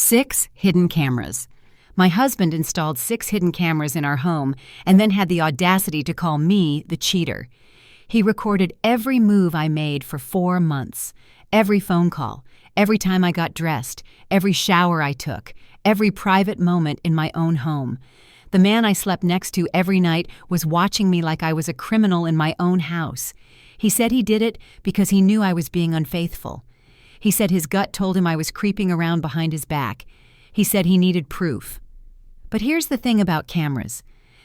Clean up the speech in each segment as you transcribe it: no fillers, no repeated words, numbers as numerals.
6 hidden cameras. My husband installed 6 hidden cameras in our home and then had the audacity to call me the cheater. He recorded every move I made for 4 months, every phone call, every time I got dressed, every shower I took, every private moment in my own home. The man I slept next to every night was watching me like I was a criminal in my own house. He said he did it because he knew I was being unfaithful. He said his gut told him I was creeping around behind his back. He said he needed proof. But here's the thing about cameras.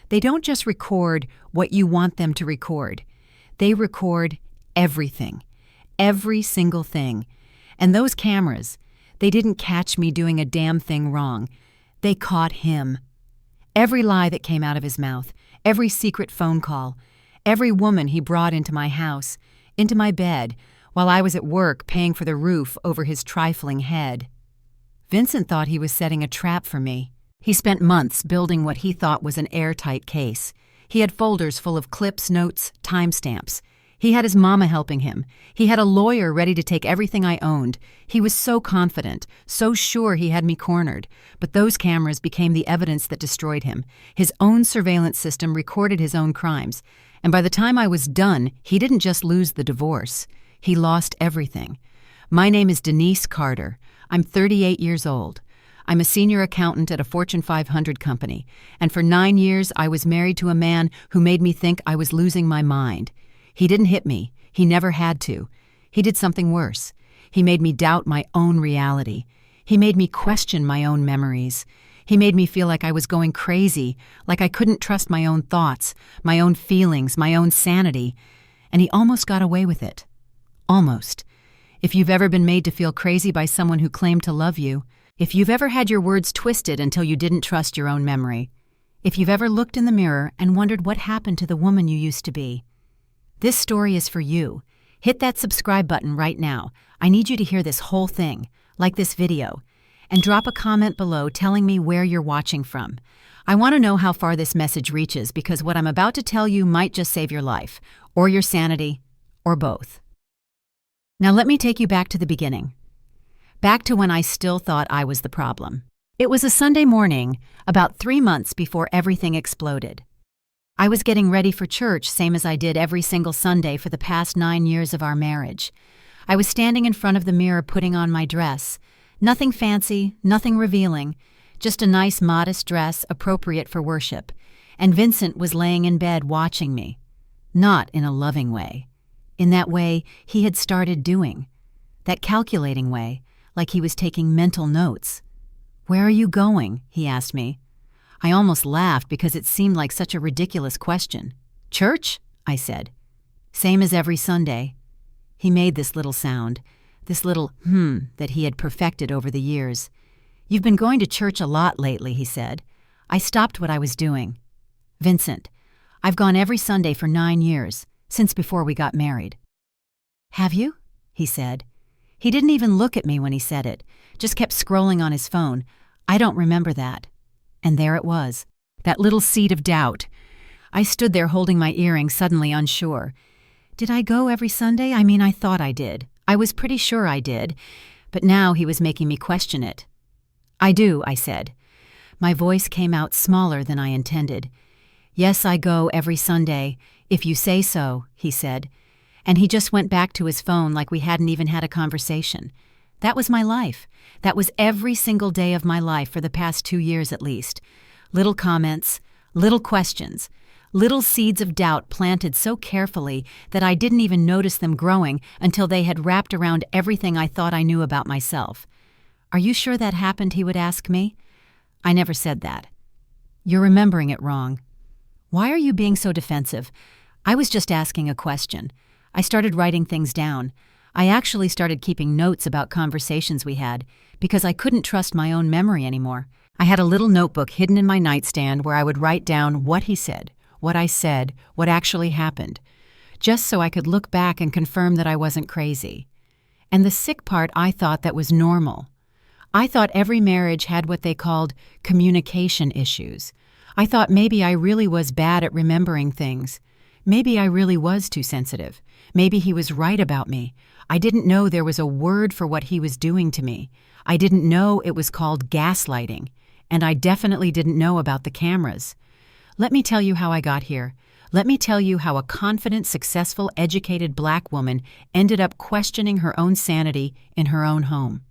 They don't just record what you want them to record. They record everything. Every single thing. And those cameras, they didn't catch me doing a damn thing wrong. They caught him. Every lie that came out of his mouth, every secret phone call, every woman he brought into my house, into my bed, while I was at work paying for the roof over his trifling head. Vincent thought he was setting a trap for me. He spent months building what he thought was an airtight case. He had folders full of clips, notes, timestamps. He had his mama helping him. He had a lawyer ready to take everything I owned. He was so confident, so sure he had me cornered. But those cameras became the evidence that destroyed him. His own surveillance system recorded his own crimes. And by the time I was done, he didn't just lose the divorce. He lost everything. My name is Denise Carter. I'm 38 years old. I'm a senior accountant at a Fortune 500 company, and for 9 years I was married to a man who made me think I was losing my mind. He didn't hit me. He never had to. He did something worse. He made me doubt my own reality. He made me question my own memories. He made me feel like I was going crazy, like I couldn't trust my own thoughts, my own feelings, my own sanity. And he almost got away with it. Almost. If you've ever been made to feel crazy by someone who claimed to love you, if you've ever had your words twisted until you didn't trust your own memory, if you've ever looked in the mirror and wondered what happened to the woman you used to be, this story is for you. Hit that subscribe button right now. I need you to hear this whole thing, like this video, and drop a comment below telling me where you're watching from. I want to know how far this message reaches because what I'm about to tell you might just save your life, or your sanity, or both. Now let me take you back to the beginning. Back to when I still thought I was the problem. It was a Sunday morning, about 3 months before everything exploded. I was getting ready for church, same as I did every single Sunday for the past 9 years of our marriage. I was standing in front of the mirror putting on my dress. Nothing fancy, nothing revealing, just a nice modest dress appropriate for worship. And Vincent was laying in bed watching me. Not in a loving way. In that way he had started doing. That calculating way, like he was taking mental notes. "Where are you going?" he asked me. I almost laughed because it seemed like such a ridiculous question. "Church?" I said. "Same as every Sunday." He made this little sound, this little that he had perfected over the years. "You've been going to church a lot lately," he said. I stopped what I was doing. "Vincent, I've gone every Sunday for 9 years, since before we got married." "Have you?" he said. He didn't even look at me when he said it, just kept scrolling on his phone. I don't remember that. And there it was, that little seed of doubt. I stood there holding my earring, suddenly unsure. Did I go every Sunday? I mean, I thought I did. I was pretty sure I did. But now he was making me question it. "I do," I said. My voice came out smaller than I intended. "Yes, I go every Sunday, if you say so," he said. And he just went back to his phone like we hadn't even had a conversation. That was my life. That was every single day of my life for the past 2 years at least. Little comments, little questions, little seeds of doubt planted so carefully that I didn't even notice them growing until they had wrapped around everything I thought I knew about myself. "Are you sure that happened?" he would ask me. I never said that. "You're remembering it wrong." "Why are you being so defensive?" I was just asking a question. I started writing things down. I actually started keeping notes about conversations we had, because I couldn't trust my own memory anymore. I had a little notebook hidden in my nightstand where I would write down what he said, what I said, what actually happened, just so I could look back and confirm that I wasn't crazy. And the sick part, I thought that was normal. I thought every marriage had what they called communication issues. I thought maybe I really was bad at remembering things. Maybe I really was too sensitive. Maybe he was right about me. I didn't know there was a word for what he was doing to me. I didn't know it was called gaslighting. And I definitely didn't know about the cameras. Let me tell you how I got here. Let me tell you how a confident, successful, educated black woman ended up questioning her own sanity in her own home.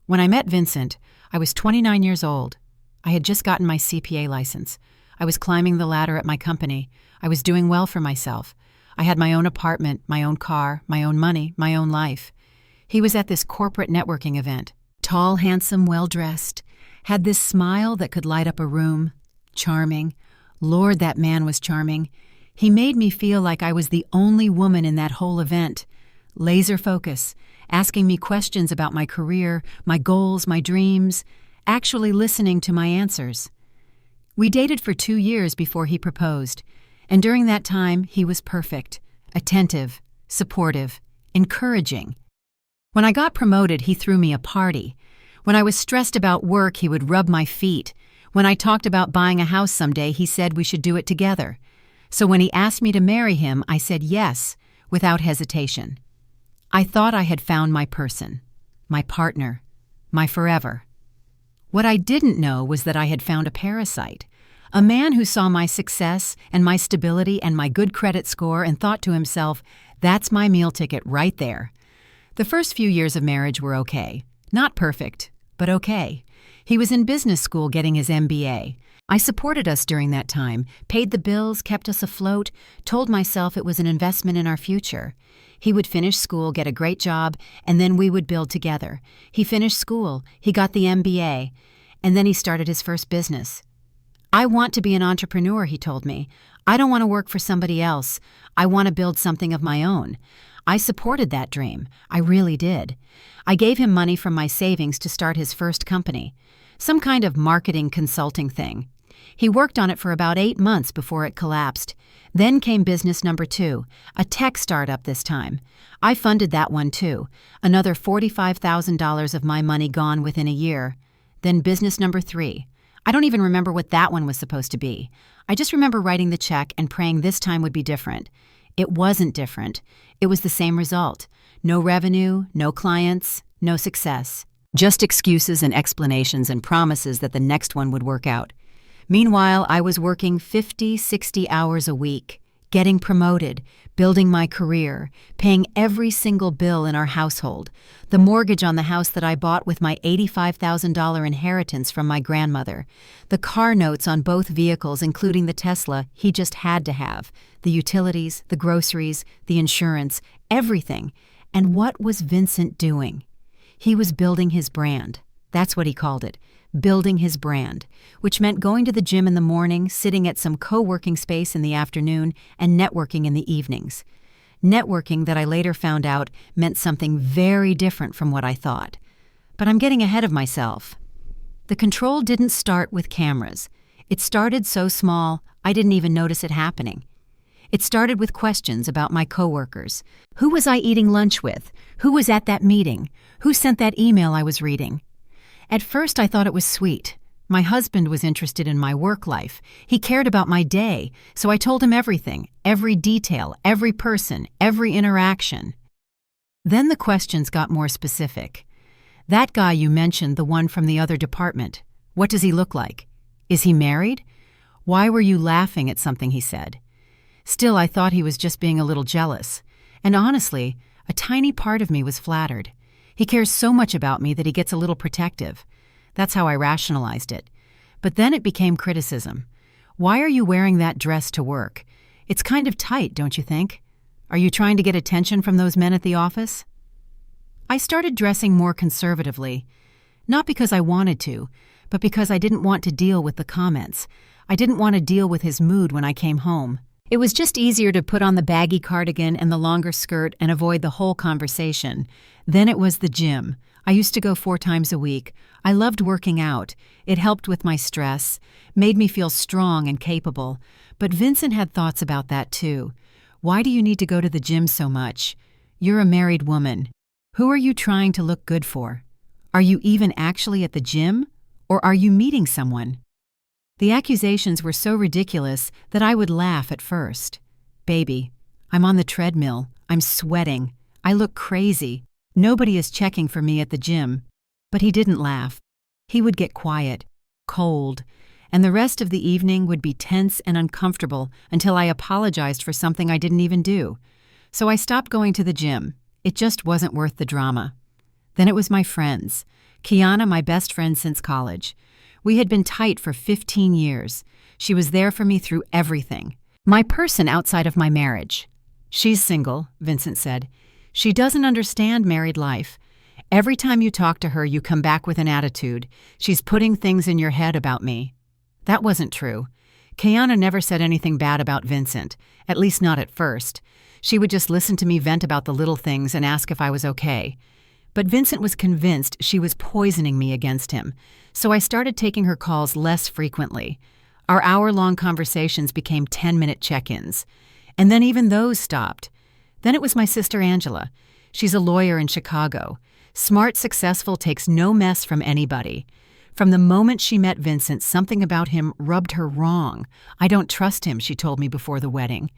When I met Vincent, I was 29 years old. I had just gotten my CPA license. I was climbing the ladder at my company. I was doing well for myself. I had my own apartment, my own car, my own money, my own life. He was at this corporate networking event. Tall, handsome, well-dressed. Had this smile that could light up a room. Charming. Lord, that man was charming. He made me feel like I was the only woman in that whole event. Laser focus, asking me questions about my career, my goals, my dreams, actually listening to my answers. We dated for 2 years before he proposed, and during that time he was perfect, attentive, supportive, encouraging. When I got promoted, he threw me a party. When I was stressed about work, he would rub my feet. When I talked about buying a house someday, he said we should do it together. So when he asked me to marry him, I said yes, without hesitation. I thought I had found my person, my partner, my forever. What I didn't know was that I had found a parasite, a man who saw my success and my stability and my good credit score and thought to himself, that's my meal ticket right there. The first few years of marriage were okay. Not perfect, but okay. He was in business school getting his MBA. I supported us during that time, paid the bills, kept us afloat, told myself it was an investment in our future. He would finish school, get a great job, and then we would build together. He finished school, he got the MBA, and then he started his first business. I want to be an entrepreneur, he told me. I don't want to work for somebody else. I want to build something of my own. I supported that dream. I really did. I gave him money from my savings to start his first company, some kind of marketing consulting thing. He worked on it for about 8 months before it collapsed. Then came business number 2, a tech startup this time. I funded that one too. Another $45,000 of my money gone within a year. Then business number 3. I don't even remember what that one was supposed to be. I just remember writing the check and praying this time would be different. It wasn't different. It was the same result. No revenue, no clients, no success. Just excuses and explanations and promises that the next one would work out. Meanwhile, I was working 50, 60 hours a week, getting promoted, building my career, paying every single bill in our household, the mortgage on the house that I bought with my $85,000 inheritance from my grandmother, the car notes on both vehicles, including the Tesla he just had to have, the utilities, the groceries, the insurance, everything. And what was Vincent doing? He was building his brand. That's what he called it. Building his brand, which meant going to the gym in the morning, sitting at some co-working space in the afternoon, and networking in the evenings. Networking that I later found out meant something very different from what I thought. But I'm getting ahead of myself. The control didn't start with cameras. It started so small, I didn't even notice it happening. It started with questions about my coworkers. Who was I eating lunch with? Who was at that meeting? Who sent that email I was reading? At first, I thought it was sweet. My husband was interested in my work life. He cared about my day, so I told him everything, every detail, every person, every interaction. Then the questions got more specific. That guy you mentioned, the one from the other department, what does he look like? Is he married? Why were you laughing at something he said? Still, I thought he was just being a little jealous. And honestly, a tiny part of me was flattered. He cares so much about me that he gets a little protective. That's how I rationalized it. But then it became criticism. Why are you wearing that dress to work? It's kind of tight, don't you think? Are you trying to get attention from those men at the office? I started dressing more conservatively, not because I wanted to, but because I didn't want to deal with the comments. I didn't want to deal with his mood when I came home. It was just easier to put on the baggy cardigan and the longer skirt and avoid the whole conversation. Then it was the gym. I used to go 4 times a week. I loved working out. It helped with my stress, made me feel strong and capable. But Vincent had thoughts about that too. Why do you need to go to the gym so much? You're a married woman. Who are you trying to look good for? Are you even actually at the gym? Or are you meeting someone? The accusations were so ridiculous that I would laugh at first. Baby, I'm on the treadmill. I'm sweating. I look crazy. Nobody is checking for me at the gym. But he didn't laugh. He would get quiet, cold, and the rest of the evening would be tense and uncomfortable until I apologized for something I didn't even do. So I stopped going to the gym. It just wasn't worth the drama. Then it was my friends. Kiana, my best friend since college. We had been tight for 15 years. She was there for me through everything. My person outside of my marriage. She's single, Vincent said. She doesn't understand married life. Every time you talk to her, you come back with an attitude. She's putting things in your head about me. That wasn't true. Kiana never said anything bad about Vincent, at least not at first. She would just listen to me vent about the little things and ask if I was okay. But Vincent was convinced she was poisoning me against him, so I started taking her calls less frequently. Our hour-long conversations became 10-minute check-ins. And then even those stopped. Then it was my sister Angela. She's a lawyer in Chicago. Smart, successful, takes no mess from anybody. From the moment she met Vincent, something about him rubbed her wrong. I don't trust him, she told me before the wedding.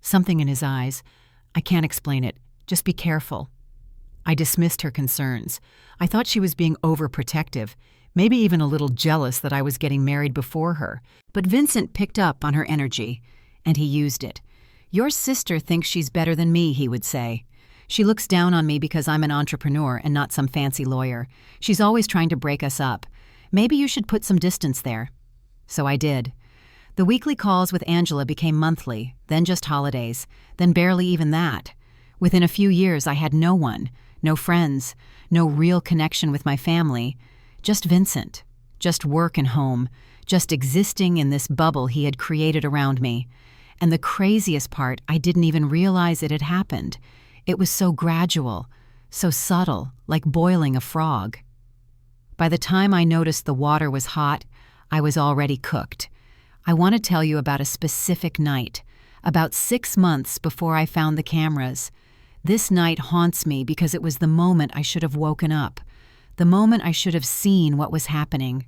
Something in his eyes. I can't explain it. Just be careful. I dismissed her concerns. I thought she was being overprotective, maybe even a little jealous that I was getting married before her. But Vincent picked up on her energy, and he used it. Your sister thinks she's better than me, he would say. She looks down on me because I'm an entrepreneur and not some fancy lawyer. She's always trying to break us up. Maybe you should put some distance there. So I did. The weekly calls with Angela became monthly, then just holidays, then barely even that. Within a few years, I had no one, no friends, no real connection with my family, just Vincent, just work and home, just existing in this bubble he had created around me. And the craziest part, I didn't even realize it had happened. It was so gradual, so subtle, like boiling a frog. By the time I noticed the water was hot, I was already cooked. I want to tell you about a specific night, about 6 months before I found the cameras. This night haunts me because it was the moment I should have woken up, the moment I should have seen what was happening.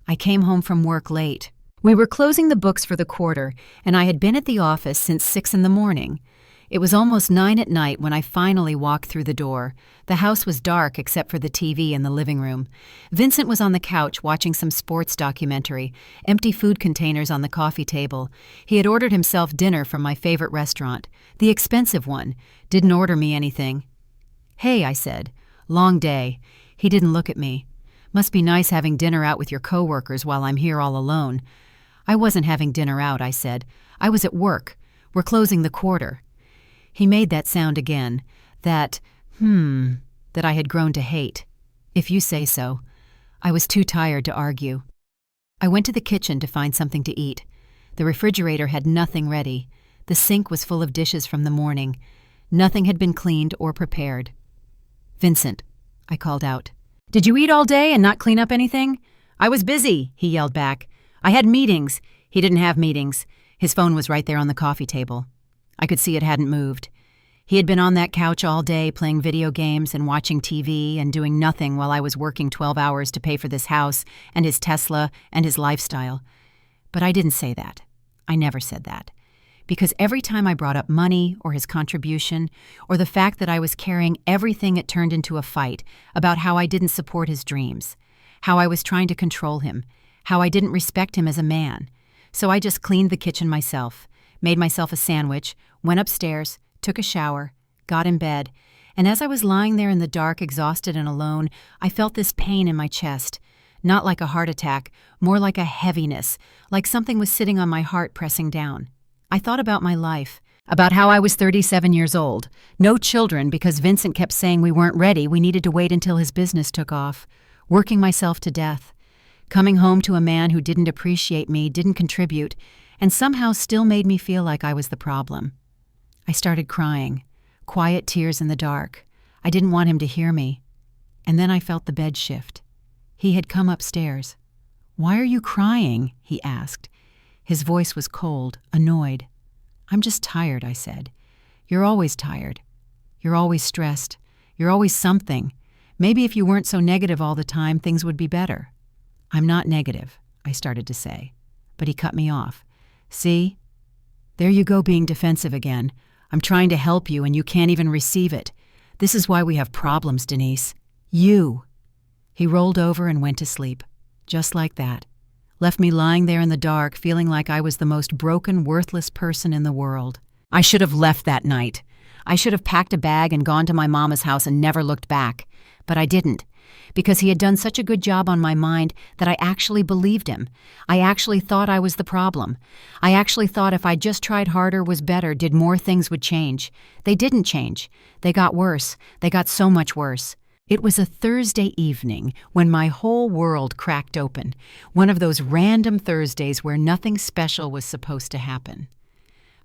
I came home from work late. We were closing the books for the quarter, and I had been at the office since 6 in the morning. It was almost 9 at night when I finally walked through the door. The house was dark except for the TV in the living room. Vincent was on the couch watching some sports documentary, empty food containers on the coffee table. He had ordered himself dinner from my favorite restaurant, the expensive one. Didn't order me anything. Hey, I said. Long day. He didn't look at me. Must be nice having dinner out with your coworkers while I'm here all alone. I wasn't having dinner out, I said. I was at work. We're closing the quarter. He made that sound again, that I had grown to hate. If you say so. I was too tired to argue. I went to the kitchen to find something to eat. The refrigerator had nothing ready. The sink was full of dishes from the morning. Nothing had been cleaned or prepared. Vincent, I called out. Did you eat all day and not clean up anything? I was busy, he yelled back. I had meetings. He didn't have meetings. His phone was right there on the coffee table. I could see it hadn't moved. He had been on that couch all day playing video games and watching TV and doing nothing while I was working 12 hours to pay for this house and his Tesla and his lifestyle. But I didn't say that. I never said that. Because every time I brought up money or his contribution or the fact that I was carrying everything, it turned into a fight about how I didn't support his dreams, how I was trying to control him, how I didn't respect him as a man. So I just cleaned the kitchen myself, made myself a sandwich, went upstairs, took a shower, got in bed, and as I was lying there in the dark, exhausted and alone, I felt this pain in my chest. Not like a heart attack, more like a heaviness, like something was sitting on my heart pressing down. I thought about my life, about how I was 37 years old, no children because Vincent kept saying we weren't ready, we needed to wait until his business took off, working myself to death, coming home to a man who didn't appreciate me, didn't contribute, and somehow still made me feel like I was the problem. I started crying, quiet tears in the dark. I didn't want him to hear me. And then I felt the bed shift. He had come upstairs. "Why are you crying?" he asked. His voice was cold, annoyed. "I'm just tired," I said. "You're always tired. You're always stressed. You're always something. Maybe if you weren't so negative all the time, things would be better." "I'm not negative," I started to say. But he cut me off. "See? There you go being defensive again. I'm trying to help you and you can't even receive it. This is why we have problems, Denise. You. He rolled over and went to sleep. Just like that. Left me lying there in the dark, feeling like I was the most broken, worthless person in the world. I should have left that night. I should have packed a bag and gone to my mama's house and never looked back. But I didn't, because he had done such a good job on my mind that I actually believed him. I actually thought I was the problem. I actually thought if I just tried harder, was better, did more, things would change. They didn't change. They got worse. They got so much worse. It was a Thursday evening when my whole world cracked open, one of those random Thursdays where nothing special was supposed to happen.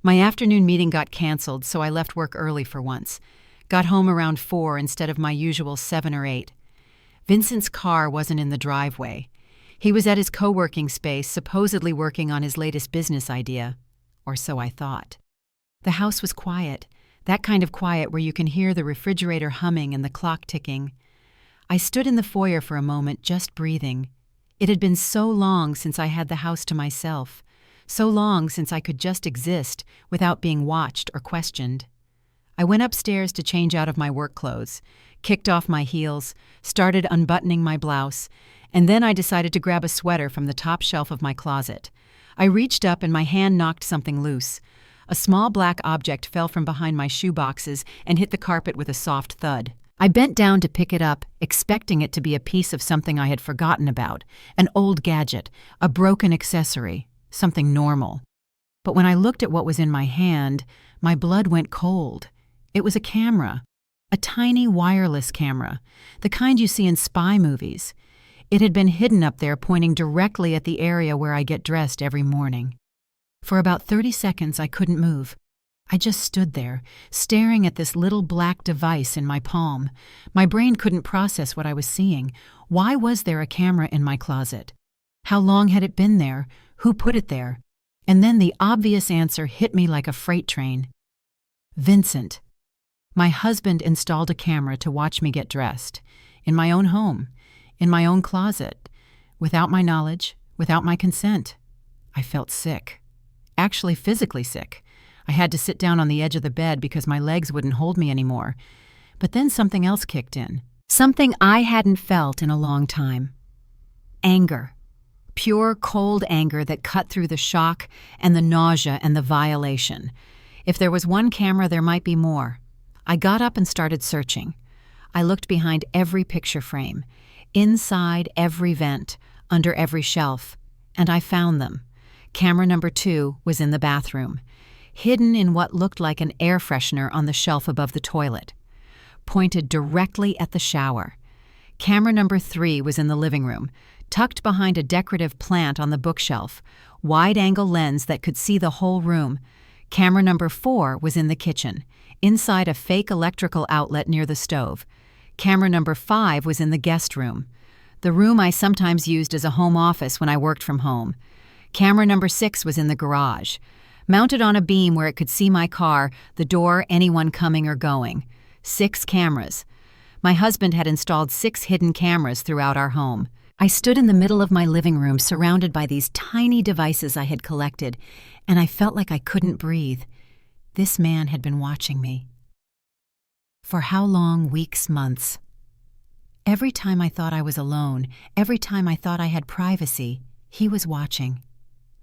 My afternoon meeting got canceled, so I left work early for once. Got home around 4 instead of my usual 7 or 8. Vincent's car wasn't in the driveway. He was at his co-working space, supposedly working on his latest business idea. Or so I thought. The house was quiet. That kind of quiet where you can hear the refrigerator humming and the clock ticking. I stood in the foyer for a moment, just breathing. It had been so long since I had the house to myself. So long since I could just exist without being watched or questioned. I went upstairs to change out of my work clothes, kicked off my heels, started unbuttoning my blouse, and then I decided to grab a sweater from the top shelf of my closet. I reached up and my hand knocked something loose. A small black object fell from behind my shoe boxes and hit the carpet with a soft thud. I bent down to pick it up, expecting it to be a piece of something I had forgotten about, an old gadget, a broken accessory, something normal. But when I looked at what was in my hand, my blood went cold. It was a camera, a tiny wireless camera, the kind you see in spy movies. It had been hidden up there, pointing directly at the area where I get dressed every morning. For about 30 seconds, I couldn't move. I just stood there, staring at this little black device in my palm. My brain couldn't process what I was seeing. Why was there a camera in my closet? How long had it been there? Who put it there? And then the obvious answer hit me like a freight train. Vincent. My husband installed a camera to watch me get dressed. In my own home. In my own closet. Without my knowledge. Without my consent. I felt sick. Actually physically sick. I had to sit down on the edge of the bed because my legs wouldn't hold me anymore. But then something else kicked in. Something I hadn't felt in a long time. Anger. Pure, cold anger that cut through the shock and the nausea and the violation. If there was one camera, there might be more. I got up and started searching. I looked behind every picture frame, inside every vent, under every shelf, and I found them. Camera number 2 was in the bathroom, hidden in what looked like an air freshener on the shelf above the toilet, pointed directly at the shower. Camera number 3 was in the living room, tucked behind a decorative plant on the bookshelf, wide-angle lens that could see the whole room. Camera number 4 was in the kitchen, inside a fake electrical outlet near the stove. Camera number 5 was in the guest room, the room I sometimes used as a home office when I worked from home. Camera number 6 was in the garage, mounted on a beam where it could see my car, the door, anyone coming or going. 6 cameras. My husband had installed 6 hidden cameras throughout our home. I stood in the middle of my living room surrounded by these tiny devices I had collected, and I felt like I couldn't breathe. This man had been watching me. For how long? Weeks, months. Every time I thought I was alone, every time I thought I had privacy, he was watching.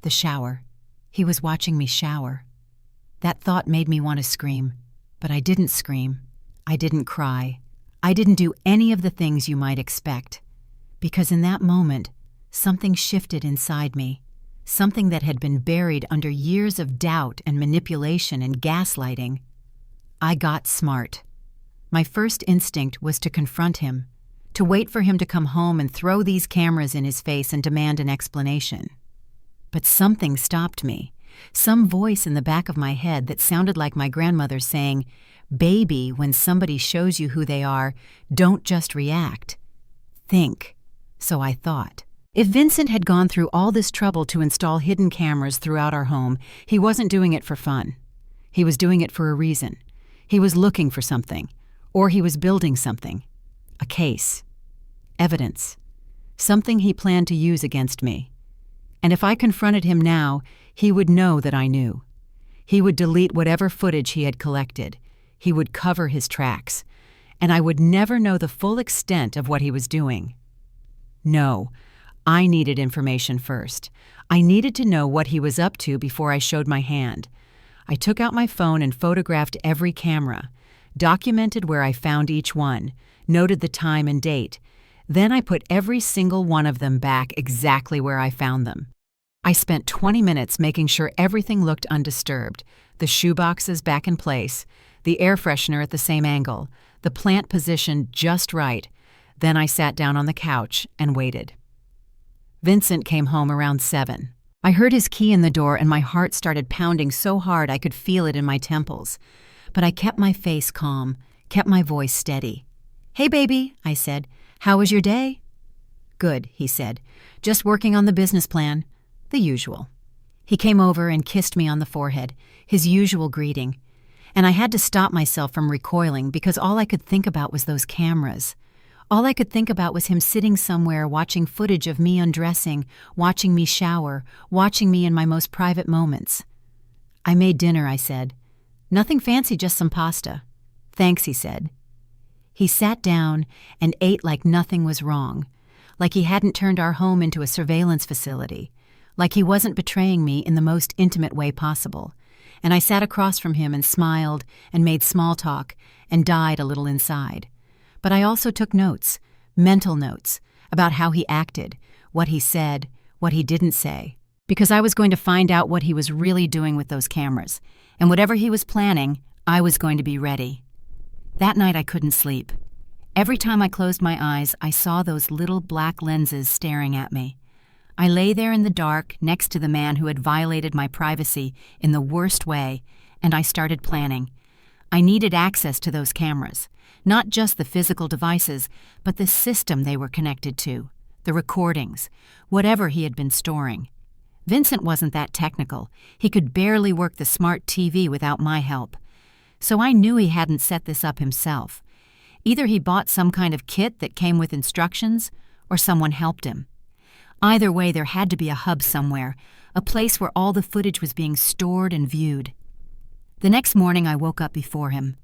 The shower. He was watching me shower. That thought made me want to scream, but I didn't scream. I didn't cry. I didn't do any of the things you might expect. Because in that moment, something shifted inside me, something that had been buried under years of doubt and manipulation and gaslighting. I got smart. My first instinct was to confront him, to wait for him to come home and throw these cameras in his face and demand an explanation. But something stopped me, some voice in the back of my head that sounded like my grandmother saying, "Baby, when somebody shows you who they are, don't just react. Think." So I thought. If Vincent had gone through all this trouble to install hidden cameras throughout our home, he wasn't doing it for fun. He was doing it for a reason. He was looking for something, or he was building something. A case. Evidence. Something he planned to use against me. And if I confronted him now, he would know that I knew. He would delete whatever footage he had collected. He would cover his tracks. And I would never know the full extent of what he was doing. No, I needed information first. I needed to know what he was up to before I showed my hand. I took out my phone and photographed every camera, documented where I found each one, noted the time and date. Then I put every single one of them back exactly where I found them. I spent 20 minutes making sure everything looked undisturbed, the shoeboxes back in place, the air freshener at the same angle, the plant positioned just right. Then I sat down on the couch and waited. Vincent came home around 7. I heard his key in the door and my heart started pounding so hard I could feel it in my temples. But I kept my face calm, kept my voice steady. "Hey, baby," I said. "How was your day?" "Good," he said. "Just working on the business plan." The usual. He came over and kissed me on the forehead, his usual greeting. And I had to stop myself from recoiling because all I could think about was those cameras. All I could think about was him sitting somewhere watching footage of me undressing, watching me shower, watching me in my most private moments. "I made dinner," I said. "Nothing fancy, just some pasta." "Thanks," he said. He sat down and ate like nothing was wrong, like he hadn't turned our home into a surveillance facility, like he wasn't betraying me in the most intimate way possible. And I sat across from him and smiled and made small talk and died a little inside. But I also took notes, mental notes, about how he acted, what he said, what he didn't say, because I was going to find out what he was really doing with those cameras, and whatever he was planning, I was going to be ready. That night I couldn't sleep. Every time I closed my eyes, I saw those little black lenses staring at me. I lay there in the dark next to the man who had violated my privacy in the worst way, and I started planning. I needed access to those cameras, not just the physical devices, but the system they were connected to, the recordings, whatever he had been storing. Vincent wasn't that technical. He could barely work the smart TV without my help. So I knew he hadn't set this up himself. Either he bought some kind of kit that came with instructions, or someone helped him. Either way, there had to be a hub somewhere, a place where all the footage was being stored and viewed. The next morning I woke up before him,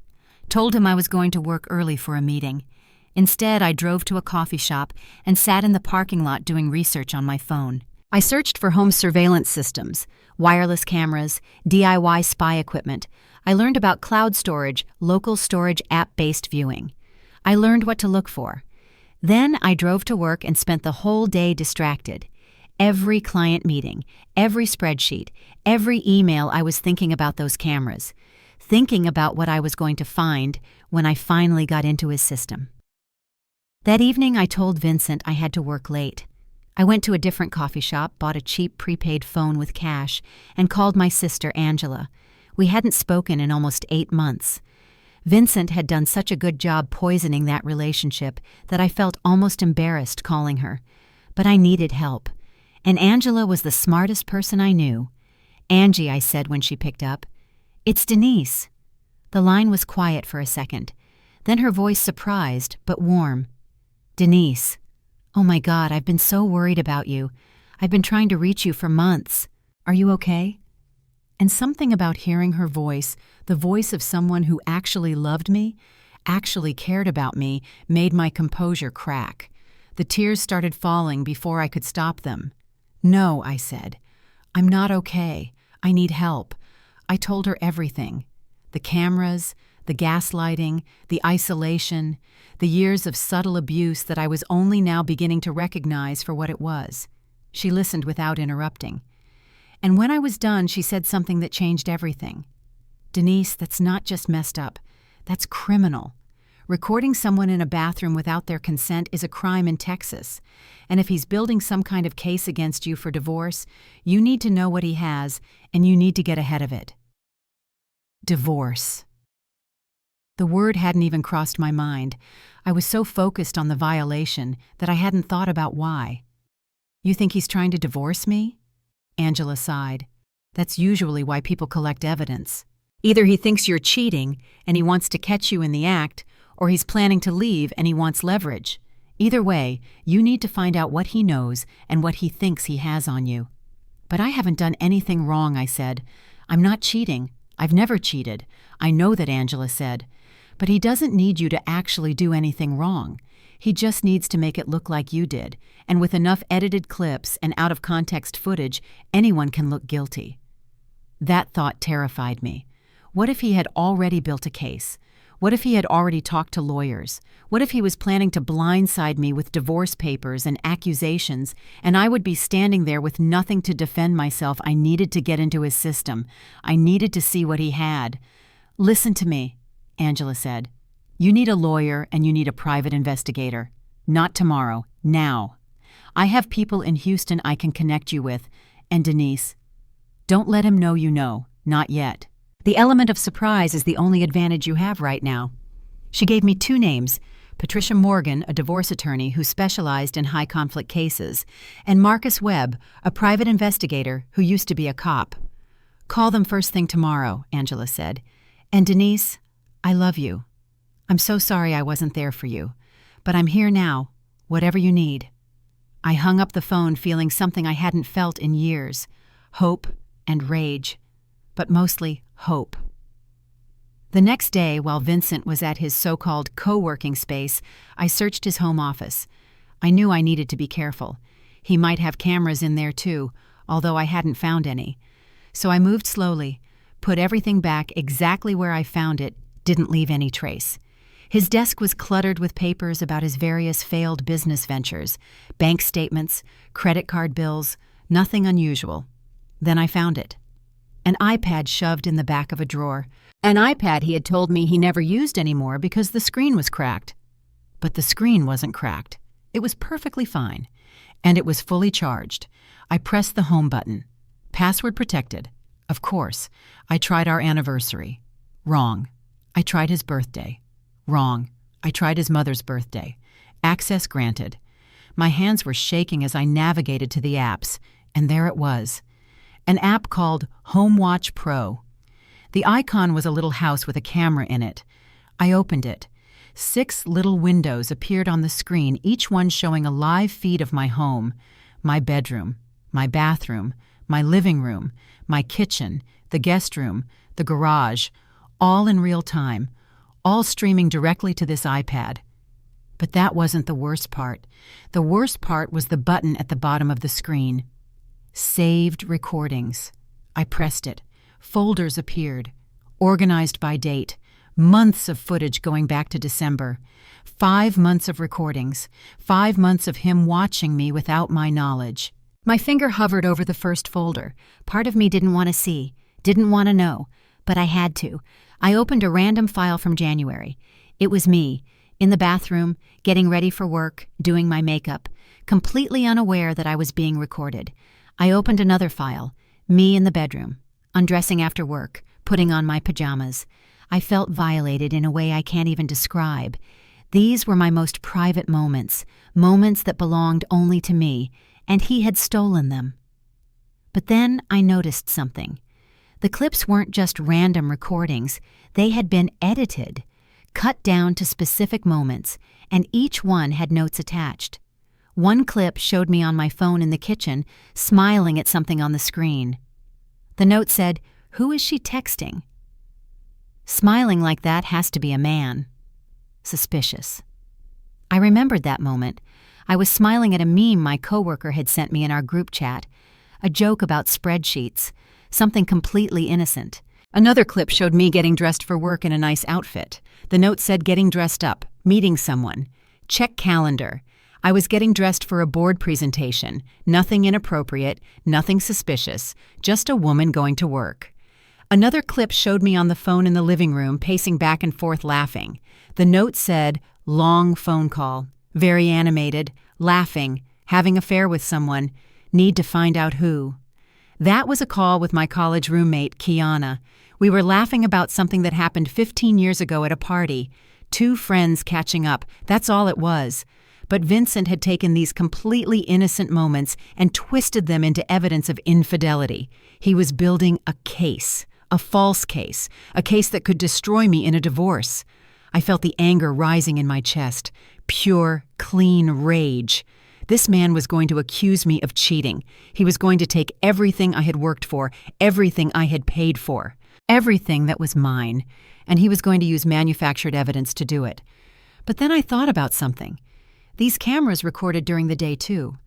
told him I was going to work early for a meeting. Instead, I drove to a coffee shop and sat in the parking lot doing research on my phone. I searched for home surveillance systems, wireless cameras, DIY spy equipment. I learned about cloud storage, local storage app-based viewing. I learned what to look for. Then I drove to work and spent the whole day distracted. Every client meeting, every spreadsheet, every email I was thinking about those cameras, thinking about what I was going to find when I finally got into his system. That evening I told Vincent I had to work late. I went to a different coffee shop, bought a cheap prepaid phone with cash, and called my sister Angela. We hadn't spoken in almost 8 months. Vincent had done such a good job poisoning that relationship that I felt almost embarrassed calling her. But I needed help. And Angela was the smartest person I knew. "Angie," I said when she picked up. "It's Denise." The line was quiet for a second. Then her voice surprised, but warm. "Denise. Oh my God, I've been so worried about you. I've been trying to reach you for months. Are you okay?" And something about hearing her voice, the voice of someone who actually loved me, actually cared about me, made my composure crack. The tears started falling before I could stop them. "No," I said. "I'm not okay. I need help." I told her everything. The cameras, the gaslighting, the isolation, the years of subtle abuse that I was only now beginning to recognize for what it was. She listened without interrupting. And when I was done, she said something that changed everything. "Denise, that's not just messed up. That's criminal. Recording someone in a bathroom without their consent is a crime in Texas. And if he's building some kind of case against you for divorce, you need to know what he has, and you need to get ahead of it." Divorce. The word hadn't even crossed my mind. I was so focused on the violation that I hadn't thought about why. "You think he's trying to divorce me?" Angela sighed. "That's usually why people collect evidence. Either he thinks you're cheating and he wants to catch you in the act, or he's planning to leave and he wants leverage. Either way, you need to find out what he knows and what he thinks he has on you." "But I haven't done anything wrong," I said. "I'm not cheating. "I've never cheated. I know that," Angela said. "But he doesn't need you to actually do anything wrong. He just needs to make it look like you did, and with enough edited clips and out-of-context footage, anyone can look guilty." That thought terrified me. What if he had already built a case? What if he had already talked to lawyers? What if he was planning to blindside me with divorce papers and accusations, and I would be standing there with nothing to defend myself? I needed to get into his system. I needed to see what he had. "Listen to me," Angela said. "You need a lawyer and you need a private investigator. Not tomorrow, now. I have people in Houston I can connect you with. And Denise, don't let him know you know, not yet. The element of surprise is the only advantage you have right now." She gave me 2 names, Patricia Morgan, a divorce attorney who specialized in high-conflict cases, and Marcus Webb, a private investigator who used to be a cop. "Call them first thing tomorrow," Angela said. "And Denise, I love you. I'm so sorry I wasn't there for you, but I'm here now, whatever you need." I hung up the phone feeling something I hadn't felt in years, hope and rage, but mostly hope. The next day, while Vincent was at his so-called co-working space, I searched his home office. I knew I needed to be careful. He might have cameras in there too, although I hadn't found any. So I moved slowly, put everything back exactly where I found it, didn't leave any trace. His desk was cluttered with papers about his various failed business ventures, bank statements, credit card bills, nothing unusual. Then I found it. An iPad shoved in the back of a drawer. An iPad he had told me he never used anymore because the screen was cracked. But the screen wasn't cracked. It was perfectly fine. And it was fully charged. I pressed the home button. Password protected. Of course. I tried our anniversary. Wrong. I tried his birthday. Wrong. I tried his mother's birthday. Access granted. My hands were shaking as I navigated to the apps, and there it was. An app called Home Watch Pro. The icon was a little house with a camera in it. I opened it. 6 little windows appeared on the screen, each one showing a live feed of my home, my bedroom, my bathroom, my living room, my kitchen, the guest room, the garage, all in real time, all streaming directly to this iPad. But that wasn't the worst part. The worst part was the button at the bottom of the screen. Saved recordings. I pressed it. Folders appeared, organized by date, months of footage going back to December, 5 months of recordings, 5 months of him watching me without my knowledge. My finger hovered over the first folder. Part of me didn't want to see, didn't want to know, but I had to. I opened a random file from January. It was me, in the bathroom, getting ready for work, doing my makeup, completely unaware that I was being recorded. I opened another file, me in the bedroom, undressing after work, putting on my pajamas. I felt violated in a way I can't even describe. These were my most private moments, moments that belonged only to me, and he had stolen them. But then I noticed something. The clips weren't just random recordings. They had been edited, cut down to specific moments, and each one had notes attached. One clip showed me on my phone in the kitchen, smiling at something on the screen. The note said, "Who is she texting?" Smiling like that has to be a man. Suspicious. I remembered that moment. I was smiling at a meme my coworker had sent me in our group chat, a joke about spreadsheets, something completely innocent. Another clip showed me getting dressed for work in a nice outfit. The note said getting dressed up, meeting someone. Check calendar. I was getting dressed for a board presentation. Nothing inappropriate, nothing suspicious, just a woman going to work. Another clip showed me on the phone in the living room, pacing back and forth laughing. The note said, long phone call, very animated, laughing, having affair with someone, need to find out who. That was a call with my college roommate, Kiana. We were laughing about something that happened 15 years ago at a party. 2 friends catching up, that's all it was. But Vincent had taken these completely innocent moments and twisted them into evidence of infidelity. He was building a case, a false case, a case that could destroy me in a divorce. I felt the anger rising in my chest, pure, clean rage. This man was going to accuse me of cheating. He was going to take everything I had worked for, everything I had paid for. everything that was mine, and he was going to use manufactured evidence to do it. But then I thought about something. These cameras recorded during the day, too.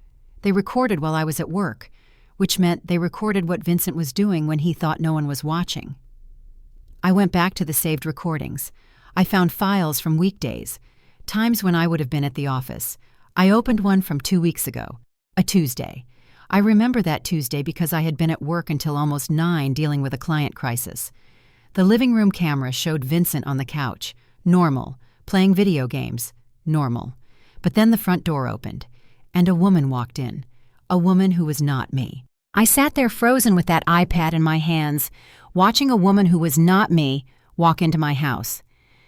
They recorded while I was at work, which meant they recorded what Vincent was doing when he thought no one was watching. I went back to the saved recordings. I found files from weekdays, times when I would have been at the office. I opened one from 2 weeks ago, a Tuesday. I remember that Tuesday because I had been at work until almost 9 dealing with a client crisis. The living room camera showed Vincent on the couch, normal, playing video games, normal. But then the front door opened, and a woman walked in, a woman who was not me. I sat there frozen with that iPad in my hands, watching a woman who was not me walk into my house.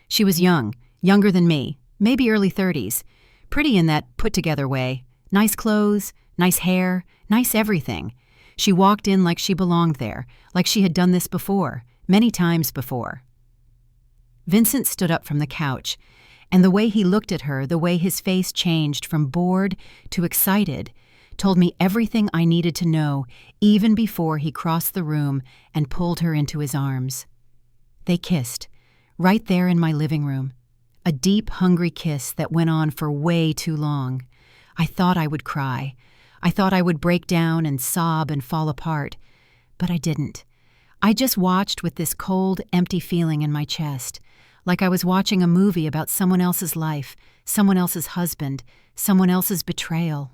She was young, younger than me, maybe early 30s, pretty in that put-together way, nice clothes, nice hair, nice everything. She walked in like she belonged there, like she had done this before, many times before. Vincent stood up from the couch, and the way he looked at her, the way his face changed from bored to excited, told me everything I needed to know even before he crossed the room and pulled her into his arms. They kissed, right there in my living room, a deep, hungry kiss that went on for way too long. I thought I would cry. I thought I would break down and sob and fall apart, but I didn't. I just watched with this cold, empty feeling in my chest, like I was watching a movie about someone else's life, someone else's husband, someone else's betrayal.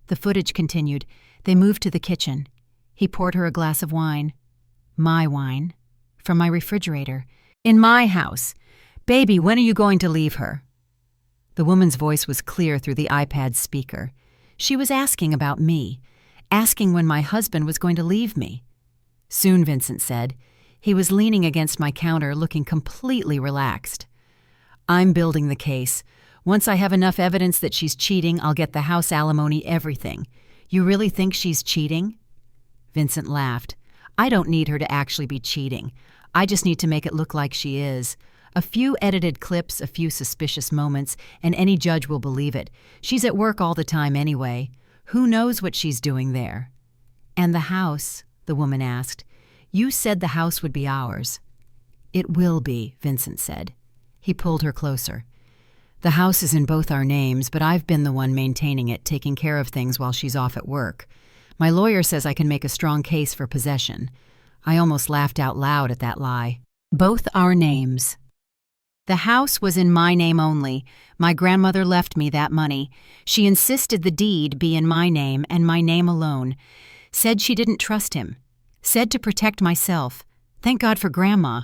The footage continued. They moved to the kitchen. He poured her a glass of wine. My wine. From my refrigerator. In my house. Baby, when are you going to leave her? The woman's voice was clear through the iPad speaker. She was asking about me, asking when my husband was going to leave me. Soon, Vincent said. He was leaning against my counter, looking completely relaxed. I'm building the case. Once I have enough evidence that she's cheating, I'll get the house alimony, everything. You really think she's cheating? Vincent laughed. I don't need her to actually be cheating. I just need to make it look like she is. A few edited clips, a few suspicious moments, and any judge will believe it. She's at work all the time anyway. Who knows what she's doing there? And the house, the woman asked. You said the house would be ours. It will be, Vincent said. He pulled her closer. The house is in both our names, but I've been the one maintaining it, taking care of things while she's off at work. My lawyer says I can make a strong case for possession. I almost laughed out loud at that lie. Both our names. The house was in my name only. My grandmother left me that money. She insisted the deed be in my name and my name alone. Said she didn't trust him. Said to protect myself. Thank God for Grandma.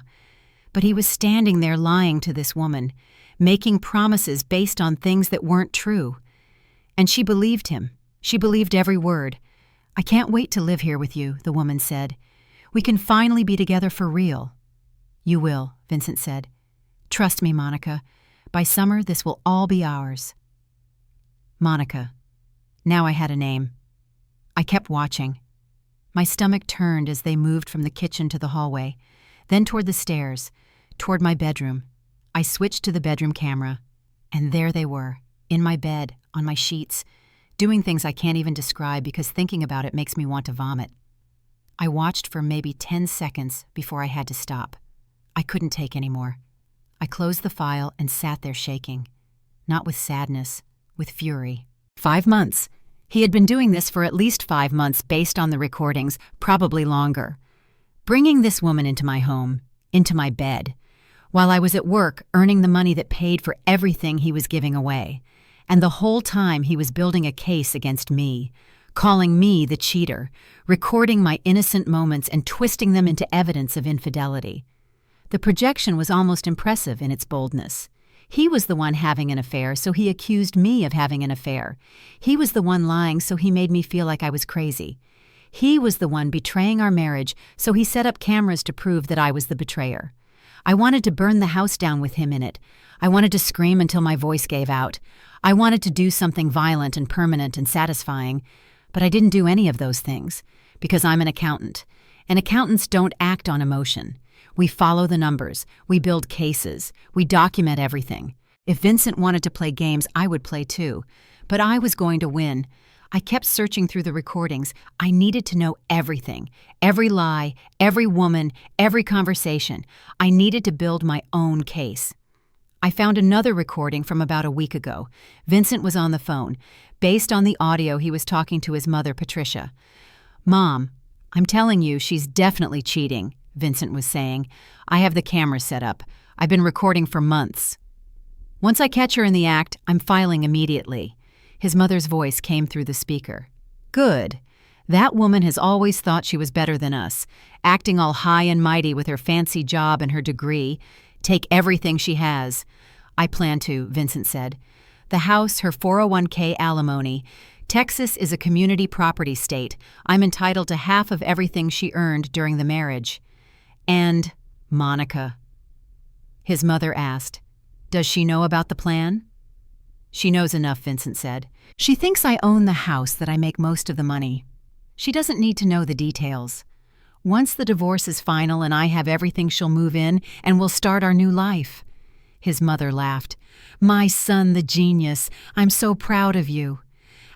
But he was standing there lying to this woman, making promises based on things that weren't true. And she believed him. She believed every word. I can't wait to live here with you, the woman said. We can finally be together for real. You will, Vincent said. Trust me, Monica. By summer, this will all be ours. Monica. Now I had a name. I kept watching. My stomach turned as they moved from the kitchen to the hallway, then toward the stairs, toward my bedroom. I switched to the bedroom camera, and there they were, in my bed, on my sheets, doing things I can't even describe because thinking about it makes me want to vomit. I watched for maybe 10 seconds before I had to stop. I couldn't take any more. I closed the file and sat there shaking, not with sadness, with fury. 5 months. He had been doing this for at least 5 months based on the recordings, probably longer. Bringing this woman into my home, into my bed, while I was at work earning the money that paid for everything he was giving away. And the whole time he was building a case against me, calling me the cheater, recording my innocent moments and twisting them into evidence of infidelity. The projection was almost impressive in its boldness. He was the one having an affair, so he accused me of having an affair. He was the one lying, so he made me feel like I was crazy. He was the one betraying our marriage, so he set up cameras to prove that I was the betrayer. I wanted to burn the house down with him in it. I wanted to scream until my voice gave out. I wanted to do something violent and permanent and satisfying, but I didn't do any of those things because I'm an accountant, and accountants don't act on emotion. We follow the numbers, we build cases, we document everything. If Vincent wanted to play games, I would play too. But I was going to win. I kept searching through the recordings. I needed to know everything. Every lie, every woman, every conversation. I needed to build my own case. I found another recording from about a week ago. Vincent was on the phone. Based on the audio, he was talking to his mother, Patricia. "Mom, I'm telling you, she's definitely cheating," Vincent was saying. "I have the camera set up. I've been recording for months. Once I catch her in the act, I'm filing immediately." His mother's voice came through the speaker. "Good. That woman has always thought she was better than us, acting all high and mighty with her fancy job and her degree. Take everything she has." "I plan to," Vincent said. "The house, her 401k alimony. Texas is a community property state. I'm entitled to half of everything she earned during the marriage." "And Monica?" his mother asked. "Does she know about the plan?" "She knows enough," Vincent said. "She thinks I own the house, that I make most of the money. She doesn't need to know the details. Once the divorce is final and I have everything, she'll move in and we'll start our new life." His mother laughed. "My son, the genius. I'm so proud of you."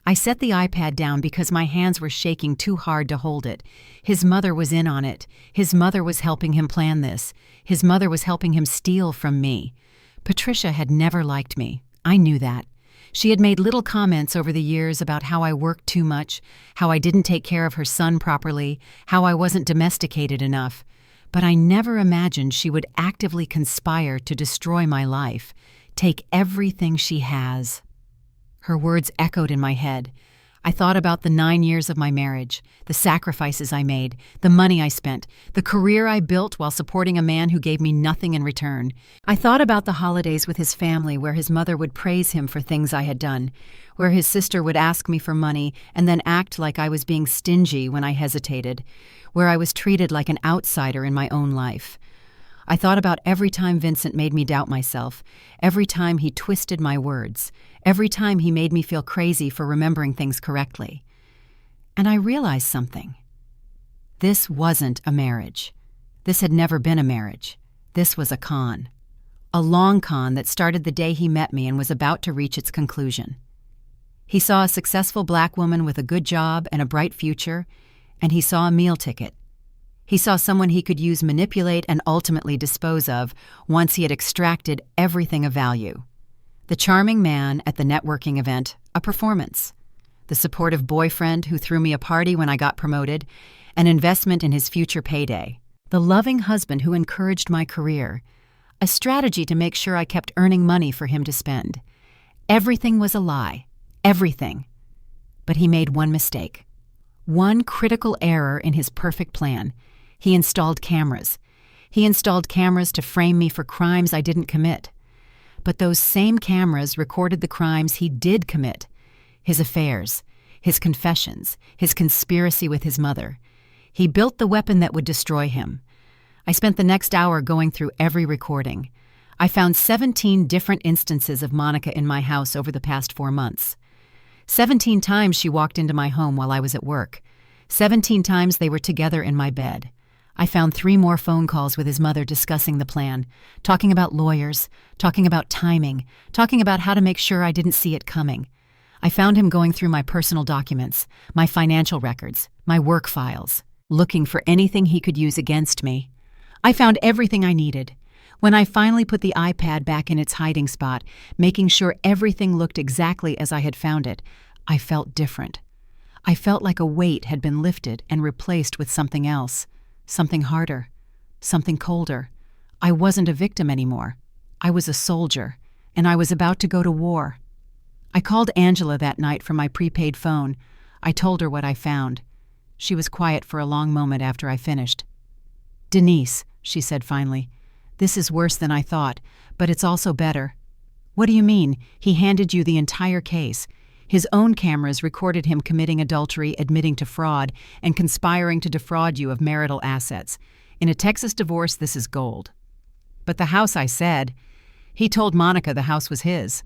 I set the iPad down because my hands were shaking too hard to hold it. His mother was in on it. His mother was helping him plan this. His mother was helping him steal from me. Patricia had never liked me. I knew that. She had made little comments over the years about how I worked too much, how I didn't take care of her son properly, how I wasn't domesticated enough. But I never imagined she would actively conspire to destroy my life, take everything she has. Her words echoed in my head. I thought about the 9 years of my marriage, the sacrifices I made, the money I spent, the career I built while supporting a man who gave me nothing in return. I thought about the holidays with his family where his mother would praise him for things I had done, where his sister would ask me for money and then act like I was being stingy when I hesitated, where I was treated like an outsider in my own life. I thought about every time Vincent made me doubt myself, every time he twisted my words, every time he made me feel crazy for remembering things correctly. And I realized something. This wasn't a marriage. This had never been a marriage. This was a con. A long con that started the day he met me and was about to reach its conclusion. He saw a successful black woman with a good job and a bright future, and he saw a meal ticket. He saw someone he could use, manipulate, and ultimately dispose of once he had extracted everything of value. The charming man at the networking event, a performance. The supportive boyfriend who threw me a party when I got promoted, an investment in his future payday. The loving husband who encouraged my career, a strategy to make sure I kept earning money for him to spend. Everything was a lie. Everything. But he made one mistake. One critical error in his perfect plan. He installed cameras. He installed cameras to frame me for crimes I didn't commit. But those same cameras recorded the crimes he did commit. His affairs, his confessions, his conspiracy with his mother. He built the weapon that would destroy him. I spent the next hour going through every recording. I found 17 different instances of Monica in my house over the past 4 months. 17 times she walked into my home while I was at work. 17 times they were together in my bed. I found 3 more phone calls with his mother discussing the plan, talking about lawyers, talking about timing, talking about how to make sure I didn't see it coming. I found him going through my personal documents, my financial records, my work files, looking for anything he could use against me. I found everything I needed. When I finally put the iPad back in its hiding spot, making sure everything looked exactly as I had found it, I felt different. I felt like a weight had been lifted and replaced with something else. Something harder, something colder. I wasn't a victim anymore. I was a soldier, and I was about to go to war. I called Angela that night from my prepaid phone. I told her what I found. She was quiet for a long moment after I finished. "Denise," she said finally, "this is worse than I thought, but it's also better." "What do you mean? He handed you the entire case. His own cameras recorded him committing adultery, admitting to fraud, and conspiring to defraud you of marital assets. In a Texas divorce, this is gold." "But the house," I said. "He told Monica the house was his."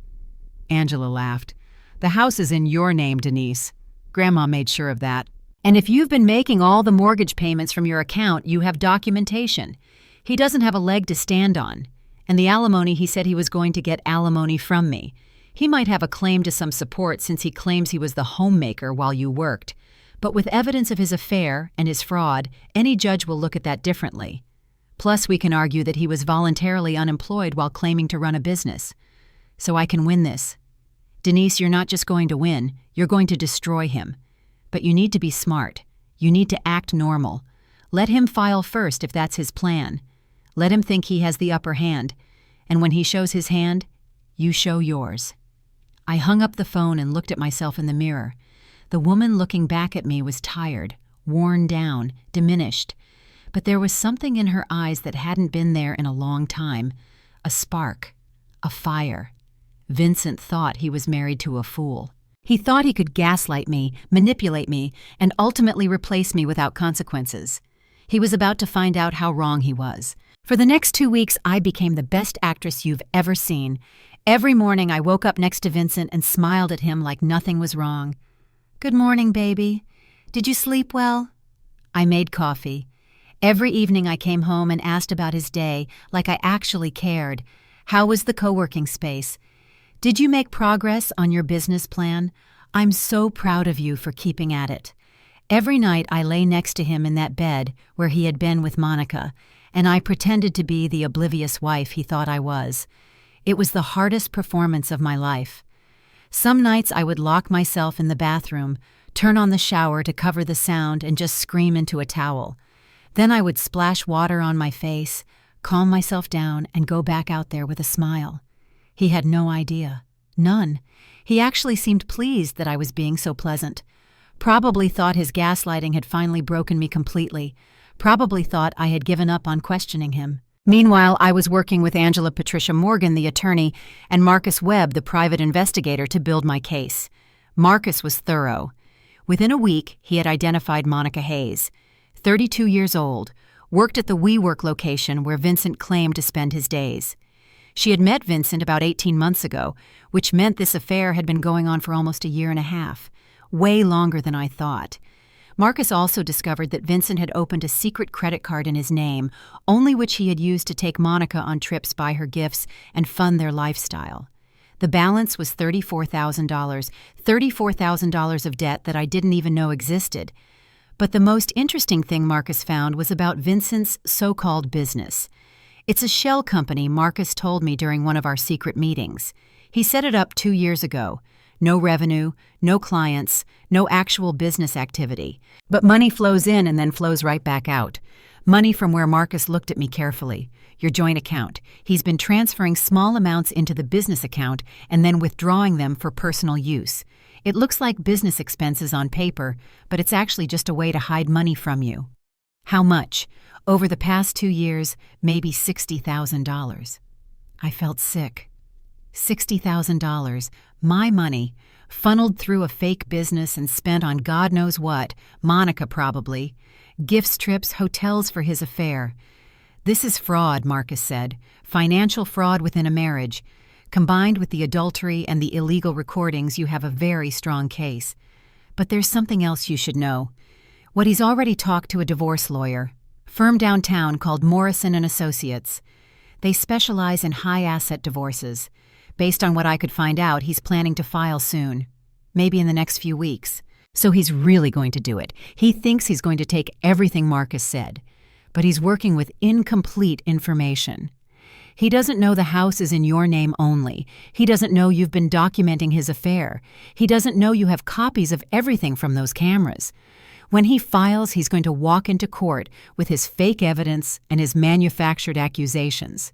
Angela laughed. "The house is in your name, Denise. Grandma made sure of that. And if you've been making all the mortgage payments from your account, you have documentation. He doesn't have a leg to stand on. And the alimony, he said he was going to get alimony from me. He might have a claim to some support since he claims he was the homemaker while you worked. But with evidence of his affair and his fraud, any judge will look at that differently. Plus, we can argue that he was voluntarily unemployed while claiming to run a business. So I can win this. Denise, you're not just going to win, you're going to destroy him. But you need to be smart. You need to act normal. Let him file first if that's his plan. Let him think he has the upper hand. And when he shows his hand, you show yours. I hung up the phone and looked at myself in the mirror. The woman looking back at me was tired, worn down, diminished. But there was something in her eyes that hadn't been there in a long time. A spark. A fire. Vincent thought he was married to a fool. He thought he could gaslight me, manipulate me, and ultimately replace me without consequences. He was about to find out how wrong he was. For the next 2 weeks, I became the best actress you've ever seen. Every morning, I woke up next to Vincent and smiled at him like nothing was wrong. "Good morning, baby. Did you sleep well?" I made coffee. Every evening I came home and asked about his day, like I actually cared. How was the co-working space? Did you make progress on your business plan? I'm so proud of you for keeping at it. Every night I lay next to him in that bed where he had been with Monica, and I pretended to be the oblivious wife he thought I was. It was the hardest performance of my life. Some nights I would lock myself in the bathroom, turn on the shower to cover the sound, and just scream into a towel. Then I would splash water on my face, calm myself down, and go back out there with a smile. He had no idea. None. He actually seemed pleased that I was being so pleasant. Probably thought his gaslighting had finally broken me completely. Probably thought I had given up on questioning him. Meanwhile, I was working with Angela Patricia Morgan, the attorney, and Marcus Webb, the private investigator, to build my case. Marcus was thorough. Within a week, he had identified Monica Hayes, 32 years old, worked at the WeWork location where Vincent claimed to spend his days. She had met Vincent about 18 months ago, which meant this affair had been going on for almost a year and a half, way longer than I thought. Marcus also discovered that Vincent had opened a secret credit card in his name, only which he had used to take Monica on trips, buy her gifts, and fund their lifestyle. The balance was $34,000, $34,000 of debt that I didn't even know existed. But the most interesting thing Marcus found was about Vincent's so-called business. It's a shell company, Marcus told me during one of our secret meetings. He set it up 2 years ago. No revenue, no clients, no actual business activity. But money flows in and then flows right back out. Money from where Marcus looked at me carefully. Your joint account. He's been transferring small amounts into the business account and then withdrawing them for personal use. It looks like business expenses on paper, but it's actually just a way to hide money from you. How much? Over the past 2 years, maybe $60,000. I felt sick. $60,000, my money, funneled through a fake business and spent on God knows what, Monica probably, gifts, trips, hotels for his affair. This is fraud, Marcus said, financial fraud within a marriage. Combined with the adultery and the illegal recordings, you have a very strong case. But there's something else you should know. What he's already talked to a divorce lawyer, firm downtown called Morrison & Associates. They specialize in high-asset divorces. Based on what I could find out, he's planning to file soon, maybe in the next few weeks. So he's really going to do it. He thinks he's going to take everything Marcus said, but he's working with incomplete information. He doesn't know the house is in your name only. He doesn't know you've been documenting his affair. He doesn't know you have copies of everything from those cameras. When he files, he's going to walk into court with his fake evidence and his manufactured accusations,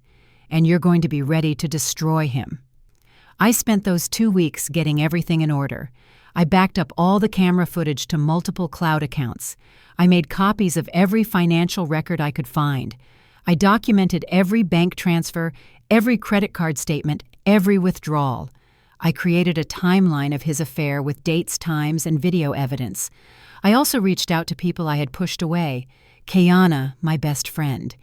and you're going to be ready to destroy him. I spent those 2 weeks getting everything in order. I backed up all the camera footage to multiple cloud accounts. I made copies of every financial record I could find. I documented every bank transfer, every credit card statement, every withdrawal. I created a timeline of his affair with dates, times, and video evidence. I also reached out to people I had pushed away. Kayana, my best friend.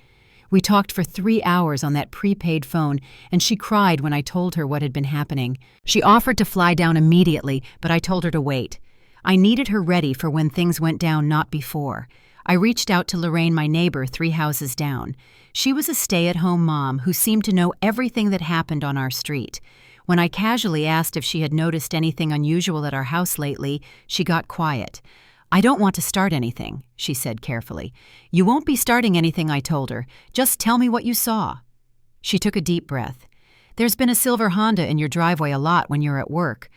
We talked for 3 hours on that prepaid phone, and she cried when I told her what had been happening. She offered to fly down immediately, but I told her to wait. I needed her ready for when things went down, not before. I reached out to Lorraine, my neighbor, 3 houses down. She was a stay-at-home mom who seemed to know everything that happened on our street. When I casually asked if she had noticed anything unusual at our house lately, she got quiet. "I don't want to start anything," she said carefully. "You won't be starting anything," I told her. "Just tell me what you saw." She took a deep breath. "There's been a silver Honda in your driveway a lot when you're at work.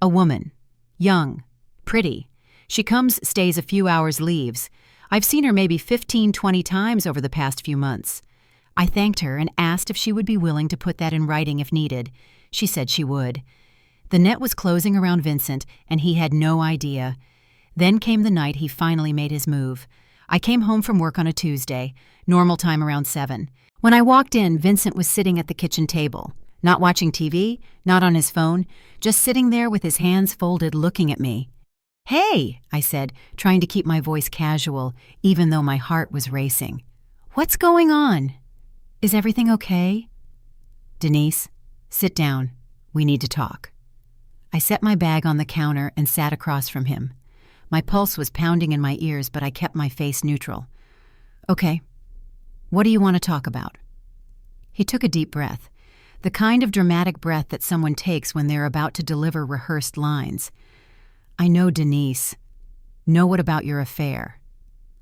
A woman. Young. Pretty. She comes, stays a few hours, leaves. I've seen her maybe 15-20 times over the past few months." I thanked her and asked if she would be willing to put that in writing if needed. She said she would. The net was closing around Vincent, and he had no idea. Then came the night he finally made his move. I came home from work on a Tuesday, normal time around 7. When I walked in, Vincent was sitting at the kitchen table. Not watching TV, not on his phone, just sitting there with his hands folded looking at me. "Hey," I said, trying to keep my voice casual, even though my heart was racing. "What's going on? Is everything okay?" "Denise, sit down. We need to talk." I set my bag on the counter and sat across from him. My pulse was pounding in my ears, but I kept my face neutral. "Okay. What do you want to talk about?" He took a deep breath, the kind of dramatic breath that someone takes when they're about to deliver rehearsed lines. "I know Denise. Know what about your affair?"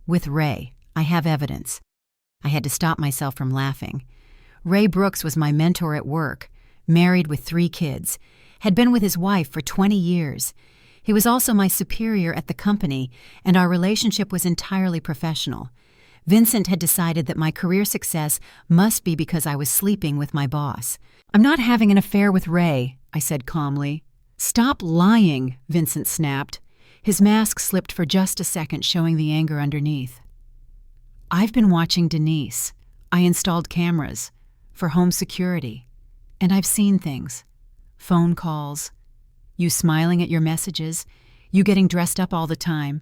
"With Ray. I have evidence." I had to stop myself from laughing. Ray Brooks was my mentor at work, married with 3 kids, had been with his wife for 20 years. He was also my superior at the company, and our relationship was entirely professional. Vincent had decided that my career success must be because I was sleeping with my boss. "I'm not having an affair with Ray," I said calmly. "Stop lying," Vincent snapped. His mask slipped for just a second, showing the anger underneath. "I've been watching Denise. I installed cameras for home security, and I've seen things. Phone calls, you smiling at your messages, you getting dressed up all the time.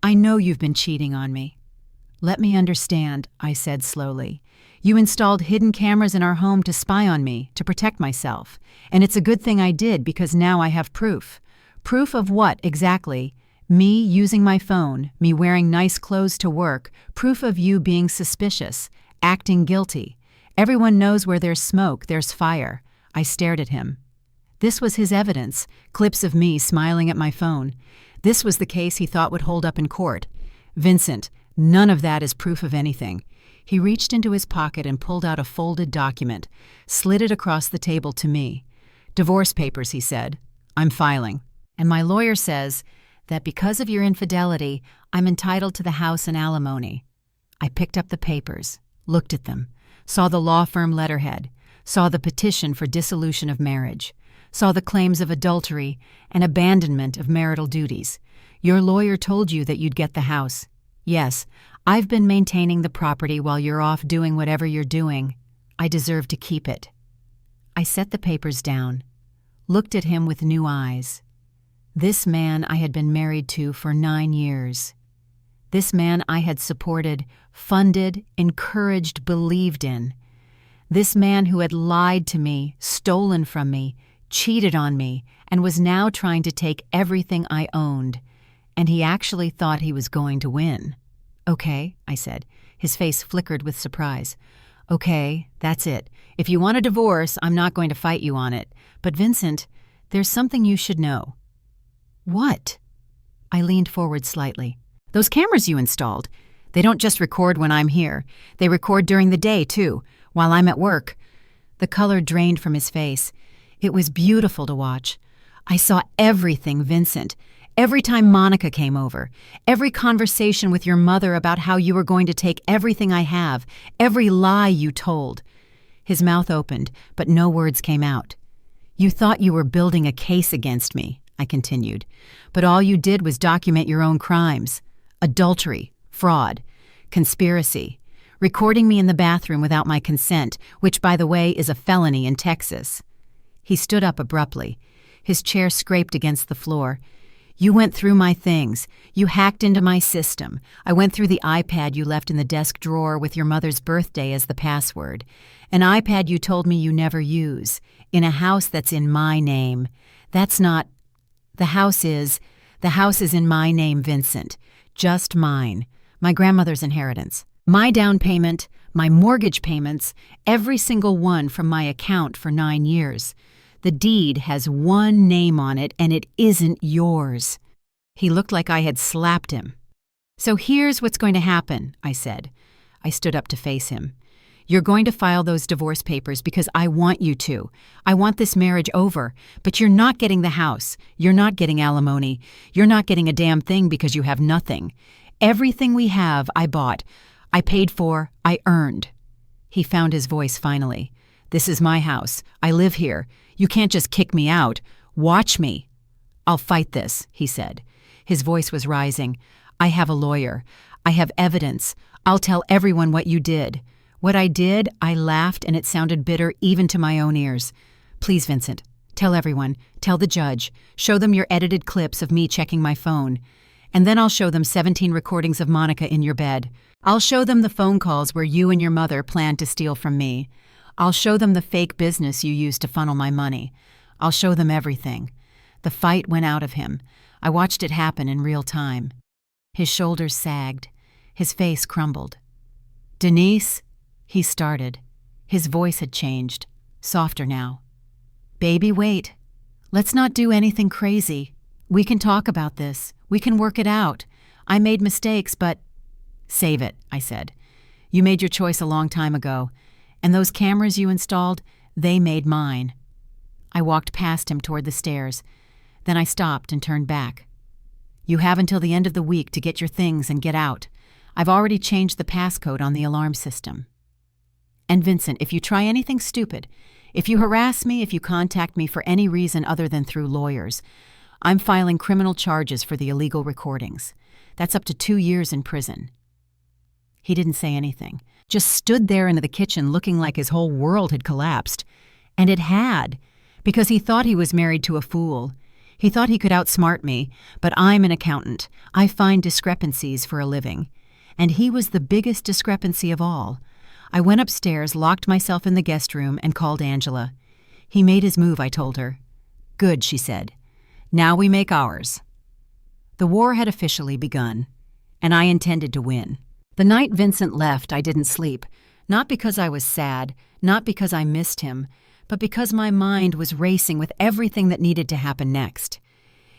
I know you've been cheating on me." "Let me understand," I said slowly. "You installed hidden cameras in our home to spy on me, to protect myself. And it's a good thing I did because now I have proof." "Proof of what, exactly?" "Me using my phone, me wearing nice clothes to work, proof of you being suspicious, acting guilty. Everyone knows where there's smoke, there's fire." I stared at him. This was his evidence, clips of me smiling at my phone. This was the case he thought would hold up in court. "Vincent, none of that is proof of anything." He reached into his pocket and pulled out a folded document, slid it across the table to me. "Divorce papers," he said. "I'm filing. And my lawyer says that because of your infidelity, I'm entitled to the house and alimony." I picked up the papers, looked at them, saw the law firm letterhead, saw the petition for dissolution of marriage, saw the claims of adultery and abandonment of marital duties. "Your lawyer told you that you'd get the house." "Yes, I've been maintaining the property while you're off doing whatever you're doing. I deserve to keep it." I set the papers down, looked at him with new eyes. This man I had been married to for 9 years. This man I had supported, funded, encouraged, believed in. This man who had lied to me, stolen from me, cheated on me, and was now trying to take everything I owned. And he actually thought he was going to win. "Okay," I said. His face flickered with surprise. "Okay, that's it. If you want a divorce, I'm not going to fight you on it. But Vincent, there's something you should know." "What?" I leaned forward slightly. "Those cameras you installed, they don't just record when I'm here. They record during the day, too, while I'm at work." The color drained from his face. It was beautiful to watch. "I saw everything, Vincent. Every time Monica came over, every conversation with your mother about how you were going to take everything I have, every lie you told." His mouth opened, but no words came out. "You thought you were building a case against me," I continued, "but all you did was document your own crimes. Adultery, fraud, conspiracy, recording me in the bathroom without my consent, which, by the way, is a felony in Texas." He stood up abruptly. His chair scraped against the floor. "You went through my things. You hacked into my system. I went through the iPad you left in the desk drawer with your mother's birthday as the password. An iPad you told me you never use, in a house that's in my name. That's not... The house is in my name, Vincent. Just mine. My grandmother's inheritance. My down payment, my mortgage payments, every single one from my account for 9 years. The deed has one name on it, and it isn't yours." He looked like I had slapped him. "So here's what's going to happen," I said. I stood up to face him. "You're going to file those divorce papers because I want you to. I want this marriage over, but you're not getting the house. You're not getting alimony. You're not getting a damn thing because you have nothing. Everything we have, I bought. I paid for. I earned." He found his voice finally. "This is my house. I live here. You can't just kick me out. Watch me." "I'll fight this," he said. His voice was rising. "I have a lawyer. I have evidence. I'll tell everyone what you did." What I did, I laughed, and it sounded bitter even to my own ears. "Please, Vincent, tell everyone. Tell the judge. Show them your edited clips of me checking my phone. And then I'll show them 17 recordings of Monica in your bed. I'll show them the phone calls where you and your mother planned to steal from me. I'll show them the fake business you used to funnel my money. I'll show them everything." The fight went out of him. I watched it happen in real time. His shoulders sagged. His face crumbled. "Denise," he started. His voice had changed, softer now. "Baby, wait. Let's not do anything crazy. We can talk about this. We can work it out. I made mistakes, but—" "Save it," I said. "You made your choice a long time ago, and those cameras you installed, they made mine." I walked past him toward the stairs. Then I stopped and turned back. "You have until the end of the week to get your things and get out. I've already changed the passcode on the alarm system. And Vincent, if you try anything stupid, if you harass me, if you contact me for any reason other than through lawyers, I'm filing criminal charges for the illegal recordings. That's up to 2 years in prison." He didn't say anything, just stood there in the kitchen looking like his whole world had collapsed. And it had, because he thought he was married to a fool. He thought he could outsmart me, but I'm an accountant. I find discrepancies for a living. And he was the biggest discrepancy of all. I went upstairs, locked myself in the guest room, and called Angela. "He made his move," I told her. "Good," she said. "Now we make ours." The war had officially begun, and I intended to win. The night Vincent left, I didn't sleep, not because I was sad, not because I missed him, but because my mind was racing with everything that needed to happen next.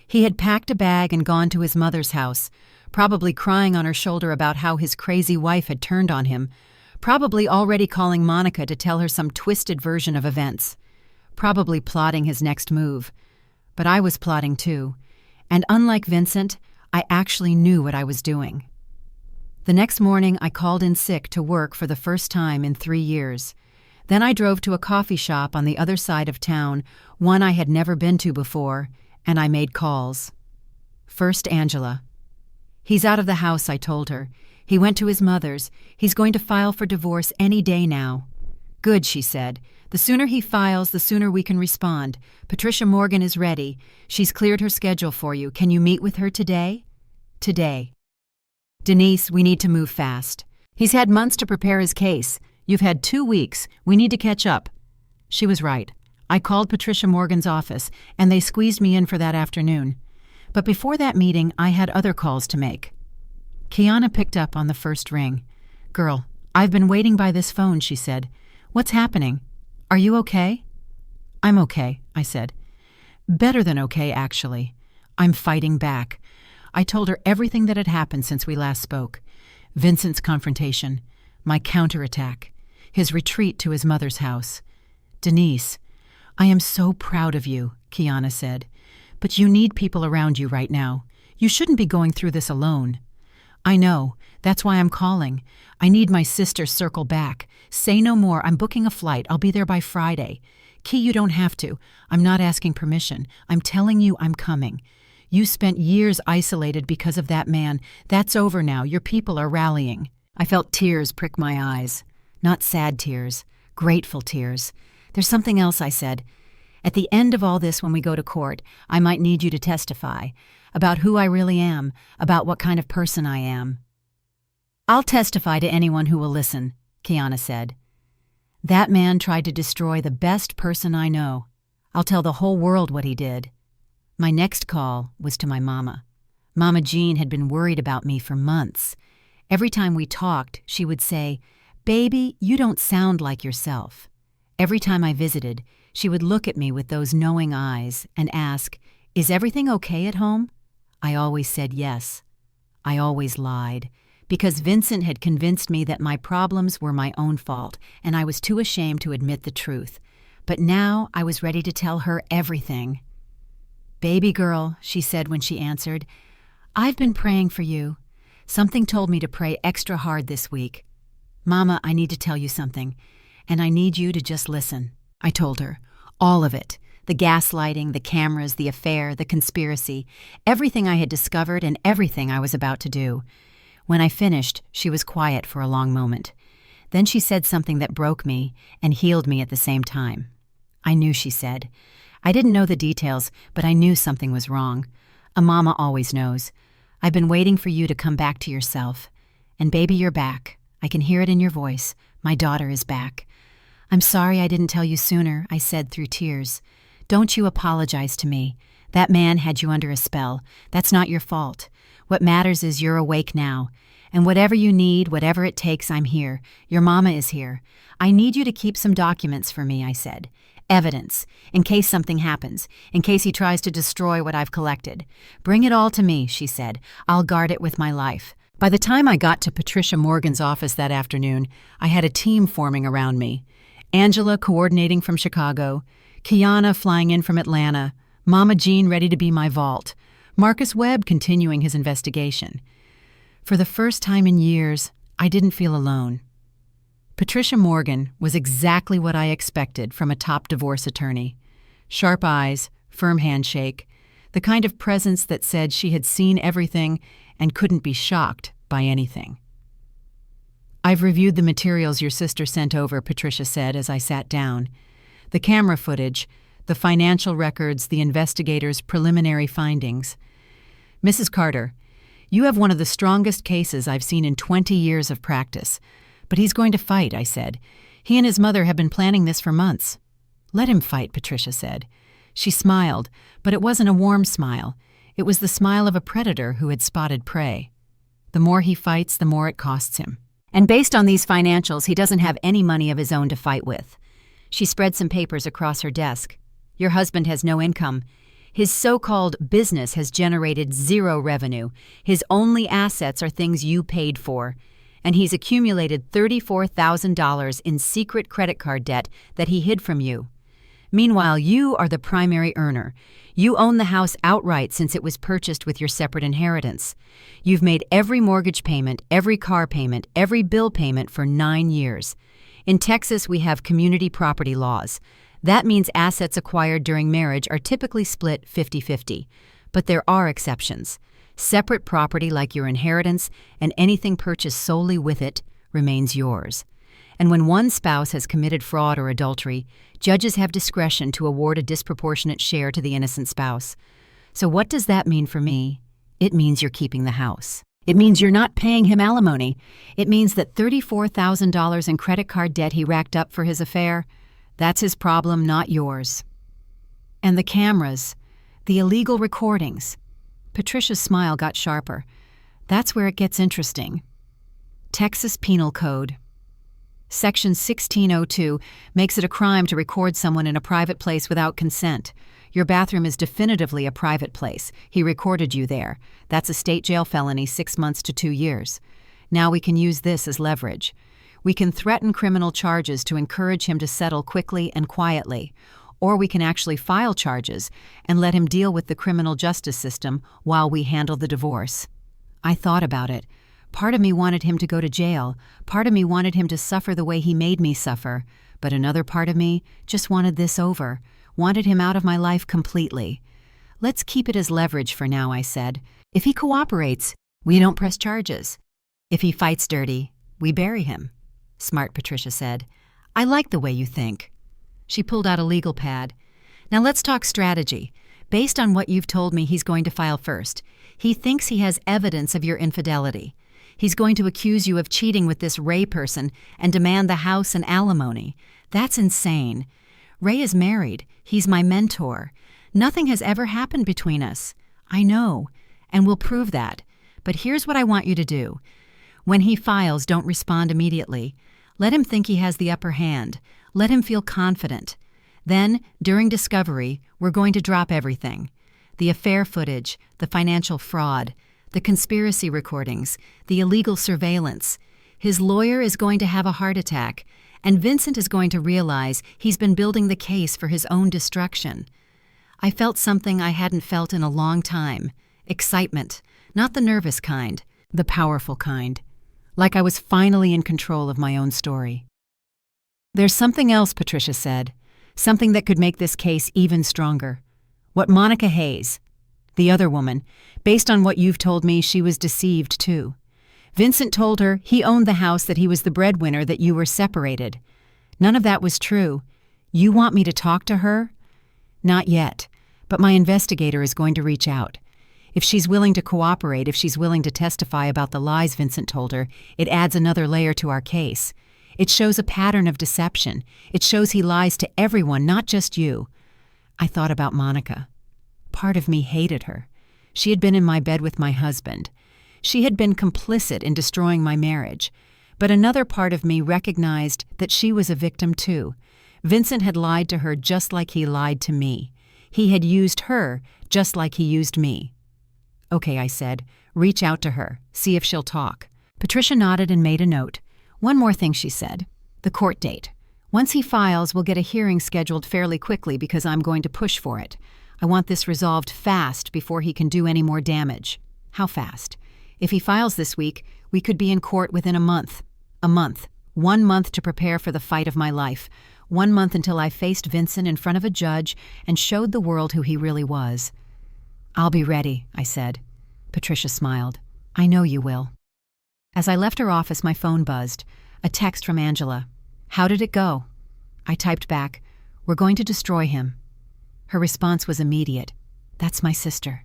He had packed a bag and gone to his mother's house, probably crying on her shoulder about how his crazy wife had turned on him, probably already calling Monica to tell her some twisted version of events, probably plotting his next move. But I was plotting too, and unlike Vincent, I actually knew what I was doing. The next morning, I called in sick to work for the first time in 3 years. Then I drove to a coffee shop on the other side of town, one I had never been to before, and I made calls. First, Angela. "He's out of the house," I told her. "He went to his mother's. He's going to file for divorce any day now." "Good," she said. "The sooner he files, the sooner we can respond. Patricia Morgan is ready. She's cleared her schedule for you. Can you meet with her today?" "Today." "Denise, we need to move fast. He's had months to prepare his case. You've had 2 weeks. We need to catch up." She was right. I called Patricia Morgan's office, and they squeezed me in for that afternoon. But before that meeting, I had other calls to make. Kiana picked up on the first ring. "Girl, I've been waiting by this phone," she said. "What's happening? Are you okay?" "I'm okay," I said. "Better than okay, actually. I'm fighting back." I told her everything that had happened since we last spoke. Vincent's confrontation, my counterattack, his retreat to his mother's house. "Denise, I am so proud of you," Kiana said. "But you need people around you right now. You shouldn't be going through this alone." "I know. That's why I'm calling. I need my sister's circle back. Say no more. I'm booking a flight. I'll be there by Friday. Key, you don't have to. I'm not asking permission. I'm telling you I'm coming. You spent years isolated because of that man. That's over now. Your people are rallying." I felt tears prick my eyes. Not sad tears. Grateful tears. "There's something else," I said. "At the end of all this, when we go to court, I might need you to testify about who I really am, about what kind of person I am." "I'll testify to anyone who will listen," Kiana said. "That man tried to destroy the best person I know. I'll tell the whole world what he did." My next call was to my mama. Mama Jean had been worried about me for months. Every time we talked, she would say, "Baby, you don't sound like yourself." Every time I visited, She would look at me with those knowing eyes and ask, "Is everything okay at home?" I always said yes. I always lied, because Vincent had convinced me that my problems were my own fault, and I was too ashamed to admit the truth. But now I was ready to tell her everything. "Baby girl," she said when she answered, "I've been praying for you. Something told me to pray extra hard this week. Mama, I need to tell you something, and I need you to just listen." I told her. All of it. The gaslighting, the cameras, the affair, the conspiracy, everything I had discovered and everything I was about to do. When I finished, she was quiet for a long moment. Then she said something that broke me and healed me at the same time. "I knew," she said. "I didn't know the details, but I knew something was wrong. A mama always knows. I've been waiting for you to come back to yourself. And baby, you're back. I can hear it in your voice. My daughter is back. I'm sorry I didn't tell you sooner," I said through tears. "Don't you apologize to me. That man had you under a spell. That's not your fault. What matters is you're awake now. And whatever you need, whatever it takes, I'm here. Your mama is here. I need you to keep some documents for me," I said. "Evidence, in case something happens, in case he tries to destroy what I've collected. Bring it all to me," she said. "I'll guard it with my life." By the time I got to Patricia Morgan's office that afternoon, I had a team forming around me. Angela coordinating from Chicago, Kiana flying in from Atlanta, Mama Jean ready to be my vault, Marcus Webb continuing his investigation. For the first time in years, I didn't feel alone. Patricia Morgan was exactly what I expected from a top divorce attorney. Sharp eyes, firm handshake, the kind of presence that said she had seen everything and couldn't be shocked by anything. "I've reviewed the materials your sister sent over," Patricia said as I sat down. "The camera footage, the financial records, the investigators' preliminary findings. Mrs. Carter, you have one of the strongest cases I've seen in 20 years of practice. But he's going to fight," I said. "He and his mother have been planning this for months." "Let him fight," Patricia said. She smiled, but it wasn't a warm smile. It was the smile of a predator who had spotted prey. The more he fights, the more it costs him. And based on these financials, he doesn't have any money of his own to fight with. She spread some papers across her desk. "Your husband has no income. His so-called business has generated zero revenue. His only assets are things you paid for. And he's accumulated $34,000 in secret credit card debt that he hid from you. Meanwhile, you are the primary earner. You own the house outright since it was purchased with your separate inheritance. You've made every mortgage payment, every car payment, every bill payment for 9 years. In Texas, we have community property laws. That means assets acquired during marriage are typically split 50-50. But there are exceptions. Separate property like your inheritance and anything purchased solely with it remains yours. And when one spouse has committed fraud or adultery, judges have discretion to award a disproportionate share to the innocent spouse. So what does that mean for me? It means you're keeping the house. It means you're not paying him alimony. It means that $34,000 in credit card debt he racked up for his affair, that's his problem, not yours. And the cameras, the illegal recordings. Patricia's smile got sharper. That's where it gets interesting. Texas Penal Code. Section 1602 makes it a crime to record someone in a private place without consent. Your bathroom is definitively a private place. He recorded you there. That's a state jail felony, 6 months to 2 years. Now we can use this as leverage. We can threaten criminal charges to encourage him to settle quickly and quietly. Or we can actually file charges and let him deal with the criminal justice system while we handle the divorce. I thought about it. Part of me wanted him to go to jail. Part of me wanted him to suffer the way he made me suffer. But another part of me just wanted this over, wanted him out of my life completely. Let's keep it as leverage for now, I said. If he cooperates, we don't press charges. If he fights dirty, we bury him. Smart, Patricia said. I like the way you think. She pulled out a legal pad. Now let's talk strategy. Based on what you've told me, he's going to file first. He thinks he has evidence of your infidelity. He's going to accuse you of cheating with this Ray person and demand the house and alimony. That's insane. Ray is married. He's my mentor. Nothing has ever happened between us. I know, and we'll prove that. But here's what I want you to do. When he files, don't respond immediately. Let him think he has the upper hand. Let him feel confident. Then, during discovery, we're going to drop everything. The affair footage, the financial fraud, the conspiracy recordings, the illegal surveillance. His lawyer is going to have a heart attack, and Vincent is going to realize he's been building the case for his own destruction. I felt something I hadn't felt in a long time. Excitement, not the nervous kind, the powerful kind. Like I was finally in control of my own story. "There's something else," Patricia said. "Something that could make this case even stronger. What Monica Hayes, the other woman, based on what you've told me, she was deceived too. Vincent told her he owned the house, that he was the breadwinner, that you were separated. None of that was true. You want me to talk to her?" "Not yet, but my investigator is going to reach out. If she's willing to cooperate, if she's willing to testify about the lies Vincent told her, it adds another layer to our case. It shows a pattern of deception. It shows he lies to everyone, not just you." I thought about Monica. Part of me hated her. She had been in my bed with my husband. She had been complicit in destroying my marriage. But another part of me recognized that she was a victim too. Vincent had lied to her just like he lied to me. He had used her just like he used me. "Okay," I said. "Reach out to her. See if she'll talk." Patricia nodded and made a note. "One more thing," she said. "The court date. Once he files, we'll get a hearing scheduled fairly quickly because I'm going to push for it. I want this resolved fast before he can do any more damage." "How fast?" "If he files this week, we could be in court within a month. A month. 1 month to prepare for the fight of my life. 1 month until I faced Vincent in front of a judge and showed the world who he really was." "I'll be ready," I said. Patricia smiled. "I know you will." As I left her office, my phone buzzed. A text from Angela. "How did it go?" I typed back, "We're going to destroy him." Her response was immediate. "That's my sister."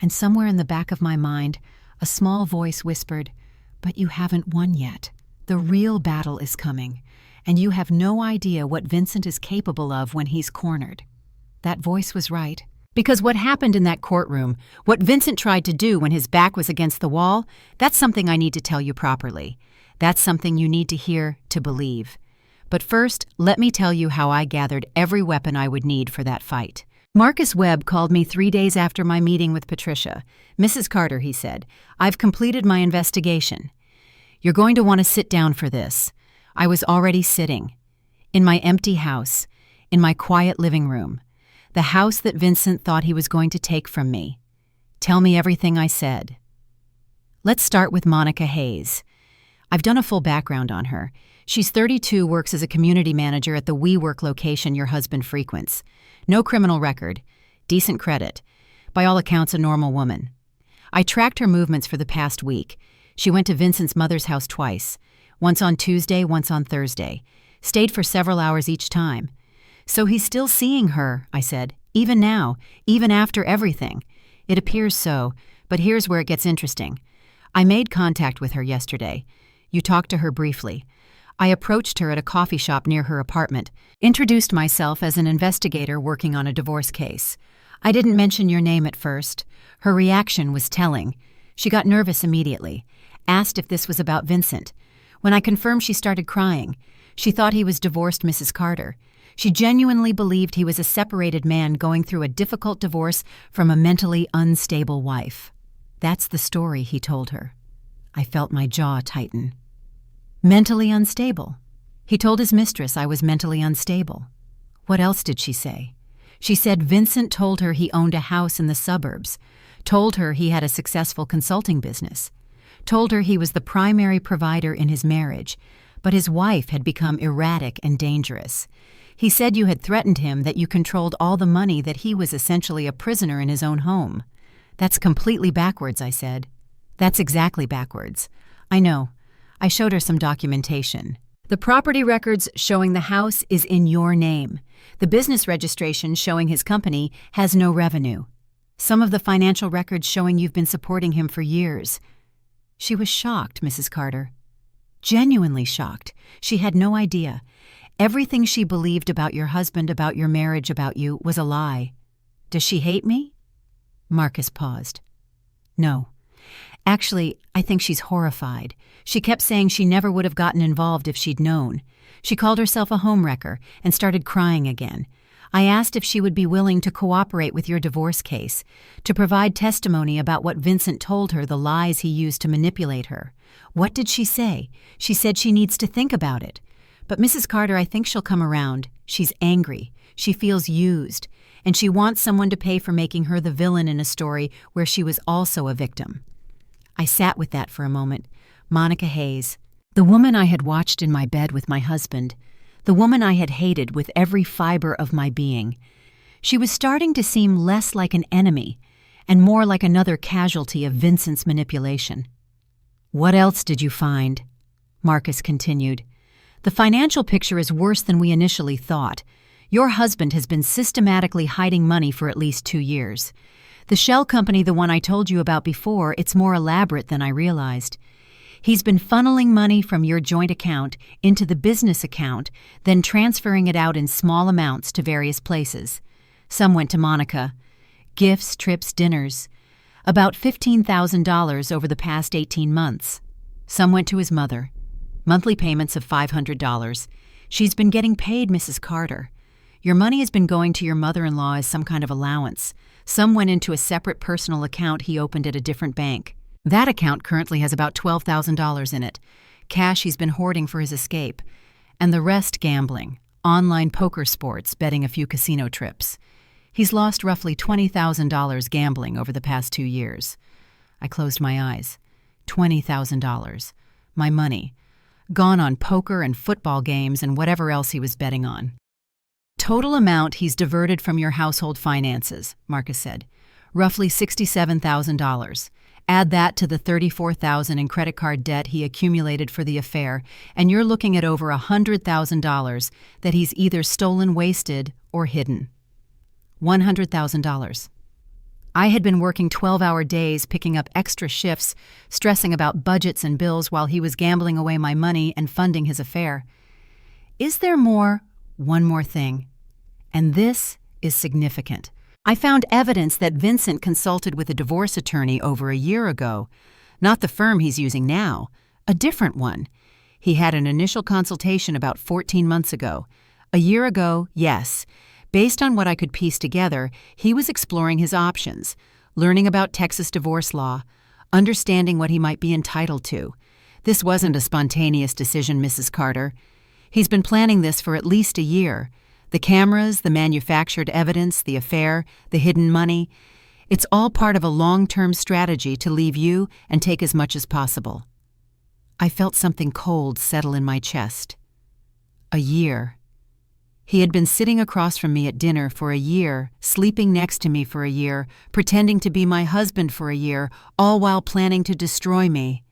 And somewhere in the back of my mind, a small voice whispered, "But you haven't won yet. The real battle is coming, and you have no idea what Vincent is capable of when he's cornered." That voice was right. Because what happened in that courtroom, what Vincent tried to do when his back was against the wall, that's something I need to tell you properly. That's something you need to hear to believe. But first, let me tell you how I gathered every weapon I would need for that fight. Marcus Webb called me 3 days after my meeting with Patricia. "Mrs. Carter," he said, "I've completed my investigation. You're going to want to sit down for this." I was already sitting. In my empty house, in my quiet living room. The house that Vincent thought he was going to take from me. "Tell me everything," I said. Let's start with Monica Hayes. I've done a full background on her. She's 32, works as a community manager at the WeWork location your husband frequents. No criminal record. Decent credit. By all accounts, a normal woman. I tracked her movements for the past week. She went to Vincent's mother's house twice. Once on Tuesday, once on Thursday. Stayed for several hours each time. "So he's still seeing her," I said, "even now, even after everything." "It appears so, but here's where it gets interesting. I made contact with her yesterday. You talked to her briefly. I approached her at a coffee shop near her apartment, introduced myself as an investigator working on a divorce case. I didn't mention your name at first. Her reaction was telling. She got nervous immediately, asked if this was about Vincent. When I confirmed, she started crying. She thought he was divorced Mrs. Carter. She genuinely believed he was a separated man going through a difficult divorce from a mentally unstable wife. That's the story he told her. I felt my jaw tighten. Mentally unstable. He told his mistress I was mentally unstable. What else did she say? She said Vincent told her he owned a house in the suburbs, told her he had a successful consulting business, told her he was the primary provider in his marriage, but his wife had become erratic and dangerous. He said you had threatened him, that you controlled all the money, that he was essentially a prisoner in his own home. That's completely backwards, I said. That's exactly backwards. I know. I showed her some documentation. The property records showing the house is in your name. The business registration showing his company has no revenue. Some of the financial records showing you've been supporting him for years. She was shocked, Mrs. Carter. Genuinely shocked. She had no idea. Everything she believed about your husband, about your marriage, about you, was a lie. Does she hate me? Marcus paused. No. Actually, I think she's horrified. She kept saying she never would have gotten involved if she'd known. She called herself a homewrecker and started crying again. I asked if she would be willing to cooperate with your divorce case, to provide testimony about what Vincent told her, the lies he used to manipulate her. What did she say? She said she needs to think about it. But Mrs. Carter, I think she'll come around. She's angry. She feels used. And she wants someone to pay for making her the villain in a story where she was also a victim. I sat with that for a moment. Monica Hayes, the woman I had watched in my bed with my husband, the woman I had hated with every fiber of my being. She was starting to seem less like an enemy and more like another casualty of Vincent's manipulation. "What else did you find?" Marcus continued. "The financial picture is worse than we initially thought. Your husband has been systematically hiding money for at least 2 years. The shell company, the one I told you about before, it's more elaborate than I realized. He's been funneling money from your joint account into the business account, then transferring it out in small amounts to various places. Some went to Monica. Gifts, trips, dinners. About $15,000 over the past 18 months. Some went to his mother. Monthly payments of $500. She's been getting paid, Mrs. Carter. Your money has been going to your mother-in-law as some kind of allowance. Some went into a separate personal account he opened at a different bank. That account currently has about $12,000 in it, cash he's been hoarding for his escape, and the rest gambling, online poker sports, betting a few casino trips. He's lost roughly $20,000 gambling over the past 2 years. I closed my eyes. $20,000. My money. Gone on poker and football games and whatever else he was betting on. Total amount he's diverted from your household finances, Marcus said. Roughly $67,000. Add that to the $34,000 in credit card debt he accumulated for the affair, and you're looking at over $100,000 that he's either stolen, wasted, or hidden. $100,000. I had been working 12-hour days, picking up extra shifts, stressing about budgets and bills while he was gambling away my money and funding his affair. Is there more? One more thing. And this is significant. I found evidence that Vincent consulted with a divorce attorney over a year ago. Not the firm he's using now, a different one. He had an initial consultation about 14 months ago. A year ago, yes. Based on what I could piece together, he was exploring his options, learning about Texas divorce law, understanding what he might be entitled to. This wasn't a spontaneous decision, Mrs. Carter. He's been planning this for at least a year. The cameras, the manufactured evidence, the affair, the hidden money. It's all part of a long-term strategy to leave you and take as much as possible. I felt something cold settle in my chest. A year. He had been sitting across from me at dinner for a year, sleeping next to me for a year, pretending to be my husband for a year, all while planning to destroy me.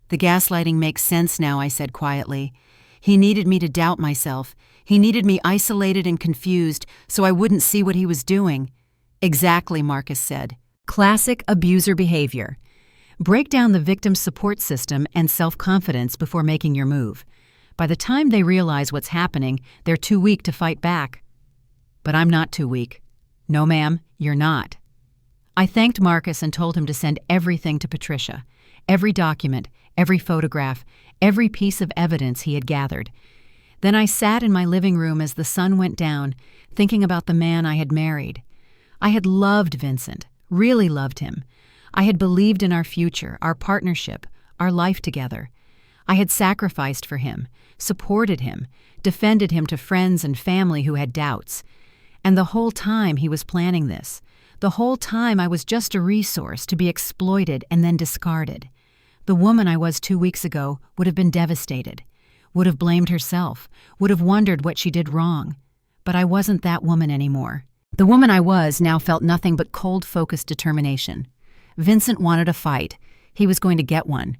The gaslighting makes sense now, I said quietly. He needed me to doubt myself. He needed me isolated and confused so I wouldn't see what he was doing. Exactly, Marcus said. Classic abuser behavior. Break down the victim's support system and self-confidence before making your move. By the time they realize what's happening, they're too weak to fight back. But I'm not too weak. No, ma'am, you're not. I thanked Marcus and told him to send everything to Patricia. Every document, every photograph, every piece of evidence he had gathered. Then I sat in my living room as the sun went down, thinking about the man I had married. I had loved Vincent, really loved him. I had believed in our future, our partnership, our life together. I had sacrificed for him, supported him, defended him to friends and family who had doubts. And the whole time he was planning this, the whole time I was just a resource to be exploited and then discarded. The woman I was 2 weeks ago would have been devastated, would have blamed herself, would have wondered what she did wrong. But I wasn't that woman anymore. The woman I was now felt nothing but cold, focused determination. Vincent wanted a fight. He was going to get one.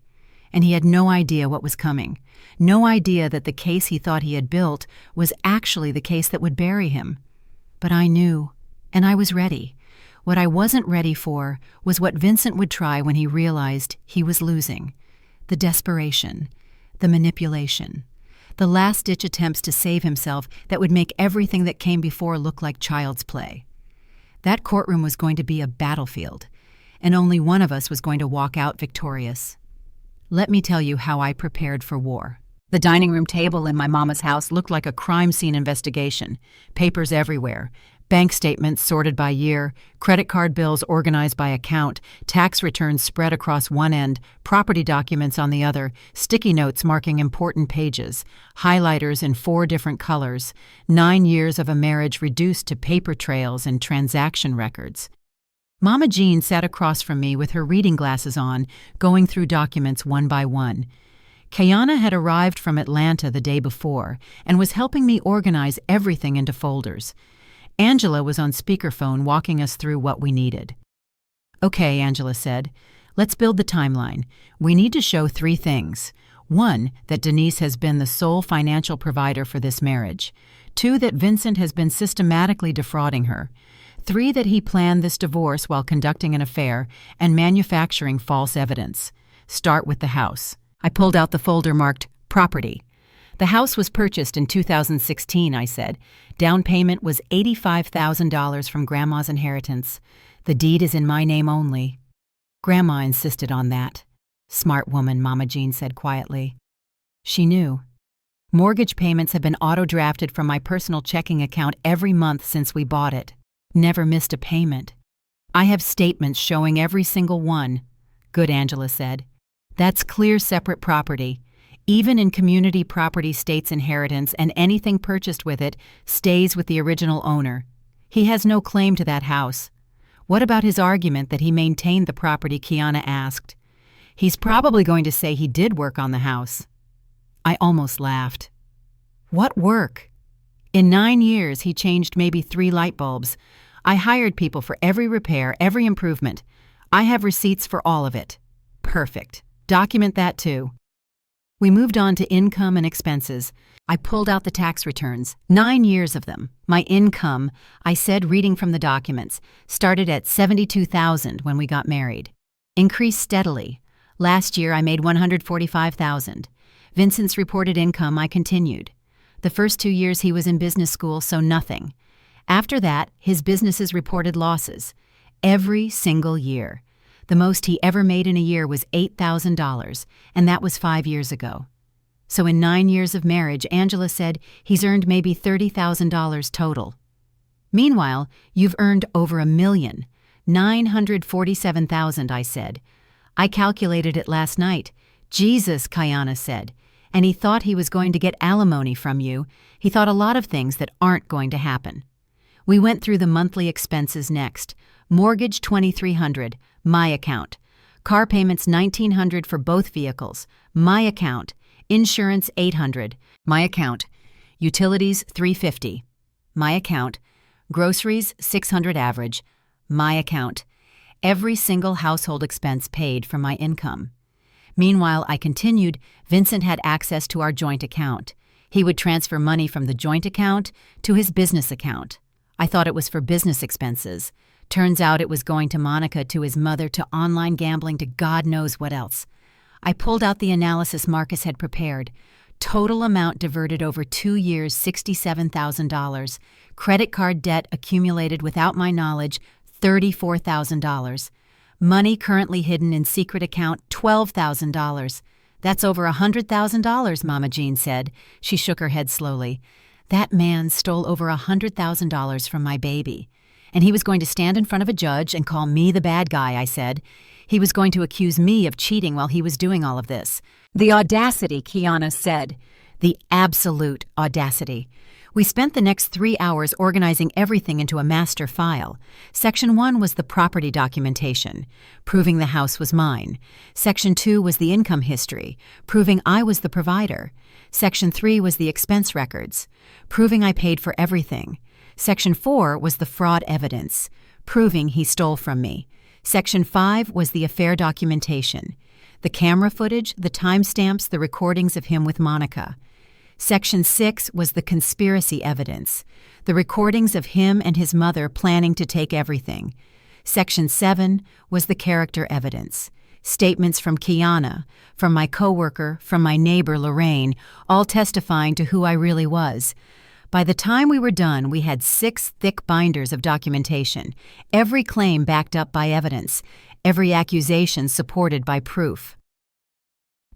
And he had no idea what was coming. No idea that the case he thought he had built was actually the case that would bury him. But I knew, and I was ready. What I wasn't ready for was what Vincent would try when he realized he was losing. The desperation, the manipulation, the last-ditch attempts to save himself that would make everything that came before look like child's play. That courtroom was going to be a battlefield, and only one of us was going to walk out victorious. Let me tell you how I prepared for war. The dining room table in my mama's house looked like a crime scene investigation. Papers everywhere. Bank statements sorted by year, credit card bills organized by account, tax returns spread across one end, property documents on the other, sticky notes marking important pages, highlighters in 4 different colors, 9 years of a marriage reduced to paper trails and transaction records. Mama Jean sat across from me with her reading glasses on, going through documents one by one. Kiana had arrived from Atlanta the day before and was helping me organize everything into folders. Angela was on speakerphone walking us through what we needed. "Okay," Angela said. "Let's build the timeline. We need to show 3 things. 1, that Denise has been the sole financial provider for this marriage. 2, that Vincent has been systematically defrauding her. 3, that he planned this divorce while conducting an affair and manufacturing false evidence. Start with the house." I pulled out the folder marked Property. "The house was purchased in 2016, I said. Down payment was $85,000 from Grandma's inheritance. The deed is in my name only." Grandma insisted on that. "Smart woman," Mama Jean said quietly. She knew. Mortgage payments have been auto-drafted from my personal checking account every month since we bought it. Never missed a payment. I have statements showing every single one. "Good," Angela said. "That's clear separate property. Even in community property states inheritance, and anything purchased with it stays with the original owner. He has no claim to that house." "What about his argument that he maintained the property?" Kiana asked. "He's probably going to say he did work on the house." I almost laughed. "What work?" "In 9 years, he changed maybe 3 light bulbs. I hired people for every repair, every improvement. I have receipts for all of it." "Perfect. Document that too." We moved on to income and expenses. I pulled out the tax returns, 9 years of them. My income, I said reading from the documents, started at $72,000 when we got married. Increased steadily. Last year I made $145,000. Vincent's reported income, I continued. The first 2 years he was in business school, so nothing. After that, his businesses reported losses. Every single year. The most he ever made in a year was $8,000, and that was 5 years ago. So in 9 years of marriage, Angela said he's earned maybe $30,000 total. Meanwhile, you've earned over $1 million. $947,000, I said. I calculated it last night. Jesus, Kiana said. And he thought he was going to get alimony from you. He thought a lot of things that aren't going to happen. We went through the monthly expenses next. Mortgage $2,300, my account. Car payments $1,900 for both vehicles, my account. Insurance $800, my account. Utilities $350, my account. Groceries $600 average, my account. Every single household expense paid from my income. Meanwhile, I continued, Vincent had access to our joint account. He would transfer money from the joint account to his business account. I thought it was for business expenses. Turns out it was going to Monica, to his mother, to online gambling, to God knows what else. I pulled out the analysis Marcus had prepared. Total amount diverted over 2 years, $67,000. Credit card debt accumulated without my knowledge, $34,000. Money currently hidden in secret account, $12,000. That's over $100,000, Mama Jean said. She shook her head slowly. That man stole over $100,000 from my baby. And he was going to stand in front of a judge and call me the bad guy, I said. He was going to accuse me of cheating while he was doing all of this. The audacity, Kiana said. The absolute audacity. We spent the next 3 hours organizing everything into a master file. Section 1 was the property documentation, proving the house was mine. Section 2 was the income history, proving I was the provider. Section 3 was the expense records, proving I paid for everything. Section 4 was the fraud evidence, proving he stole from me. Section 5 was the affair documentation, the camera footage, the timestamps, the recordings of him with Monica. Section 6 was the conspiracy evidence, the recordings of him and his mother planning to take everything. Section 7 was the character evidence, statements from Kiana, from my coworker, from my neighbor Lorraine, all testifying to who I really was. By the time we were done, we had 6 thick binders of documentation, every claim backed up by evidence, every accusation supported by proof.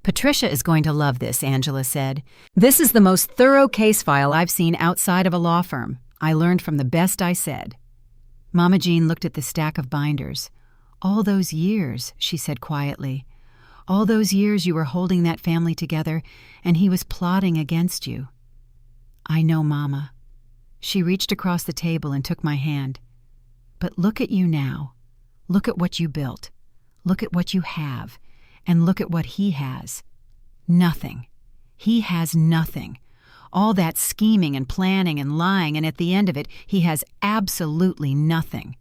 "Patricia is going to love this," Angela said. "This is the most thorough case file I've seen outside of a law firm. I learned from the best I said." Mama Jean looked at the stack of binders. "All those years," she said quietly. "All those years you were holding that family together, and he was plotting against you." "I know, Mama." She reached across the table and took my hand. "But look at you now. Look at what you built. Look at what you have. And look at what he has. Nothing. He has nothing. All that scheming and planning and lying, and at the end of it, he has absolutely nothing."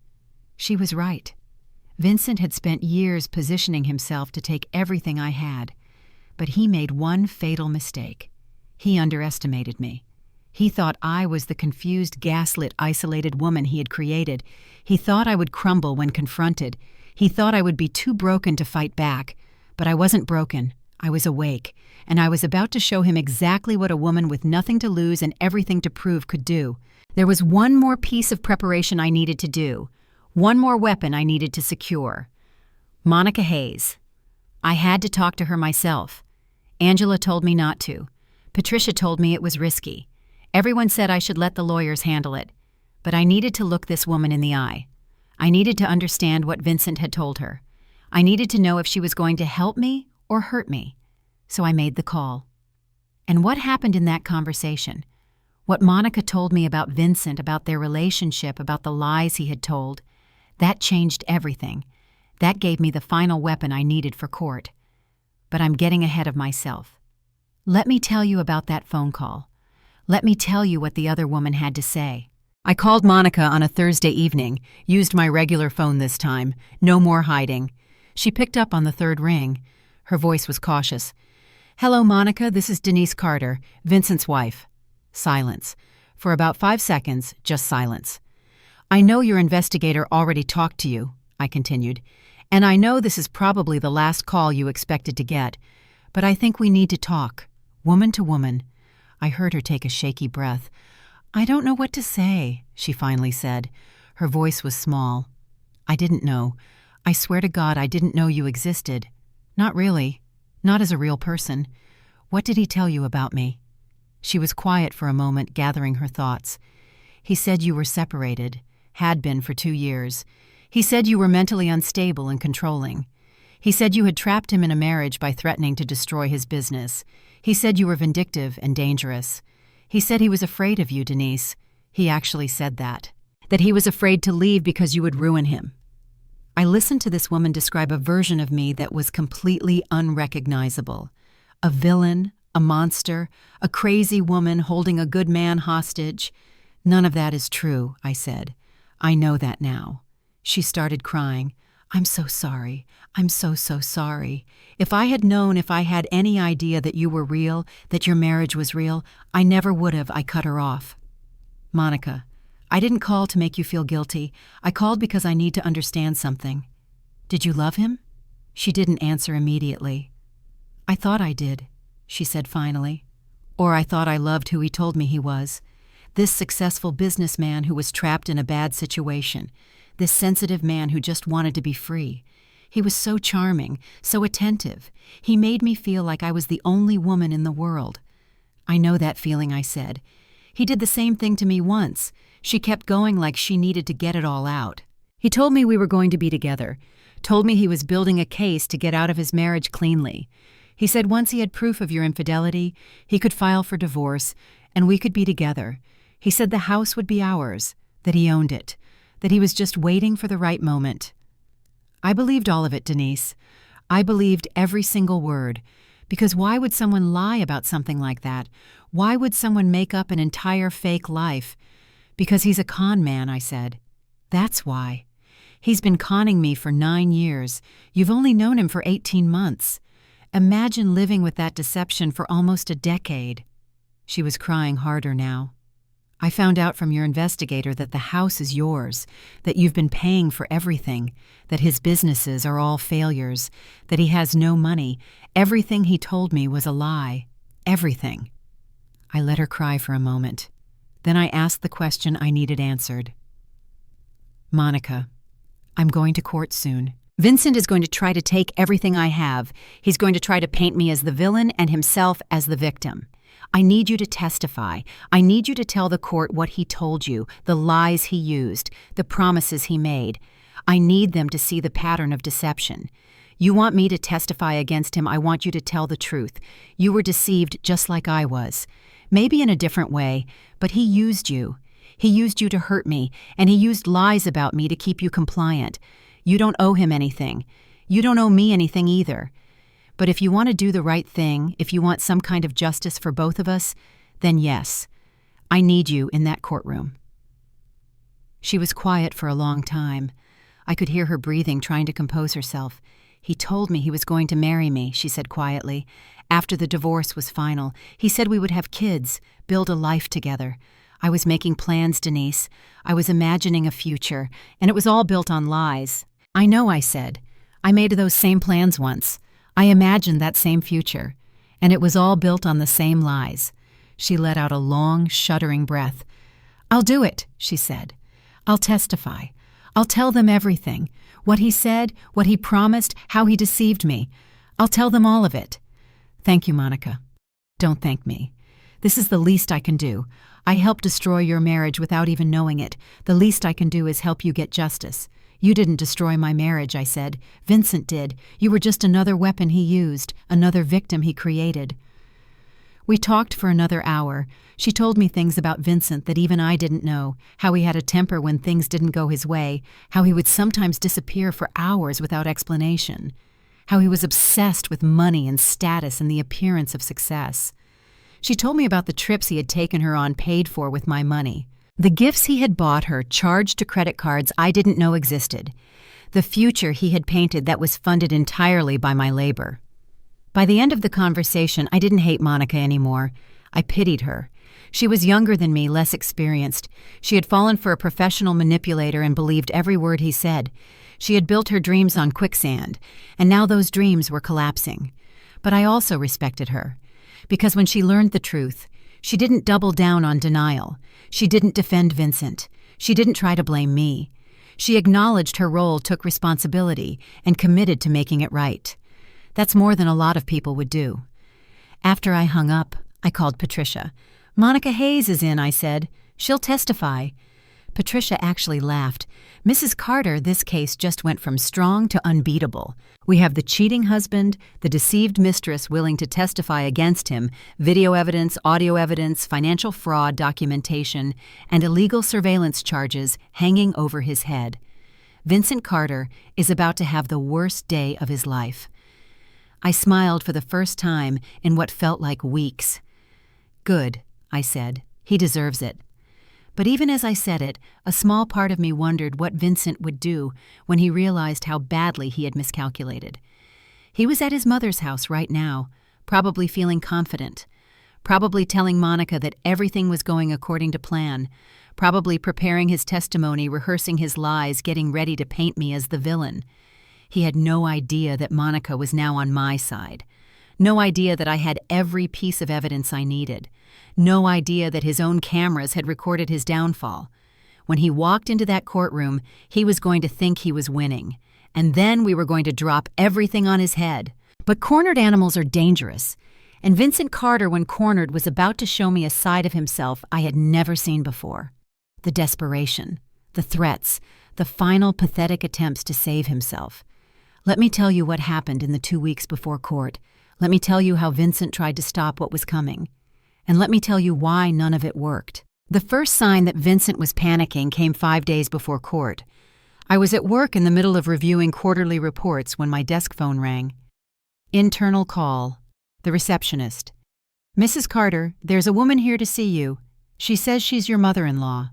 She was right. Vincent had spent years positioning himself to take everything I had. But he made one fatal mistake. He underestimated me. He thought I was the confused, gaslit, isolated woman he had created. He thought I would crumble when confronted. He thought I would be too broken to fight back. But I wasn't broken. I was awake, and I was about to show him exactly what a woman with nothing to lose and everything to prove could do. There was one more piece of preparation I needed to do, one more weapon I needed to secure. Monica Hayes. I had to talk to her myself. Angela told me not to. Patricia told me it was risky. Everyone said I should let the lawyers handle it. But I needed to look this woman in the eye. I needed to understand what Vincent had told her. I needed to know if she was going to help me or hurt me. So I made the call. And what happened in that conversation? What Monica told me about Vincent, about their relationship, about the lies he had told, that changed everything. That gave me the final weapon I needed for court. But I'm getting ahead of myself. Let me tell you about that phone call. Let me tell you what the other woman had to say. I called Monica on a Thursday evening, used my regular phone this time, no more hiding. She picked up on the third ring. Her voice was cautious. "Hello, Monica, this is Denise Carter, Vincent's wife." Silence. For about 5 seconds, just silence. "I know your investigator already talked to you," I continued, "and I know this is probably the last call you expected to get, but I think we need to talk, woman to woman." I heard her take a shaky breath. "I don't know what to say," she finally said. Her voice was small. "I didn't know. I swear to God I didn't know you existed. Not really. Not as a real person. What did he tell you about me?" She was quiet for a moment, gathering her thoughts. "He said you were separated, had been for 2 years. He said you were mentally unstable and controlling. He said you had trapped him in a marriage by threatening to destroy his business. He said you were vindictive and dangerous. He said he was afraid of you, Denise. He actually said that. That he was afraid to leave because you would ruin him." I listened to this woman describe a version of me that was completely unrecognizable. A villain, a monster, a crazy woman holding a good man hostage. "None of that is true," I said. "I know that now." She started crying. "I'm so sorry. I'm so sorry. If I had known, if I had any idea that you were real, that your marriage was real, I never would have." I cut her off. "Monica, I didn't call to make you feel guilty. I called because I need to understand something. Did you love him?" She didn't answer immediately. "I thought I did," she said finally. "Or I thought I loved who he told me he was. This successful businessman who was trapped in a bad situation. This sensitive man who just wanted to be free. He was so charming, so attentive. He made me feel like I was the only woman in the world." "I know that feeling," I said. "He did the same thing to me once." She kept going like she needed to get it all out. "He told me we were going to be together. Told me he was building a case to get out of his marriage cleanly. He said once he had proof of your infidelity, he could file for divorce, and we could be together. He said the house would be ours, that he owned it, that he was just waiting for the right moment." I believed all of it, Denise. I believed every single word. Because why would someone lie about something like that? Why would someone make up an entire fake life? "Because he's a con man," I said. "That's why. He's been conning me for 9 years. You've only known him for 18 months. Imagine living with that deception for almost a decade." She was crying harder now. "I found out from your investigator that the house is yours, that you've been paying for everything, that his businesses are all failures, that he has no money. Everything he told me was a lie. Everything." I let her cry for a moment. Then I asked the question I needed answered. Monica, I'm going to court soon. Vincent is going to try to take everything I have. He's going to try to paint me as the villain and himself as the victim. I need you to testify. I need you to tell the court what he told you, the lies he used, the promises he made. I need them to see the pattern of deception. You want me to testify against him, I want you to tell the truth. You were deceived just like I was. Maybe in a different way, but he used you. He used you to hurt me, and he used lies about me to keep you compliant. You don't owe him anything. You don't owe me anything either. But if you want to do the right thing, if you want some kind of justice for both of us, then yes, I need you in that courtroom. She was quiet for a long time. I could hear her breathing, trying to compose herself. He told me he was going to marry me, she said quietly. After the divorce was final, he said we would have kids, build a life together. I was making plans, Denise. I was imagining a future, and it was all built on lies. I know, I said. I made those same plans once. I imagined that same future, and it was all built on the same lies. She let out a long, shuddering breath. I'll do it, she said. I'll testify. I'll tell them everything. What he said, what he promised, how he deceived me. I'll tell them all of it. Thank you, Monica. Don't thank me. This is the least I can do. I helped destroy your marriage without even knowing it. The least I can do is help you get justice. You didn't destroy my marriage, I said. Vincent did. You were just another weapon he used, another victim he created. We talked for another hour. She told me things about Vincent that even I didn't know, how he had a temper when things didn't go his way, how he would sometimes disappear for hours without explanation, how he was obsessed with money and status and the appearance of success. She told me about the trips he had taken her on paid for with my money, the gifts he had bought her charged to credit cards I didn't know existed, the future he had painted that was funded entirely by my labor. By the end of the conversation, I didn't hate Monica anymore. I pitied her. She was younger than me, less experienced. She had fallen for a professional manipulator and believed every word he said. She had built her dreams on quicksand, and now those dreams were collapsing. But I also respected her, because when she learned the truth, she didn't double down on denial. She didn't defend Vincent. She didn't try to blame me. She acknowledged her role, took responsibility, and committed to making it right. That's more than a lot of people would do. After I hung up, I called Patricia. Monica Hayes is in, I said. She'll testify. Patricia actually laughed. Mrs. Carter, this case just went from strong to unbeatable. We have the cheating husband, the deceived mistress willing to testify against him, video evidence, audio evidence, financial fraud documentation, and illegal surveillance charges hanging over his head. Vincent Carter is about to have the worst day of his life. I smiled for the first time in what felt like weeks. Good, I said. He deserves it. But even as I said it, a small part of me wondered what Vincent would do when he realized how badly he had miscalculated. He was at his mother's house right now, probably feeling confident, probably telling Monica that everything was going according to plan, probably preparing his testimony, rehearsing his lies, getting ready to paint me as the villain. He had no idea that Monica was now on my side. No idea that I had every piece of evidence I needed. No idea that his own cameras had recorded his downfall. When he walked into that courtroom, he was going to think he was winning. And then we were going to drop everything on his head. But cornered animals are dangerous. And Vincent Carter, when cornered, was about to show me a side of himself I had never seen before. The desperation, the threats, the final pathetic attempts to save himself. Let me tell you what happened in the 2 weeks before court. Let me tell you how Vincent tried to stop what was coming. And let me tell you why none of it worked. The first sign that Vincent was panicking came 5 days before court. I was at work in the middle of reviewing quarterly reports when my desk phone rang. Internal call. The receptionist. Mrs. Carter, there's a woman here to see you. She says she's your mother-in-law.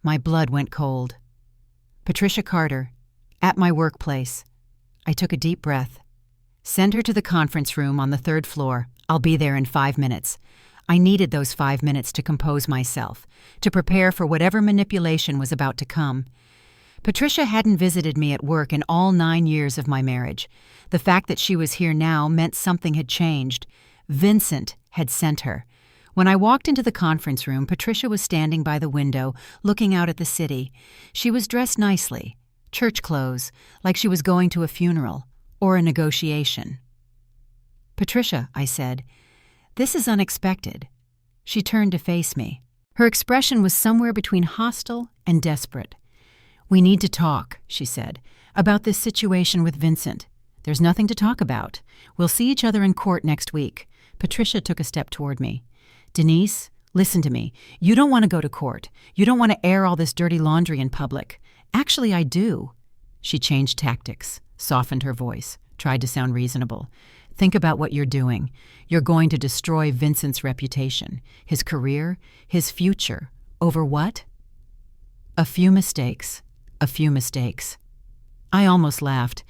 My blood went cold. Patricia Carter. At my workplace. I took a deep breath. Send her to the conference room on the 3rd floor. I'll be there in 5 minutes. I needed those 5 minutes to compose myself, to prepare for whatever manipulation was about to come. Patricia hadn't visited me at work in all 9 years of my marriage. The fact that she was here now meant something had changed. Vincent had sent her. When I walked into the conference room, Patricia was standing by the window, looking out at the city. She was dressed nicely, church clothes, like she was going to a funeral or a negotiation. "Patricia," I said, "this is unexpected." She turned to face me. Her expression was somewhere between hostile and desperate. "We need to talk," she said, "about this situation with Vincent." "There's nothing to talk about. We'll see each other in court next week." Patricia took a step toward me. "Denise, listen to me. You don't want to go to court. You don't want to air all this dirty laundry in public. Actually, I do." She changed tactics, softened her voice, tried to sound reasonable. "Think about what you're doing. You're going to destroy Vincent's reputation, his career, his future. Over what? A few mistakes. A few mistakes." I almost laughed.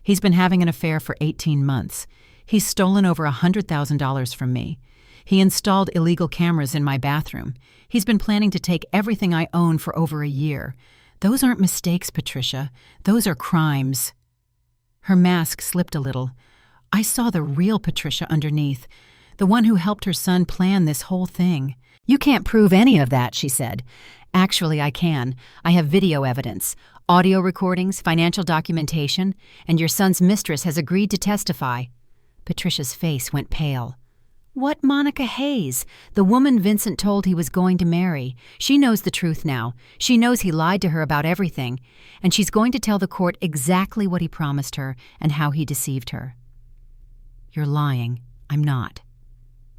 "He's been having an affair for 18 months. He's stolen over $100,000 from me. He installed illegal cameras in my bathroom. He's been planning to take everything I own for over a year. Those aren't mistakes, Patricia. Those are crimes." Her mask slipped a little. I saw the real Patricia underneath, the one who helped her son plan this whole thing. "You can't prove any of that," she said. "Actually, I can. I have video evidence, audio recordings, financial documentation, and your son's mistress has agreed to testify." Patricia's face went pale. "What Monica Hayes? The woman Vincent told he was going to marry. She knows the truth now. She knows he lied to her about everything, and she's going to tell the court exactly what he promised her and how he deceived her." "You're lying. I'm not.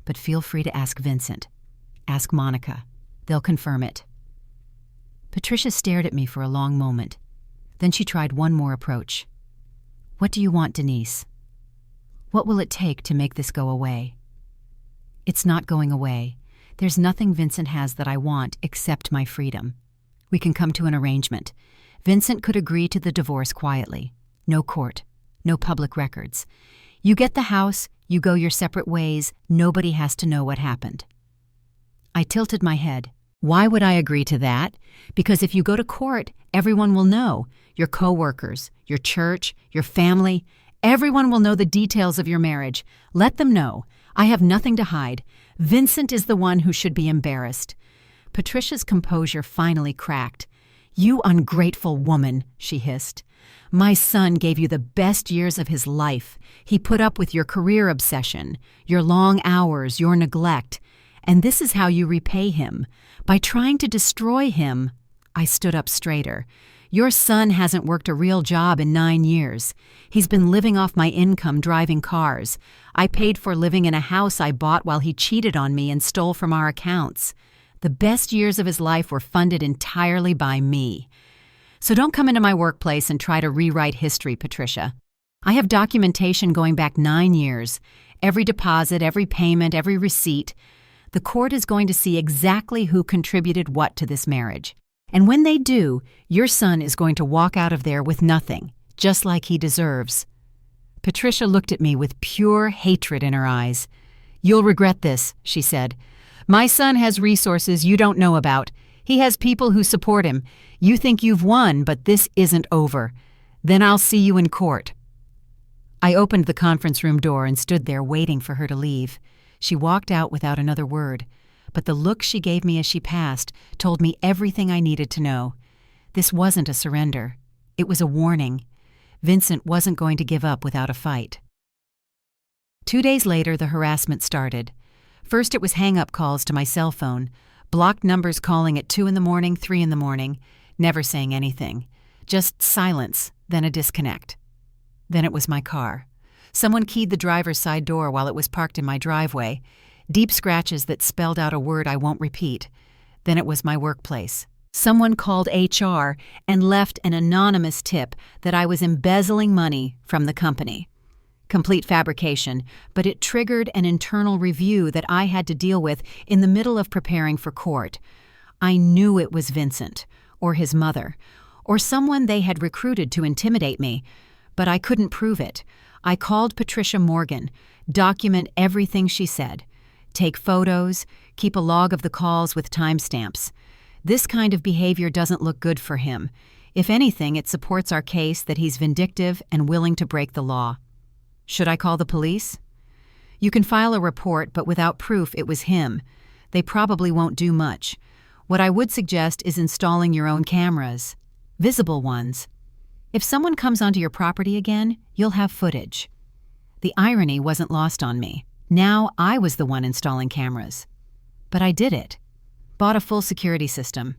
But feel free to ask Vincent. Ask Monica. They'll confirm it." Patricia stared at me for a long moment. Then she tried one more approach. "What do you want, Denise? What will it take to make this go away?" "It's not going away. There's nothing Vincent has that I want except my freedom. We can come to an arrangement. Vincent could agree to the divorce quietly. No court. No public records. You get the house, you go your separate ways, nobody has to know what happened." I tilted my head. "Why would I agree to that? Because if you go to court, everyone will know. Your co-workers, your church, your family. Everyone will know the details of your marriage. Let them know. I have nothing to hide. Vincent is the one who should be embarrassed." Patricia's composure finally cracked. "You ungrateful woman," she hissed. "My son gave you the best years of his life. He put up with your career obsession, your long hours, your neglect. And this is how you repay him. By trying to destroy him." I stood up straighter. "Your son hasn't worked a real job in 9 years. He's been living off my income driving cars. I paid for living in a house I bought while he cheated on me and stole from our accounts. The best years of his life were funded entirely by me. So don't come into my workplace and try to rewrite history, Patricia. I have documentation going back 9 years. Every deposit, every payment, every receipt. The court is going to see exactly who contributed what to this marriage. And when they do, your son is going to walk out of there with nothing, just like he deserves." Patricia looked at me with pure hatred in her eyes. "You'll regret this," she said. "My son has resources you don't know about. He has people who support him. You think you've won, but this isn't over. Then I'll see you in court." I opened the conference room door and stood there waiting for her to leave. She walked out without another word, but the look she gave me as she passed told me everything I needed to know. This wasn't a surrender. It was a warning. Vincent wasn't going to give up without a fight. 2 days later, the harassment started. First, it was hang-up calls to my cell phone, blocked numbers calling at 2 in the morning, 3 in the morning, never saying anything. Just silence, then a disconnect. Then it was my car. Someone keyed the driver's side door while it was parked in my driveway. Deep scratches that spelled out a word I won't repeat. Then it was my workplace. Someone called HR and left an anonymous tip that I was embezzling money from the company. Complete fabrication, but it triggered an internal review that I had to deal with in the middle of preparing for court. I knew it was Vincent, or his mother, or someone they had recruited to intimidate me, but I couldn't prove it. I called Patricia Morgan, document everything she said, take photos, keep a log of the calls with timestamps. This kind of behavior doesn't look good for him. If anything, it supports our case that he's vindictive and willing to break the law. Should I call the police? You can file a report, but without proof it was him. They probably won't do much. What I would suggest is installing your own cameras. Visible ones. If someone comes onto your property again, you'll have footage. The irony wasn't lost on me. Now I was the one installing cameras. But I did it. Bought a full security system.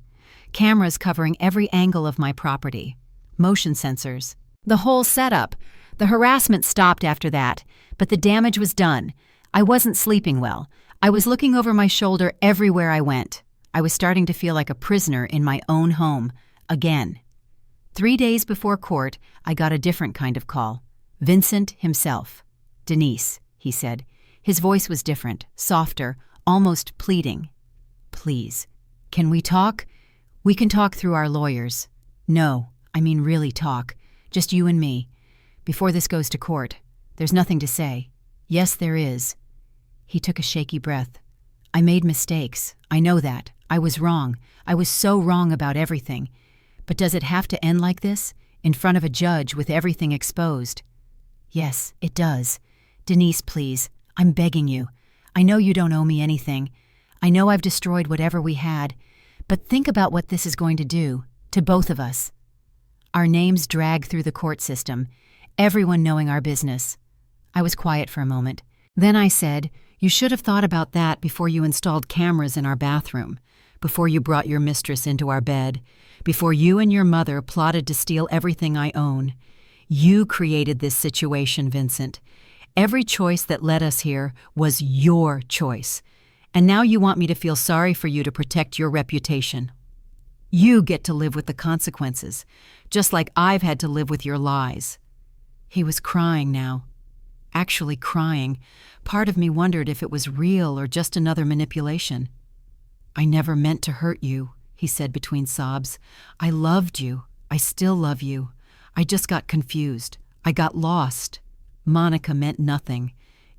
Cameras covering every angle of my property. Motion sensors. The whole setup. The harassment stopped after that, but the damage was done. I wasn't sleeping well. I was looking over my shoulder everywhere I went. I was starting to feel like a prisoner in my own home. Again. 3 days before court, I got a different kind of call. Vincent himself. "Denise," he said. His voice was different, softer, almost pleading. "Please, can we talk? We can talk through our lawyers. No, I mean really talk. Just you and me. Before this goes to court. There's nothing to say. Yes, there is." He took a shaky breath. "I made mistakes. I know that. I was wrong. I was so wrong about everything. But does it have to end like this? In front of a judge with everything exposed?" "Yes, it does. Denise, please. I'm begging you. I know you don't owe me anything. I know I've destroyed whatever we had. But think about what this is going to do, to both of us." Our names drag through the court system, everyone knowing our business. I was quiet for a moment. Then I said, "You should have thought about that before you installed cameras in our bathroom, before you brought your mistress into our bed, before you and your mother plotted to steal everything I own. You created this situation, Vincent. Every choice that led us here was your choice. And now you want me to feel sorry for you to protect your reputation. You get to live with the consequences, just like I've had to live with your lies." He was crying now. Actually crying. Part of me wondered if it was real or just another manipulation. "I never meant to hurt you," he said between sobs. "I loved you. I still love you. I just got confused. I got lost. Monica meant nothing.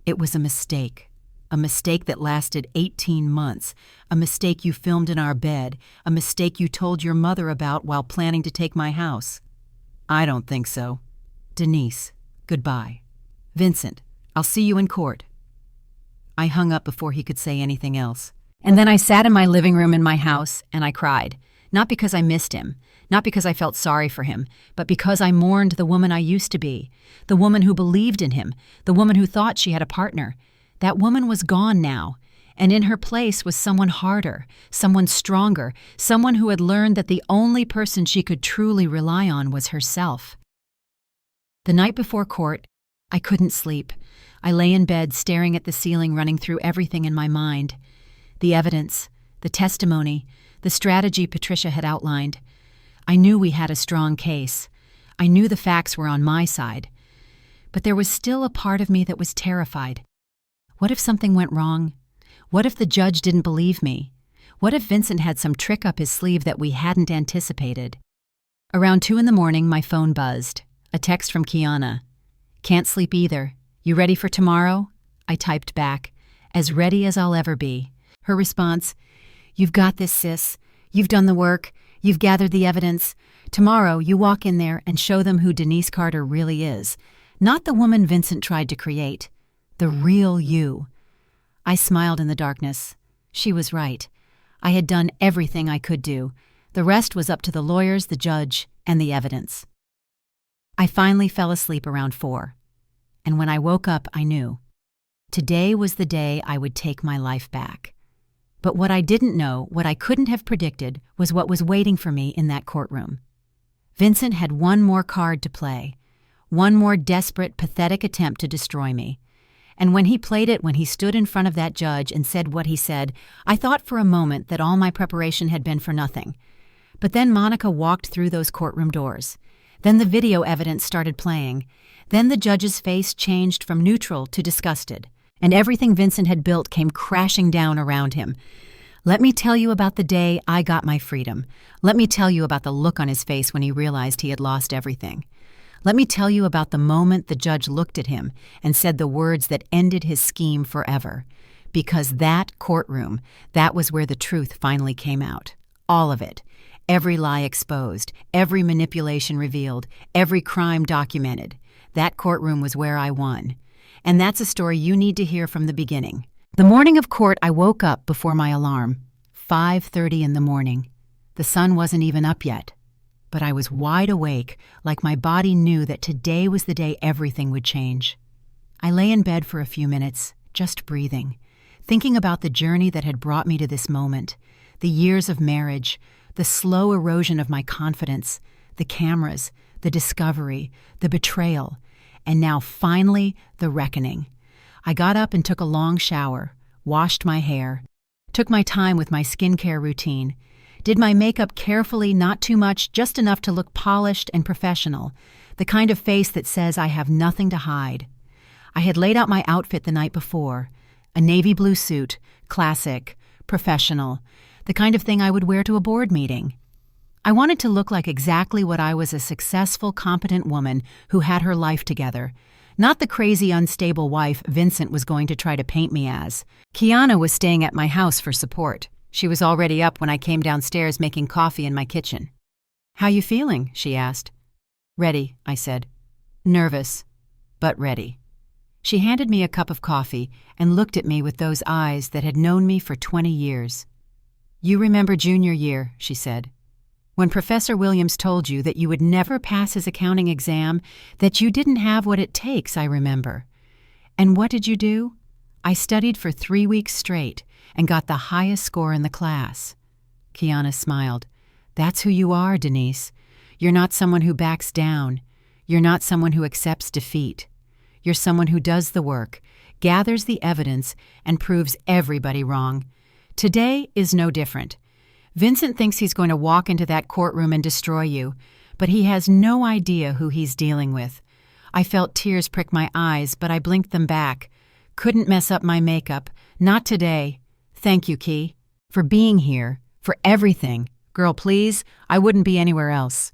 It was a mistake. A mistake that lasted 18 months. A mistake you filmed in our bed. A mistake you told your mother about while planning to take my house." "I don't think so. Denise, goodbye. Vincent, I'll see you in court." I hung up before he could say anything else. And then I sat in my living room in my house and I cried. Not because I missed him, not because I felt sorry for him, but because I mourned the woman I used to be, the woman who believed in him, the woman who thought she had a partner. That woman was gone now, and in her place was someone harder, someone stronger, someone who had learned that the only person she could truly rely on was herself. The night before court, I couldn't sleep. I lay in bed staring at the ceiling, running through everything in my mind. The evidence, the testimony, the strategy Patricia had outlined. I knew we had a strong case. I knew the facts were on my side. But there was still a part of me that was terrified. What if something went wrong? What if the judge didn't believe me? What if Vincent had some trick up his sleeve that we hadn't anticipated? Around 2 a.m, my phone buzzed. A text from Kiana. "Can't sleep either. You ready for tomorrow?" I typed back, "As ready as I'll ever be." Her response, "You've got this, sis. You've done the work. You've gathered the evidence. Tomorrow, you walk in there and show them who Denise Carter really is. Not the woman Vincent tried to create. The real you." I smiled in the darkness. She was right. I had done everything I could do. The rest was up to the lawyers, the judge, and the evidence. I finally fell asleep around 4. And when I woke up, I knew. Today was the day I would take my life back. But what I didn't know, what I couldn't have predicted, was what was waiting for me in that courtroom. Vincent had one more card to play. One more desperate, pathetic attempt to destroy me. And when he played it, when he stood in front of that judge and said what he said, I thought for a moment that all my preparation had been for nothing. But then Monica walked through those courtroom doors. Then the video evidence started playing. Then the judge's face changed from neutral to disgusted, and everything Vincent had built came crashing down around him. Let me tell you about the day I got my freedom. Let me tell you about the look on his face when he realized he had lost everything. Let me tell you about the moment the judge looked at him and said the words that ended his scheme forever. Because that courtroom, that was where the truth finally came out. All of it. Every lie exposed, every manipulation revealed, every crime documented. That courtroom was where I won. And that's a story you need to hear from the beginning. The morning of court, I woke up before my alarm, 5:30 in the morning. The sun wasn't even up yet, but I was wide awake, like my body knew that today was the day everything would change. I lay in bed for a few minutes, just breathing, thinking about the journey that had brought me to this moment, the years of marriage, the slow erosion of my confidence, the cameras, the discovery, the betrayal, and now finally the reckoning. I got up and took a long shower, washed my hair, took my time with my skincare routine, did my makeup carefully, not too much, just enough to look polished and professional, the kind of face that says I have nothing to hide. I had laid out my outfit the night before, a navy blue suit, classic, professional, the kind of thing I would wear to a board meeting. I wanted to look like exactly what I was, a successful, competent woman who had her life together, not the crazy, unstable wife Vincent was going to try to paint me as. Kiana was staying at my house for support. She was already up when I came downstairs making coffee in my kitchen. "How you feeling?" she asked. "Ready," I said. "Nervous, but ready." She handed me a cup of coffee and looked at me with those eyes that had known me for 20 years. "You remember junior year," she said. "When Professor Williams told you that you would never pass his accounting exam, that you didn't have what it takes, I remember. And what did you do? I studied for 3 weeks straight and got the highest score in the class." Kiana smiled. "That's who you are, Denise. You're not someone who backs down. You're not someone who accepts defeat. You're someone who does the work, gathers the evidence, and proves everybody wrong. Today is no different. Vincent thinks he's going to walk into that courtroom and destroy you, but he has no idea who he's dealing with. I felt tears prick my eyes, but I blinked them back. Couldn't mess up my makeup. Not today. Thank you, Ki, for being here, for everything. Girl, please, I wouldn't be anywhere else."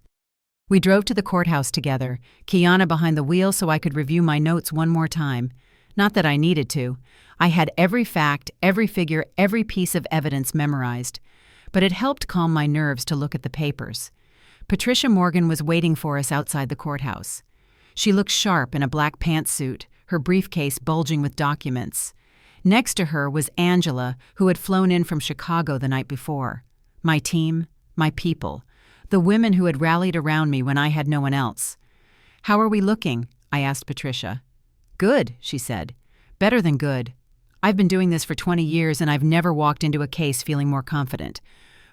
We drove to the courthouse together, Kiana behind the wheel so I could review my notes one more time. Not that I needed to. I had every fact, every figure, every piece of evidence memorized. But it helped calm my nerves to look at the papers. Patricia Morgan was waiting for us outside the courthouse. She looked sharp in a black pantsuit, her briefcase bulging with documents. Next to her was Angela, who had flown in from Chicago the night before. My team, my people, the women who had rallied around me when I had no one else. "How are we looking?" I asked Patricia. "Good," she said. "Better than good. I've been doing this for 20 years and I've never walked into a case feeling more confident.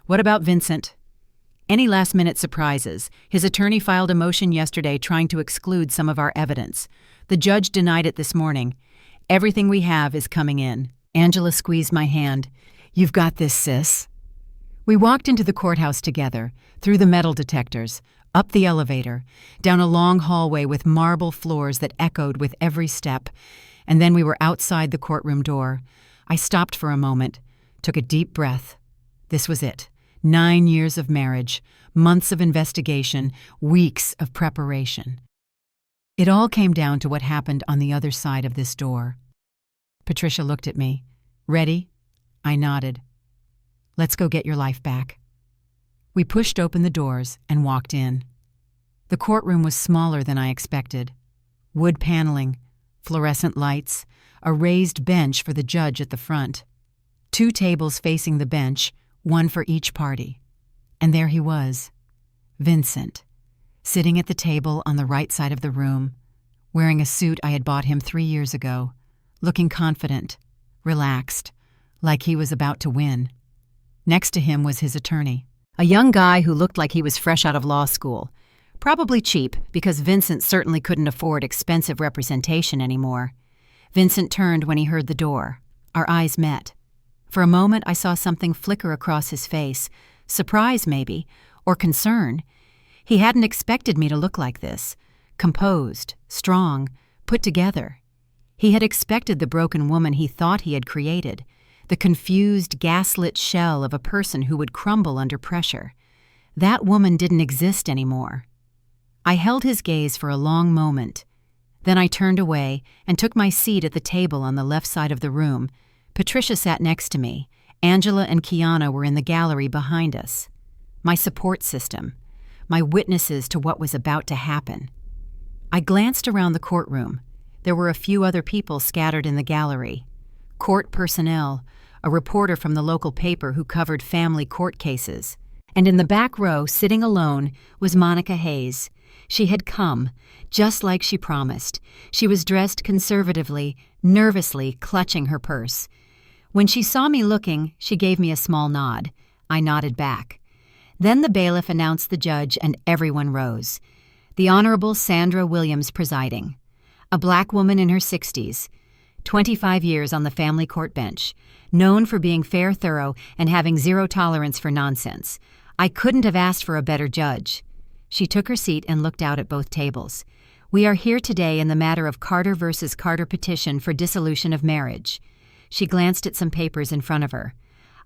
What about Vincent?" "Any last-minute surprises? His attorney filed a motion yesterday trying to exclude some of our evidence. The judge denied it this morning. Everything we have is coming in." Angela squeezed my hand. "You've got this, sis." We walked into the courthouse together, through the metal detectors, up the elevator, down a long hallway with marble floors that echoed with every step, and then we were outside the courtroom door. I stopped for a moment, took a deep breath. This was it. 9 years of marriage, months of investigation, weeks of preparation. It all came down to what happened on the other side of this door. Patricia looked at me. "Ready?" I nodded. "Let's go get your life back." We pushed open the doors and walked in. The courtroom was smaller than I expected. Wood paneling, fluorescent lights, a raised bench for the judge at the front. 2 tables facing the bench, one for each party. And there he was, Vincent, sitting at the table on the right side of the room, wearing a suit I had bought him 3 years ago, looking confident, relaxed, like he was about to win. Next to him was his attorney, a young guy who looked like he was fresh out of law school. Probably cheap, because Vincent certainly couldn't afford expensive representation anymore. Vincent turned when he heard the door. Our eyes met. For a moment I saw something flicker across his face, surprise maybe, or concern. He hadn't expected me to look like this, composed, strong, put together. He had expected the broken woman he thought he had created, the confused, gaslit shell of a person who would crumble under pressure. That woman didn't exist anymore. I held his gaze for a long moment. Then I turned away and took my seat at the table on the left side of the room. Patricia sat next to me. Angela and Kiana were in the gallery behind us. My support system, my witnesses to what was about to happen. I glanced around the courtroom. There were a few other people scattered in the gallery. court personnel, a reporter from the local paper who covered family court cases. And in the back row, sitting alone, was Monica Hayes. She had come, just like she promised. She was dressed conservatively, nervously clutching her purse. When she saw me looking, she gave me a small nod. I nodded back. Then the bailiff announced the judge, and everyone rose. The Honorable Sandra Williams presiding. A black woman in her 60s, 25 years on the family court bench, known for being fair, thorough, and having zero tolerance for nonsense. I couldn't have asked for a better judge. She took her seat and looked out at both tables. We are here today in the matter of Carter versus Carter petition for dissolution of marriage. She glanced at some papers in front of her.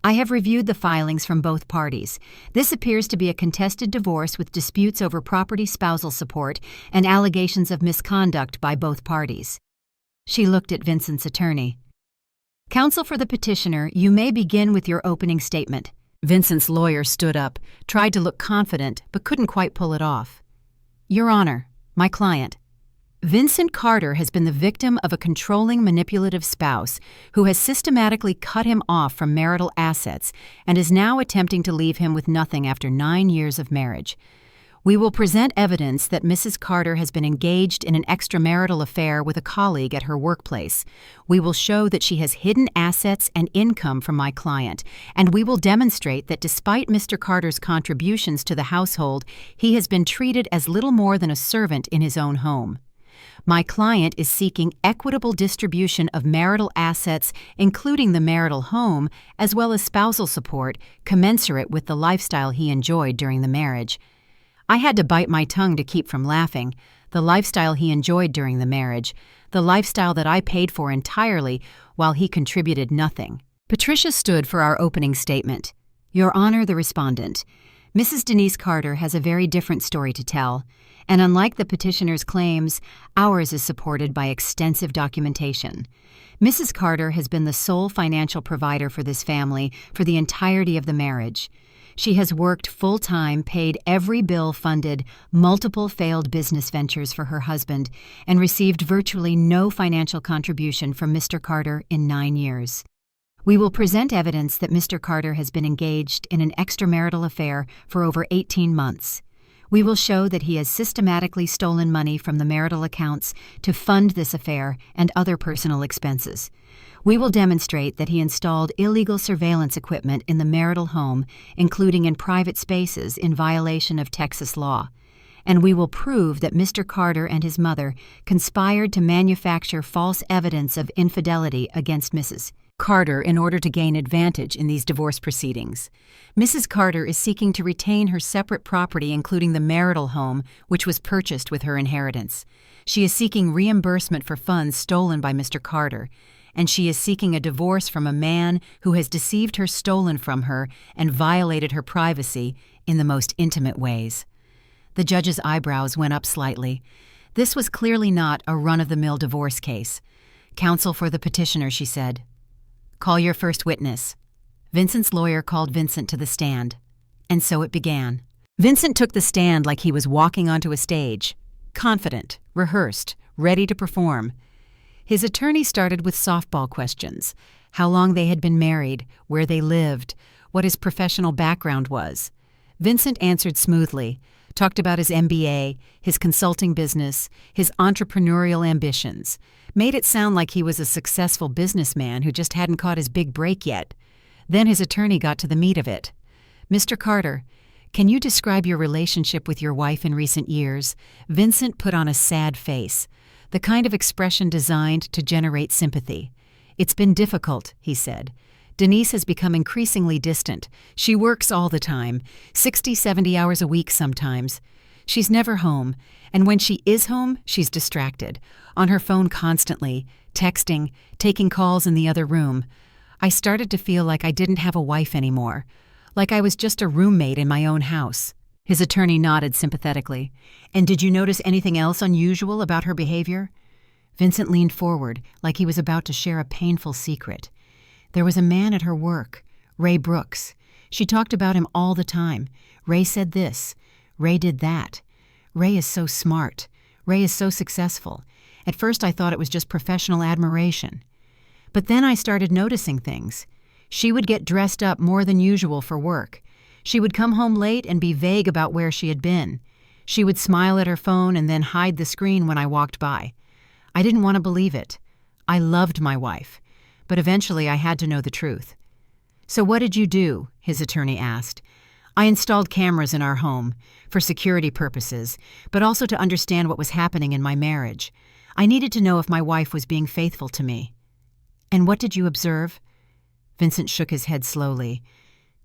I have reviewed the filings from both parties. This appears to be a contested divorce with disputes over property, spousal support, and allegations of misconduct by both parties. She looked at Vincent's attorney. Counsel for the petitioner, you may begin with your opening statement. Vincent's lawyer stood up, tried to look confident, but couldn't quite pull it off. Your Honor, my client. Vincent Carter has been the victim of a controlling, manipulative spouse who has systematically cut him off from marital assets and is now attempting to leave him with nothing after 9 years of marriage. We will present evidence that Mrs. Carter has been engaged in an extramarital affair with a colleague at her workplace. We will show that she has hidden assets and income from my client, and we will demonstrate that despite Mr. Carter's contributions to the household, he has been treated as little more than a servant in his own home. My client is seeking equitable distribution of marital assets, including the marital home, as well as spousal support, commensurate with the lifestyle he enjoyed during the marriage. I had to bite my tongue to keep from laughing. The lifestyle he enjoyed during the marriage, the lifestyle that I paid for entirely while he contributed nothing. Patricia stood for our opening statement. Your Honor, the respondent. Mrs. Denise Carter has a very different story to tell, and unlike the petitioner's claims, ours is supported by extensive documentation. Mrs. Carter has been the sole financial provider for this family for the entirety of the marriage. She has worked full-time, paid every bill, funded multiple failed business ventures for her husband, and received virtually no financial contribution from Mr. Carter in 9 years. We will present evidence that Mr. Carter has been engaged in an extramarital affair for over 18 months. We will show that he has systematically stolen money from the marital accounts to fund this affair and other personal expenses. We will demonstrate that he installed illegal surveillance equipment in the marital home, including in private spaces, in violation of Texas law. And we will prove that Mr. Carter and his mother conspired to manufacture false evidence of infidelity against Mrs. Carter in order to gain advantage in these divorce proceedings. Mrs. Carter is seeking to retain her separate property, including the marital home, which was purchased with her inheritance. She is seeking reimbursement for funds stolen by Mr. Carter, and she is seeking a divorce from a man who has deceived her, stolen from her, and violated her privacy in the most intimate ways. The judge's eyebrows went up slightly. This was clearly not a run-of-the-mill divorce case. Counsel for the petitioner, she said. Call your first witness. Vincent's lawyer called Vincent to the stand. And so it began. Vincent took the stand like he was walking onto a stage. Confident, rehearsed, ready to perform. His attorney started with softball questions. How long they had been married, where they lived, what his professional background was. Vincent answered smoothly, talked about his MBA, his consulting business, his entrepreneurial ambitions, made it sound like he was a successful businessman who just hadn't caught his big break yet. Then his attorney got to the meat of it. Mr. Carter, can you describe your relationship with your wife in recent years? Vincent put on a sad face, the kind of expression designed to generate sympathy. It's been difficult, he said. Denise has become increasingly distant. She works all the time, 60, 70 hours a week sometimes. She's never home, and when she is home, she's distracted, on her phone constantly, texting, taking calls in the other room. I started to feel like I didn't have a wife anymore, like I was just a roommate in my own house. His attorney nodded sympathetically. And did you notice anything else unusual about her behavior? Vincent leaned forward, like he was about to share a painful secret. There was a man at her work, Ray Brooks. She talked about him all the time. Ray said this. Ray did that. Ray is so smart. Ray is so successful. At first I thought it was just professional admiration. But then I started noticing things. She would get dressed up more than usual for work. She would come home late and be vague about where she had been. She would smile at her phone and then hide the screen when I walked by. I didn't want to believe it. I loved my wife, but eventually I had to know the truth. "So what did you do?" his attorney asked. "I installed cameras in our home, for security purposes, but also to understand what was happening in my marriage. I needed to know if my wife was being faithful to me." "And what did you observe?" Vincent shook his head slowly.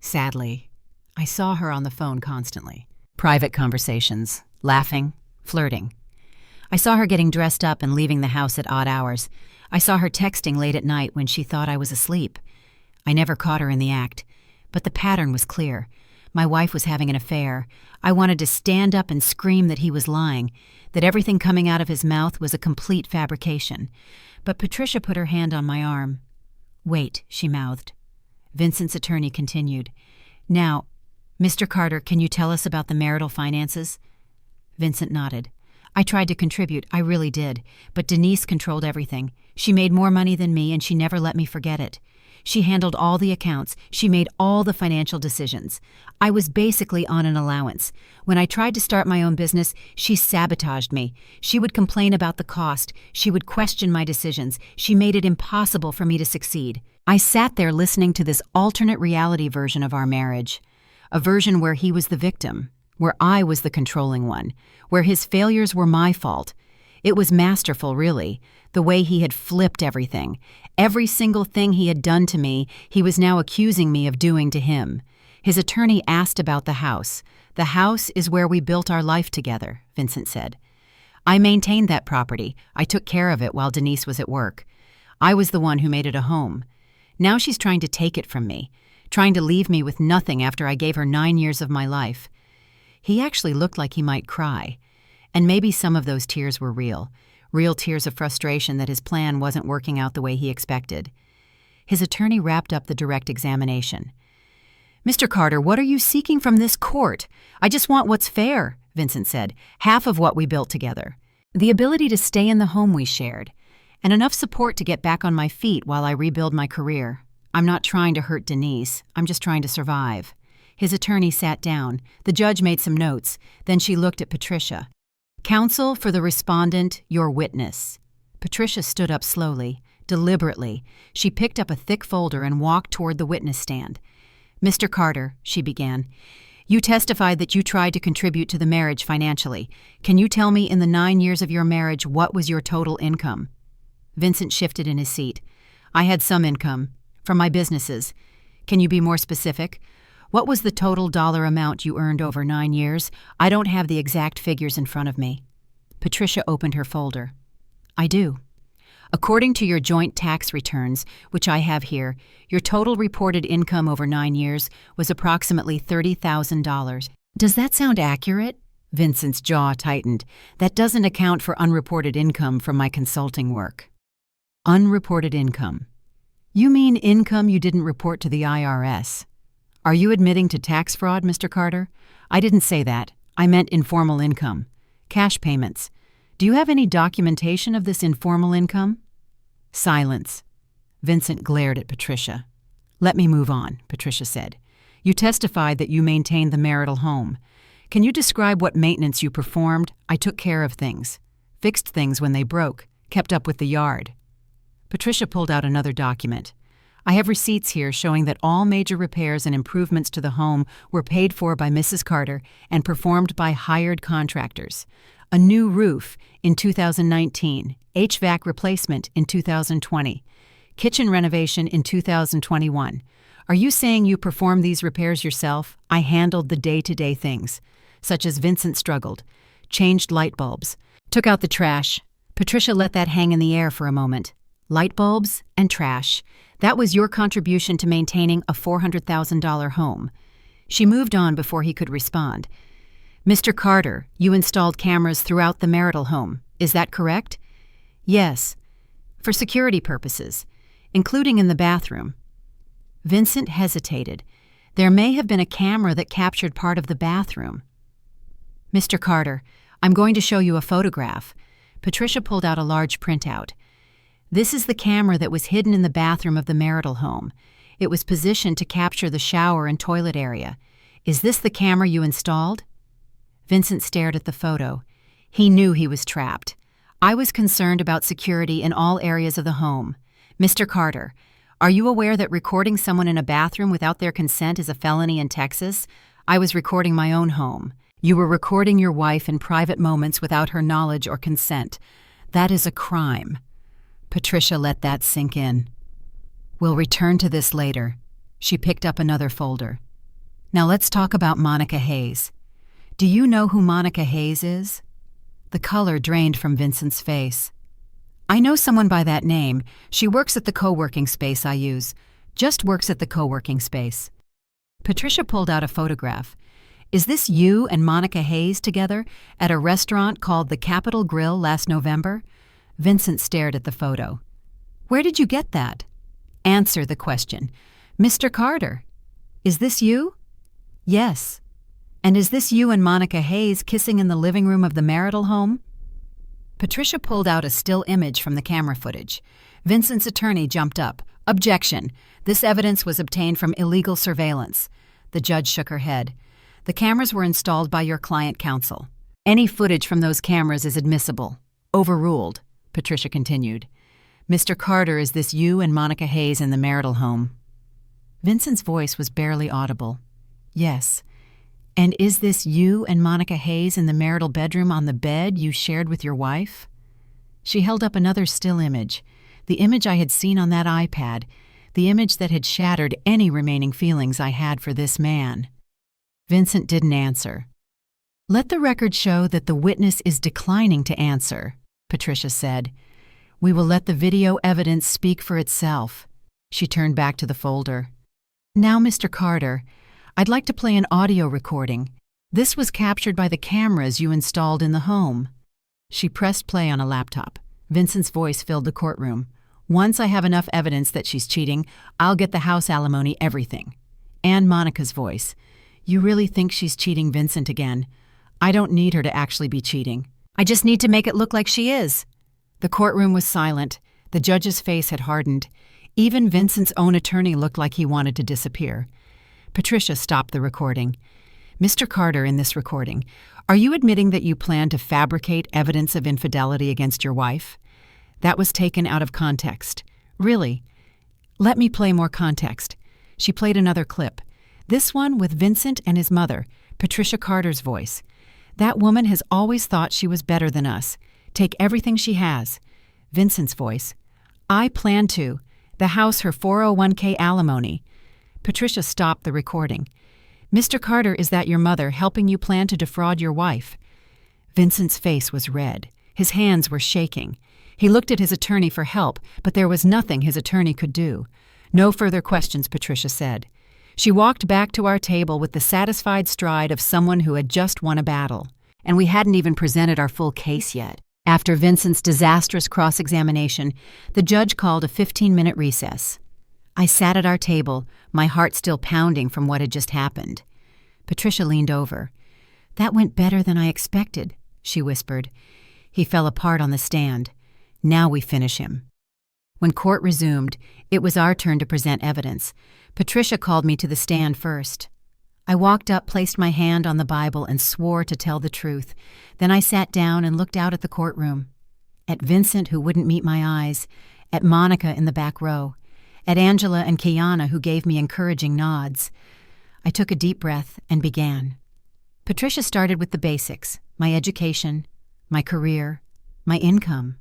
"Sadly, I saw her on the phone constantly. Private conversations, laughing, flirting. I saw her getting dressed up and leaving the house at odd hours. I saw her texting late at night when she thought I was asleep. I never caught her in the act, but the pattern was clear. My wife was having an affair. I wanted to stand up and scream that he was lying, that everything coming out of his mouth was a complete fabrication. But Patricia put her hand on my arm. "Wait," she mouthed. Vincent's attorney continued. "Now, Mr. Carter, can you tell us about the marital finances?" Vincent nodded. "I tried to contribute, I really did, but Denise controlled everything. She made more money than me, and she never let me forget it. She handled all the accounts. She made all the financial decisions. I was basically on an allowance. When I tried to start my own business, she sabotaged me. She would complain about the cost. She would question my decisions. She made it impossible for me to succeed." I sat there listening to this alternate reality version of our marriage, a version where he was the victim, where I was the controlling one, where his failures were my fault. It was masterful, really, the way he had flipped everything. Every single thing he had done to me, he was now accusing me of doing to him. His attorney asked about the house. "The house is where we built our life together," Vincent said. "I maintained that property. I took care of it while Denise was at work. I was the one who made it a home. Now she's trying to take it from me, trying to leave me with nothing after I gave her 9 years of my life." He actually looked like he might cry. And maybe some of those tears were real tears of frustration that his plan wasn't working out the way he expected. His attorney wrapped up the direct examination. "Mr. Carter, what are you seeking from this court? I just want what's fair," Vincent said. "Half of what we built together. The ability to stay in the home we shared, and enough support to get back on my feet while I rebuild my career. I'm not trying to hurt Denise. I'm just trying to survive." His attorney sat down. The judge made some notes. Then she looked at Patricia. "Counsel for the respondent, your witness." Patricia stood up slowly, deliberately. She picked up a thick folder and walked toward the witness stand. "Mr. Carter," she began, "you testified that you tried to contribute to the marriage financially. Can you tell me in the 9 years of your marriage what was your total income?" Vincent shifted in his seat. "I had some income from my businesses. Can you be more specific? What was the total dollar amount you earned over 9 years? I don't have the exact figures in front of me." Patricia opened her folder. "I do. According to your joint tax returns, which I have here, your total reported income over 9 years was approximately $30,000. Does that sound accurate?" Vincent's jaw tightened. "That doesn't account for unreported income from my consulting work." "Unreported income. You mean income you didn't report to the IRS? Are you admitting to tax fraud, Mr. Carter?" "I didn't say that. I meant informal income. Cash payments. Do you have any documentation of this informal income?" Silence. Vincent glared at Patricia. "Let me move on," Patricia said. "You testified that you maintained the marital home. Can you describe what maintenance you performed?" "I took care of things. Fixed things when they broke. Kept up with the yard." Patricia pulled out another document. "I have receipts here showing that all major repairs and improvements to the home were paid for by Mrs. Carter and performed by hired contractors. A new roof in 2019, HVAC replacement in 2020, kitchen renovation in 2021. Are you saying you performed these repairs yourself?" "I handled the day-to-day things, such as Vincent struggled, changed light bulbs, took out the trash." Patricia let that hang in the air for a moment. "Light bulbs and trash. That was your contribution to maintaining a $400,000 home." She moved on before he could respond. "Mr. Carter, you installed cameras throughout the marital home. Is that correct?" "Yes, for security purposes, including in the bathroom." Vincent hesitated. There may have been a camera that captured part of the bathroom. "Mr. Carter, I'm going to show you a photograph." Patricia pulled out a large printout. This is the camera that was hidden in the bathroom of the marital home. It was positioned to capture the shower and toilet area. Is this the camera you installed? Vincent stared at the photo. He knew he was trapped. I was concerned about security in all areas of the home. Mr. Carter, are you aware that recording someone in a bathroom without their consent is a felony in Texas? I was recording my own home. You were recording your wife in private moments without her knowledge or consent. That is a crime. Patricia let that sink in. We'll return to this later. She picked up another folder. Now let's talk about Monica Hayes. Do you know who Monica Hayes is? The color drained from Vincent's face. I know someone by that name. She works at the co-working space I use. Just works at the co-working space. Patricia pulled out a photograph. Is this you and Monica Hayes together at a restaurant called the Capitol Grill last November? Vincent stared at the photo. Where did you get that? Answer the question. Mr. Carter, is this you? Yes. And is this you and Monica Hayes kissing in the living room of the marital home? Patricia pulled out a still image from the camera footage. Vincent's attorney jumped up. Objection. This evidence was obtained from illegal surveillance. The judge shook her head. The cameras were installed by your client counsel. Any footage from those cameras is admissible. Overruled, Patricia continued. Mr. Carter, is this you and Monica Hayes in the marital home? Vincent's voice was barely audible. Yes. And is this you and Monica Hayes in the marital bedroom on the bed you shared with your wife? She held up another still image, the image I had seen on that iPad, the image that had shattered any remaining feelings I had for this man. Vincent didn't answer. Let the record show that the witness is declining to answer, Patricia said. We will let the video evidence speak for itself. She turned back to the folder. Now, Mr. Carter, I'd like to play an audio recording. This was captured by the cameras you installed in the home. She pressed play on a laptop. Vincent's voice filled the courtroom. Once I have enough evidence that she's cheating, I'll get the house alimony, everything. And Monica's voice. You really think she's cheating Vincent again? I don't need her to actually be cheating. I just need to make it look like she is. The courtroom was silent. The judge's face had hardened. Even Vincent's own attorney looked like he wanted to disappear. Patricia stopped the recording. Mr. Carter, in this recording, are you admitting that you plan to fabricate evidence of infidelity against your wife? That was taken out of context. Really? Let me play more context. She played another clip. This one with Vincent and his mother, Patricia Carter's voice. That woman has always thought she was better than us. Take everything she has. Vincent's voice. I plan to. The house her 401k alimony. Patricia stopped the recording. Mr. Carter, is that your mother helping you plan to defraud your wife? Vincent's face was red. His hands were shaking. He looked at his attorney for help, but there was nothing his attorney could do. No further questions, Patricia said. She walked back to our table with the satisfied stride of someone who had just won a battle. And we hadn't even presented our full case yet. After Vincent's disastrous cross-examination, the judge called a 15-minute recess. I sat at our table, my heart still pounding from what had just happened. Patricia leaned over. That went better than I expected, she whispered. He fell apart on the stand. Now we finish him. When court resumed, it was our turn to present evidence. Patricia called me to the stand first. I walked up, placed my hand on the Bible, and swore to tell the truth. Then I sat down and looked out at the courtroom. At Vincent, who wouldn't meet my eyes. At Monica in the back row. At Angela and Kiana, who gave me encouraging nods. I took a deep breath and began. Patricia started with the basics, my education, my career, my income.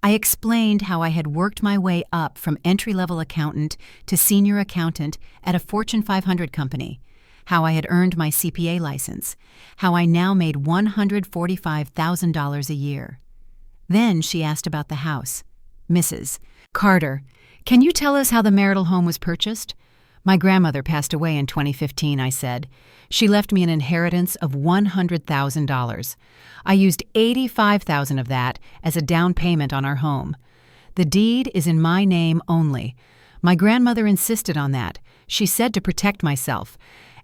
I explained how I had worked my way up from entry-level accountant to senior accountant at a Fortune 500 company, how I had earned my CPA license, how I now made $145,000 a year. Then she asked about the house. Mrs. Carter, can you tell us how the marital home was purchased? My grandmother passed away in 2015, I said. She left me an inheritance of $100,000. I used $85,000 of that as a down payment on our home. The deed is in my name only. My grandmother insisted on that. She said to protect myself.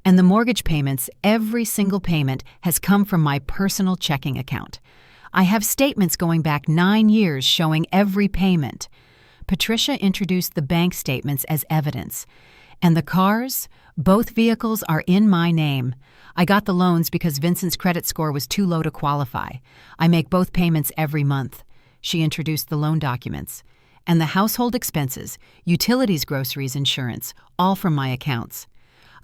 And the mortgage payments, every single payment, has come from my personal checking account. I have statements going back 9 years showing every payment. Patricia introduced the bank statements as evidence. And the cars? Both vehicles are in my name. I got the loans because Vincent's credit score was too low to qualify. I make both payments every month. She introduced the loan documents. And the household expenses, utilities, groceries, insurance, all from my accounts.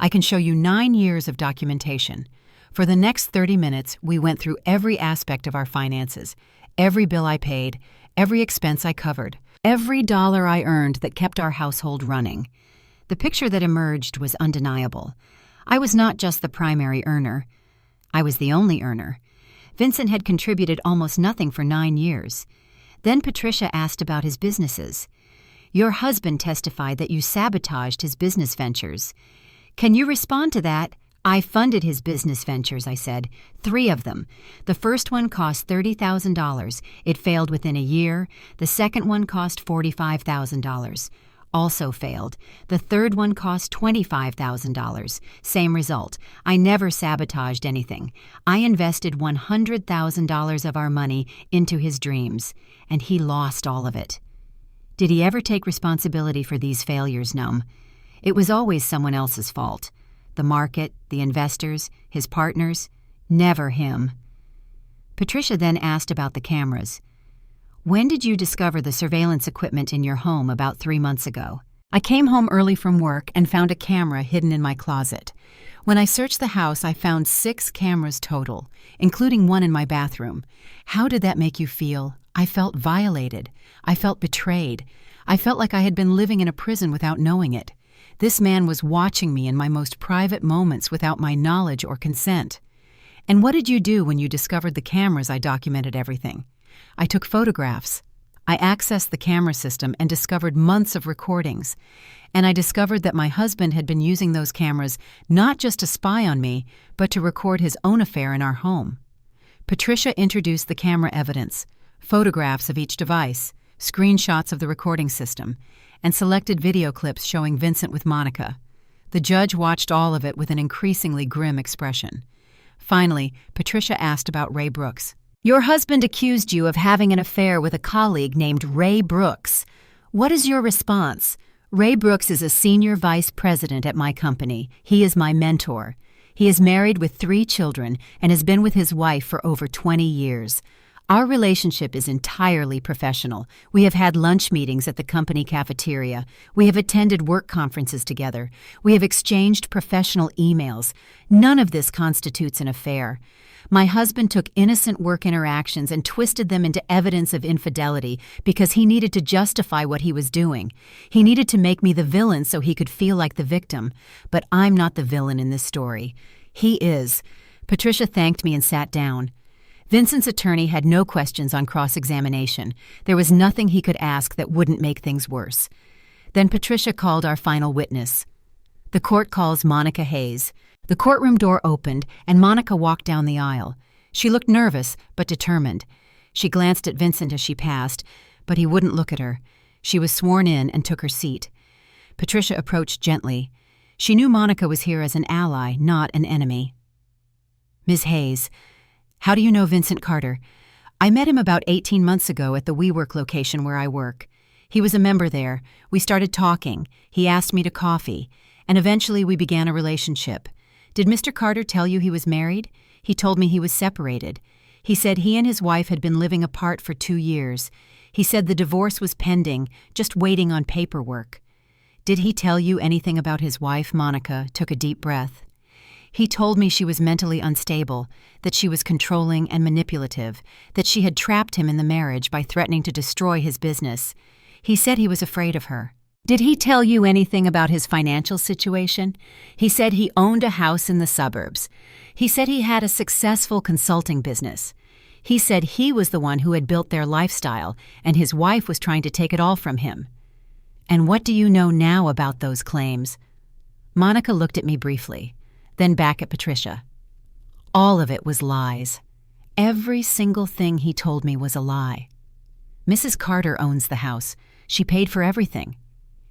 I can show you 9 years of documentation. For the next 30 minutes, we went through every aspect of our finances, every bill I paid, every expense I covered, every dollar I earned that kept our household running. The picture that emerged was undeniable. I was not just the primary earner. I was the only earner. Vincent had contributed almost nothing for 9 years. Then Patricia asked about his businesses. Your husband testified that you sabotaged his business ventures. Can you respond to that? I funded his business ventures, I said. 3 of them. The first one cost $30,000. It failed within a year. The second one cost $45,000. Also failed. The third one cost $25,000. Same result. I never sabotaged anything. I invested $100,000 of our money into his dreams, and he lost all of it. Did he ever take responsibility for these failures, Num? It was always someone else's fault. The market, the investors, his partners, never him. Patricia then asked about the cameras. When did you discover the surveillance equipment in your home about 3 months ago? I came home early from work and found a camera hidden in my closet. When I searched the house, I found 6 cameras total, including one in my bathroom. How did that make you feel? I felt violated. I felt betrayed. I felt like I had been living in a prison without knowing it. This man was watching me in my most private moments without my knowledge or consent. And what did you do when you discovered the cameras? I documented everything. I took photographs. I accessed the camera system and discovered months of recordings. And I discovered that my husband had been using those cameras not just to spy on me, but to record his own affair in our home. Patricia introduced the camera evidence, photographs of each device, screenshots of the recording system, and selected video clips showing Vincent with Monica. The judge watched all of it with an increasingly grim expression. Finally, Patricia asked about Ray Brooks. Your husband accused you of having an affair with a colleague named Ray Brooks. What is your response? Ray Brooks is a senior vice president at my company. He is my mentor. He is married with 3 children and has been with his wife for over 20 years. Our relationship is entirely professional. We have had lunch meetings at the company cafeteria. We have attended work conferences together. We have exchanged professional emails. None of this constitutes an affair. My husband took innocent work interactions and twisted them into evidence of infidelity because he needed to justify what he was doing. He needed to make me the villain so he could feel like the victim. But I'm not the villain in this story. He is. Patricia thanked me and sat down. Vincent's attorney had no questions on cross-examination. There was nothing he could ask that wouldn't make things worse. Then Patricia called our final witness. The court calls Monica Hayes. The courtroom door opened, and Monica walked down the aisle. She looked nervous, but determined. She glanced at Vincent as she passed, but he wouldn't look at her. She was sworn in and took her seat. Patricia approached gently. She knew Monica was here as an ally, not an enemy. Ms. Hayes, how do you know Vincent Carter? I met him about 18 months ago at the WeWork location where I work. He was a member there. We started talking. He asked me to coffee, and eventually we began a relationship. Did Mr. Carter tell you he was married? He told me he was separated. He said he and his wife had been living apart for 2 years. He said the divorce was pending, just waiting on paperwork. Did he tell you anything about his wife? Monica took a deep breath. He told me she was mentally unstable, that she was controlling and manipulative, that she had trapped him in the marriage by threatening to destroy his business. He said he was afraid of her. Did he tell you anything about his financial situation? He said he owned a house in the suburbs. He said he had a successful consulting business. He said he was the one who had built their lifestyle, and his wife was trying to take it all from him. And what do you know now about those claims? Monica looked at me briefly, then back at Patricia. All of it was lies. Every single thing he told me was a lie. Mrs. Carter owns the house. She paid for everything.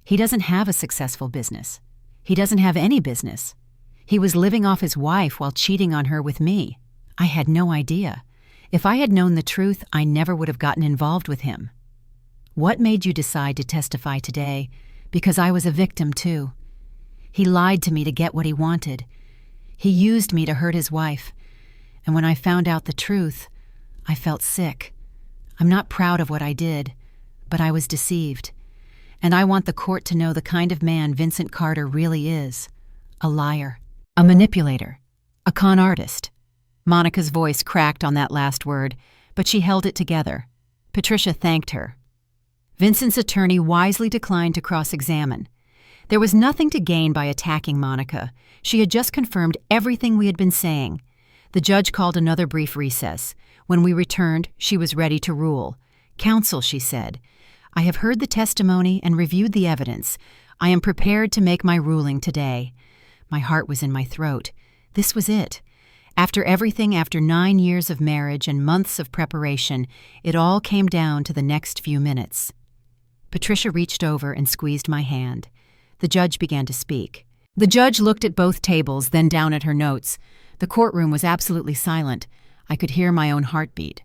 He doesn't have a successful business. He doesn't have any business. He was living off his wife while cheating on her with me. I had no idea. If I had known the truth, I never would have gotten involved with him. What made you decide to testify today? Because I was a victim, too. He lied to me to get what he wanted. He used me to hurt his wife. And when I found out the truth, I felt sick. I'm not proud of what I did, but I was deceived. And I want the court to know the kind of man Vincent Carter really is. A liar. A manipulator. A con artist. Monica's voice cracked on that last word, but she held it together. Patricia thanked her. Vincent's attorney wisely declined to cross-examine. There was nothing to gain by attacking Monica. She had just confirmed everything we had been saying. The judge called another brief recess. When we returned, she was ready to rule. "Counsel," she said, "I have heard the testimony and reviewed the evidence. I am prepared to make my ruling today." My heart was in my throat. This was it. After everything, after 9 years of marriage and months of preparation, it all came down to the next few minutes. Patricia reached over and squeezed my hand. The judge began to speak. The judge looked at both tables, then down at her notes. The courtroom was absolutely silent. I could hear my own heartbeat.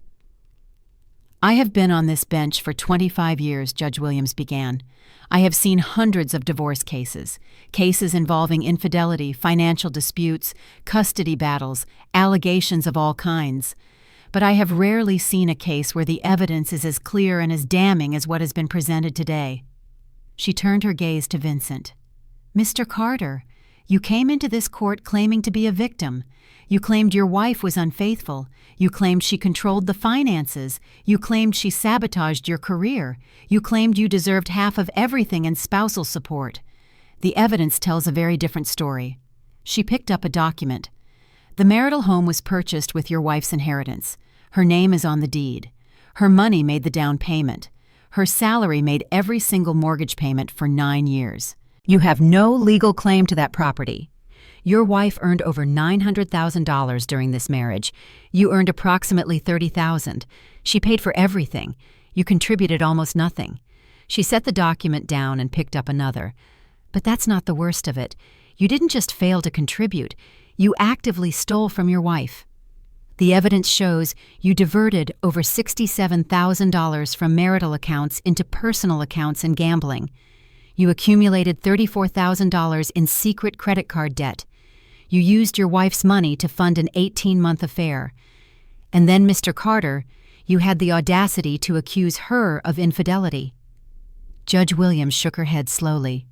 "I have been on this bench for 25 years," Judge Williams began. "I have seen hundreds of divorce cases, cases involving infidelity, financial disputes, custody battles, allegations of all kinds. But I have rarely seen a case where the evidence is as clear and as damning as what has been presented today." She turned her gaze to Vincent. "Mr. Carter, you came into this court claiming to be a victim. You claimed your wife was unfaithful. You claimed she controlled the finances. You claimed she sabotaged your career. You claimed you deserved half of everything in spousal support. The evidence tells a very different story." She picked up a document. "The marital home was purchased with your wife's inheritance. Her name is on the deed. Her money made the down payment. Her salary made every single mortgage payment for 9 years. You have no legal claim to that property. Your wife earned over $900,000 during this marriage. You earned approximately $30,000. She paid for everything. You contributed almost nothing." She set the document down and picked up another. "But that's not the worst of it. You didn't just fail to contribute. You actively stole from your wife. The evidence shows you diverted over $67,000 from marital accounts into personal accounts and gambling. You accumulated $34,000 in secret credit card debt. You used your wife's money to fund an 18-month affair. And then, Mr. Carter, you had the audacity to accuse her of infidelity." Judge Williams shook her head slowly.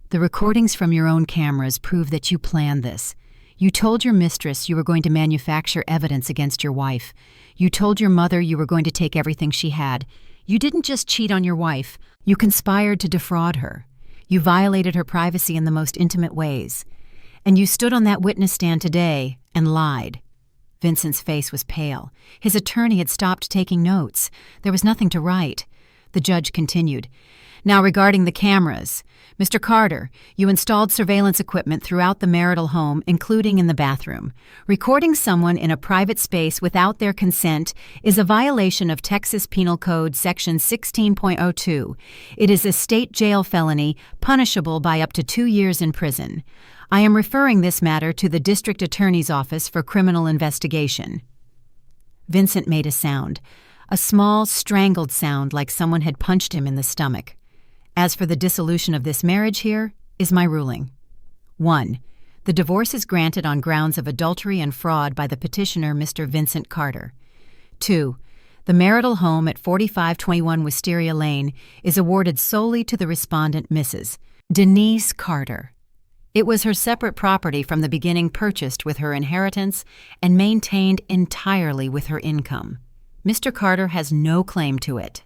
"The recordings from your own cameras prove that you planned this. You told your mistress you were going to manufacture evidence against your wife. You told your mother you were going to take everything she had. You didn't just cheat on your wife. You conspired to defraud her. You violated her privacy in the most intimate ways. And you stood on that witness stand today and lied." Vincent's face was pale. His attorney had stopped taking notes. There was nothing to write. The judge continued. "Now regarding the cameras, Mr. Carter, you installed surveillance equipment throughout the marital home, including in the bathroom. Recording someone in a private space without their consent is a violation of Texas Penal Code Section 16.02. It is a state jail felony punishable by up to 2 years in prison. I am referring this matter to the District Attorney's Office for criminal investigation." Vincent made a sound, a small, strangled sound like someone had punched him in the stomach. "As for the dissolution of this marriage, here is my ruling. 1. The divorce is granted on grounds of adultery and fraud by the petitioner, Mr. Vincent Carter. 2. The marital home at 4521 Wisteria Lane is awarded solely to the respondent, Mrs. Denise Carter. It was her separate property from the beginning, purchased with her inheritance and maintained entirely with her income. Mr. Carter has no claim to it.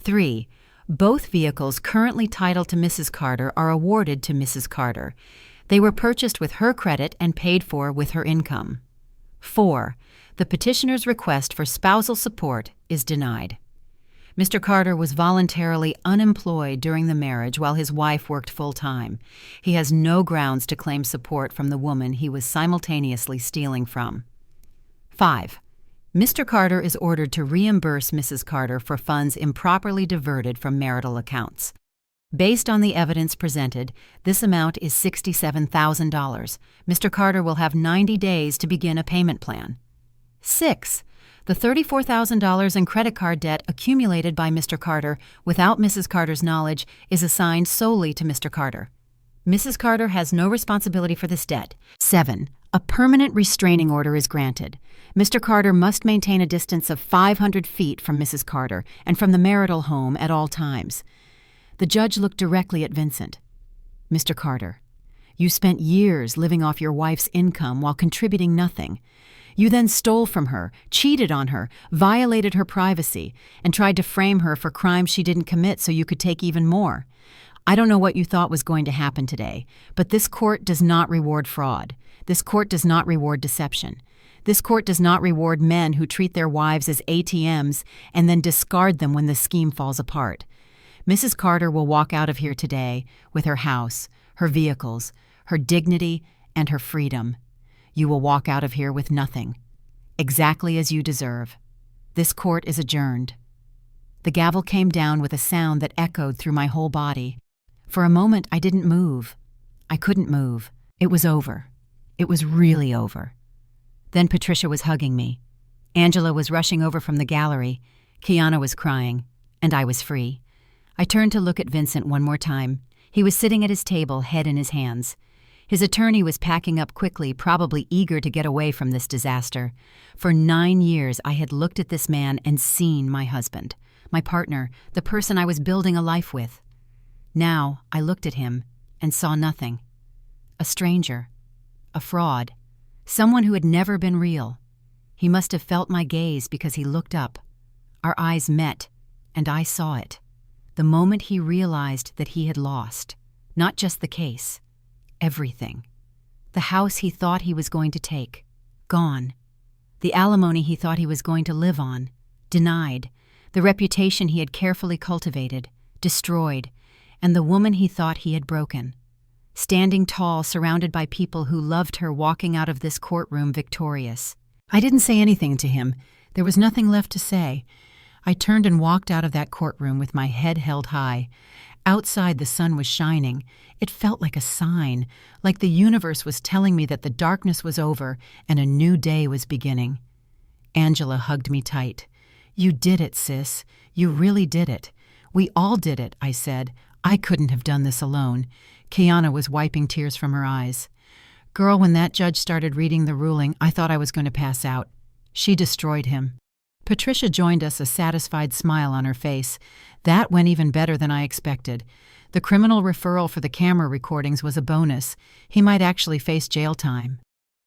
3. Both vehicles currently titled to Mrs. Carter are awarded to Mrs. Carter. They were purchased with her credit and paid for with her income. 4. The petitioner's request for spousal support is denied. Mr. Carter was voluntarily unemployed during the marriage while his wife worked full-time. He has no grounds to claim support from the woman he was simultaneously stealing from. 5. Mr. Carter is ordered to reimburse Mrs. Carter for funds improperly diverted from marital accounts. Based on the evidence presented, this amount is $67,000. Mr. Carter will have 90 days to begin a payment plan. 6. The $34,000 in credit card debt accumulated by Mr. Carter without Mrs. Carter's knowledge is assigned solely to Mr. Carter. Mrs. Carter has no responsibility for this debt. 7. A permanent restraining order is granted. Mr. Carter must maintain a distance of 500 feet from Mrs. Carter and from the marital home at all times. The judge looked directly at Vincent. Mr. Carter, you spent years living off your wife's income while contributing nothing. You then stole from her, cheated on her, violated her privacy, and tried to frame her for crimes she didn't commit so you could take even more. I don't know what you thought was going to happen today, but this court does not reward fraud. This court does not reward deception. This court does not reward men who treat their wives as ATMs and then discard them when the scheme falls apart. Mrs. Carter will walk out of here today with her house, her vehicles, her dignity, and her freedom. You will walk out of here with nothing, exactly as you deserve. This court is adjourned. The gavel came down with a sound that echoed through my whole body. For a moment, I didn't move. I couldn't move. It was over. It was really over. Then Patricia was hugging me. Angela was rushing over from the gallery. Kiana was crying, and I was free. I turned to look at Vincent one more time. He was sitting at his table, head in his hands. His attorney was packing up quickly, probably eager to get away from this disaster. For 9 years, I had looked at this man and seen my husband, my partner, the person I was building a life with. Now, I looked at him and saw nothing. A stranger, a fraud, someone who had never been real. He must have felt my gaze because he looked up. Our eyes met, and I saw it. The moment he realized that he had lost, not just the case, everything. The house he thought he was going to take, gone. The alimony he thought he was going to live on, denied. The reputation he had carefully cultivated, destroyed. And the woman he thought he had broken. Standing tall, surrounded by people who loved her, walking out of this courtroom victorious. I didn't say anything to him. There was nothing left to say. I turned and walked out of that courtroom with my head held high. Outside, the sun was shining. It felt like a sign, like the universe was telling me that the darkness was over and a new day was beginning. Angela hugged me tight. "You did it, sis. You really did it. We all did it," I said. I couldn't have done this alone. Kiana was wiping tears from her eyes. "Girl, when that judge started reading the ruling, I thought I was going to pass out. She destroyed him." Patricia joined us, a satisfied smile on her face. That went even better than I expected. The criminal referral for the camera recordings was a bonus. He might actually face jail time.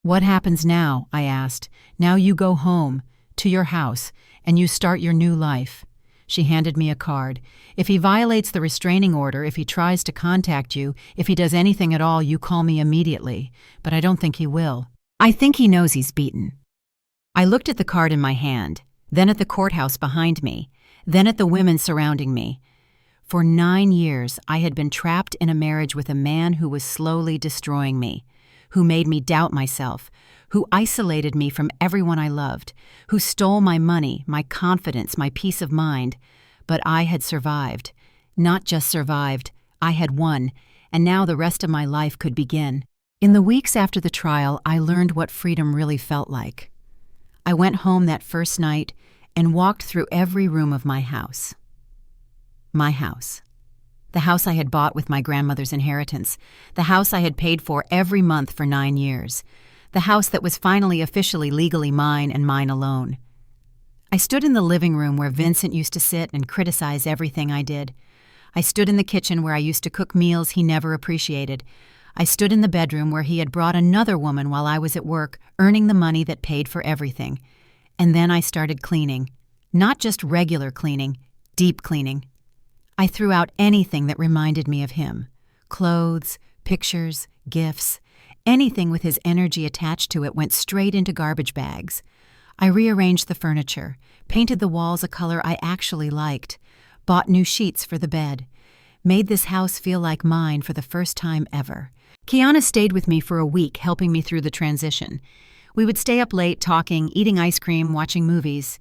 "What happens now?" I asked. "Now you go home, to your house, and you start your new life." She handed me a card. "If he violates the restraining order, if he tries to contact you, if he does anything at all, you call me immediately. But I don't think he will. I think he knows he's beaten." I looked at the card in my hand, then at the courthouse behind me, then at the women surrounding me. For 9 years, I had been trapped in a marriage with a man who was slowly destroying me, who made me doubt myself, who isolated me from everyone I loved, who stole my money, my confidence, my peace of mind. But I had survived. Not just survived, I had won, and now the rest of my life could begin. In the weeks after the trial, I learned what freedom really felt like. I went home that first night and walked through every room of my house. My house. The house I had bought with my grandmother's inheritance. The house I had paid for every month for 9 years. The house that was finally officially legally mine and mine alone. I stood in the living room where Vincent used to sit and criticize everything I did. I stood in the kitchen where I used to cook meals he never appreciated. I stood in the bedroom where he had brought another woman while I was at work, earning the money that paid for everything. And then I started cleaning. Not just regular cleaning, deep cleaning. I threw out anything that reminded me of him. Clothes, pictures, gifts. Anything with his energy attached to it went straight into garbage bags. I rearranged the furniture, painted the walls a color I actually liked, bought new sheets for the bed, made this house feel like mine for the first time ever. Kiana stayed with me for a week, helping me through the transition. We would stay up late talking, eating ice cream, watching movies,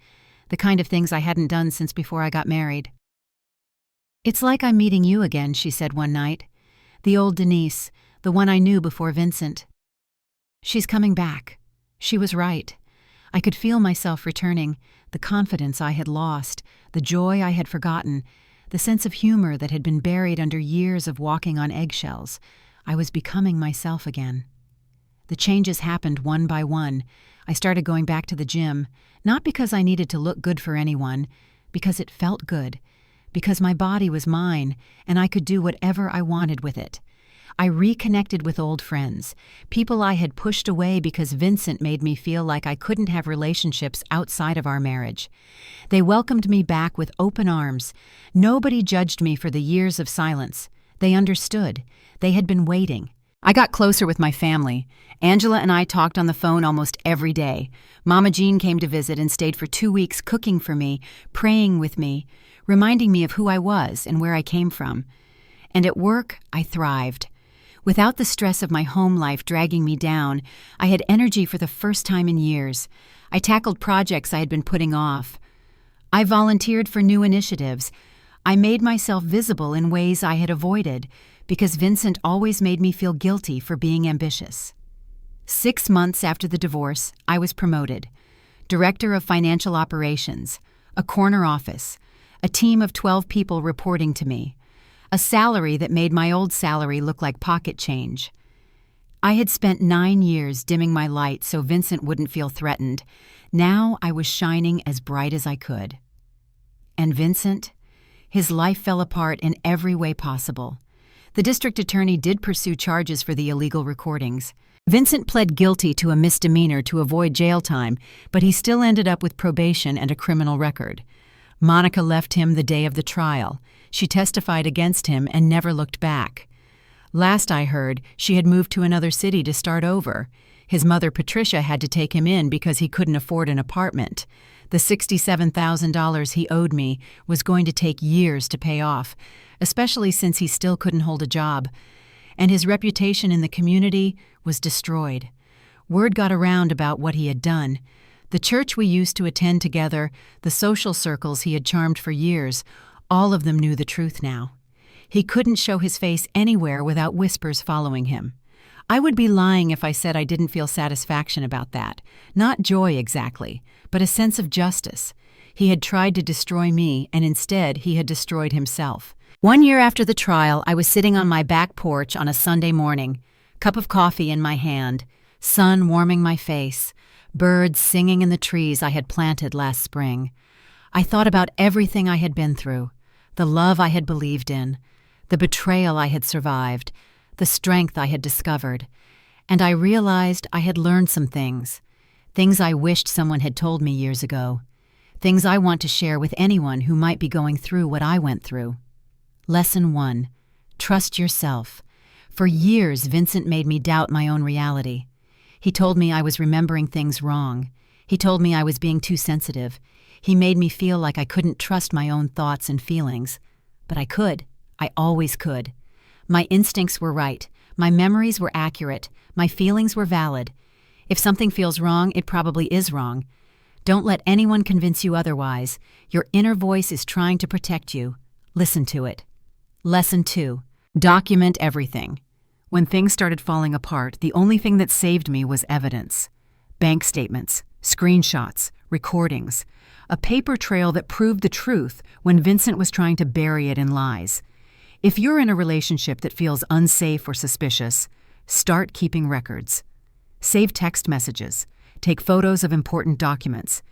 the kind of things I hadn't done since before I got married. "It's like I'm meeting you again," she said one night. "The old Denise, the one I knew before Vincent. She's coming back." She was right. I could feel myself returning, the confidence I had lost, the joy I had forgotten, the sense of humor that had been buried under years of walking on eggshells. I was becoming myself again. The changes happened one by one. I started going back to the gym, not because I needed to look good for anyone, because it felt good, because my body was mine and I could do whatever I wanted with it. I reconnected with old friends, people I had pushed away because Vincent made me feel like I couldn't have relationships outside of our marriage. They welcomed me back with open arms. Nobody judged me for the years of silence. They understood. They had been waiting. I got closer with my family. Angela and I talked on the phone almost every day. Mama Jean came to visit and stayed for 2 weeks cooking for me, praying with me, reminding me of who I was and where I came from. And at work, I thrived. Without the stress of my home life dragging me down, I had energy for the first time in years. I tackled projects I had been putting off. I volunteered for new initiatives. I made myself visible in ways I had avoided, because Vincent always made me feel guilty for being ambitious. 6 months after the divorce, I was promoted. Director of Financial Operations, a corner office, a team of 12 people reporting to me, a salary that made my old salary look like pocket change. I had spent 9 years dimming my light so Vincent wouldn't feel threatened. Now I was shining as bright as I could. And Vincent? His life fell apart in every way possible. The district attorney did pursue charges for the illegal recordings. Vincent pled guilty to a misdemeanor to avoid jail time, but he still ended up with probation and a criminal record. Monica left him the day of the trial. She testified against him and never looked back. Last I heard, she had moved to another city to start over. His mother, Patricia, had to take him in because he couldn't afford an apartment. The $67,000 he owed me was going to take years to pay off, especially since he still couldn't hold a job. And his reputation in the community was destroyed. Word got around about what he had done. The church we used to attend together, the social circles he had charmed for years, all of them knew the truth now. He couldn't show his face anywhere without whispers following him. I would be lying if I said I didn't feel satisfaction about that. Not joy exactly, but a sense of justice. He had tried to destroy me, and instead he had destroyed himself. 1 year after the trial, I was sitting on my back porch on a Sunday morning, cup of coffee in my hand, sun warming my face, birds singing in the trees I had planted last spring. I thought about everything I had been through, the love I had believed in, the betrayal I had survived, the strength I had discovered, and I realized I had learned some things I wished someone had told me years ago, things I want to share with anyone who might be going through what I went through. Lesson 1. Trust yourself. For years, Vincent made me doubt my own reality. He told me I was remembering things wrong. He told me I was being too sensitive. He made me feel like I couldn't trust my own thoughts and feelings. But I could. I always could. My instincts were right. My memories were accurate. My feelings were valid. If something feels wrong, it probably is wrong. Don't let anyone convince you otherwise. Your inner voice is trying to protect you. Listen to it. Lesson 2. Document everything. When things started falling apart, the only thing that saved me was evidence. Bank statements, screenshots, recordings. A paper trail that proved the truth when Vincent was trying to bury it in lies. If you're in a relationship that feels unsafe or suspicious, start keeping records. Save text messages. Take photos of important documents.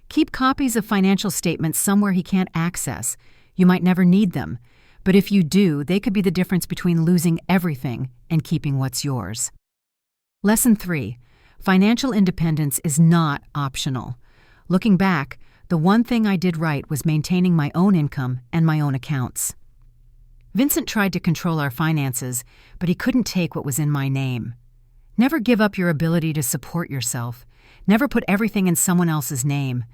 Keep copies of financial statements somewhere he can't access. You might never need them, but if you do, they could be the difference between losing everything and keeping what's yours. Lesson 3. Financial independence is not optional. Looking back, the one thing I did right was maintaining my own income and my own accounts. Vincent tried to control our finances, but he couldn't take what was in my name. Never give up your ability to support yourself. Never put everything in someone else's name.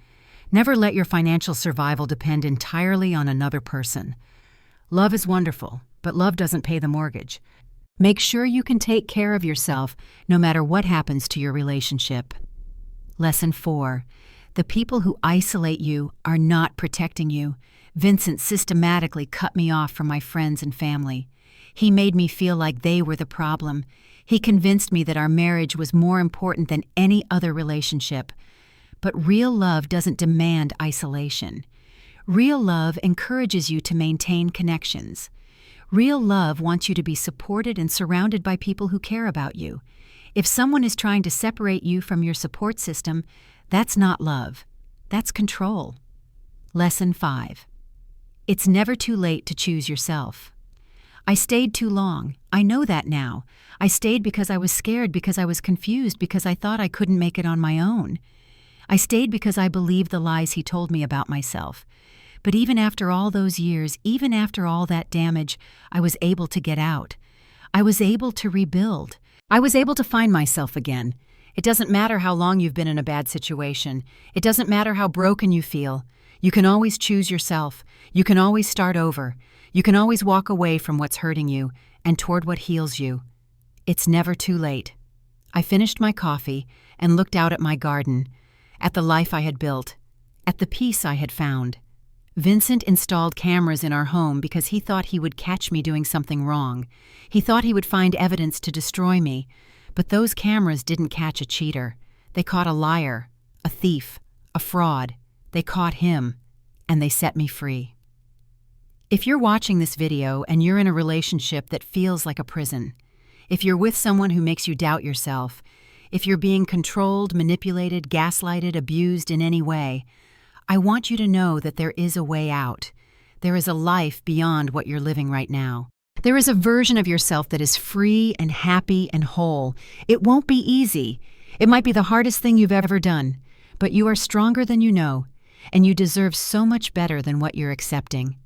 Never let your financial survival depend entirely on another person. Love is wonderful, but love doesn't pay the mortgage. Make sure you can take care of yourself no matter what happens to your relationship. Lesson 4. The people who isolate you are not protecting you. Vincent systematically cut me off from my friends and family. He made me feel like they were the problem. He convinced me that our marriage was more important than any other relationship. But real love doesn't demand isolation. Real love encourages you to maintain connections. Real love wants you to be supported and surrounded by people who care about you. If someone is trying to separate you from your support system, that's not love. That's control. Lesson 5. It's never too late to choose yourself. I stayed too long. I know that now. I stayed because I was scared, because I was confused, because I thought I couldn't make it on my own. I stayed because I believed the lies he told me about myself. But even after all those years, even after all that damage, I was able to get out. I was able to rebuild. I was able to find myself again. It doesn't matter how long you've been in a bad situation. It doesn't matter how broken you feel. You can always choose yourself. You can always start over. You can always walk away from what's hurting you and toward what heals you. It's never too late. I finished my coffee and looked out at my garden, at the life I had built, at the peace I had found. Vincent installed cameras in our home because he thought he would catch me doing something wrong. He thought he would find evidence to destroy me. But those cameras didn't catch a cheater. They caught a liar, a thief, a fraud. They caught him, and they set me free. If you're watching this video and you're in a relationship that feels like a prison, if you're with someone who makes you doubt yourself, if you're being controlled, manipulated, gaslighted, abused in any way, I want you to know that there is a way out. There is a life beyond what you're living right now. There is a version of yourself that is free and happy and whole. It won't be easy. It might be the hardest thing you've ever done, but you are stronger than you know, and you deserve so much better than what you're accepting.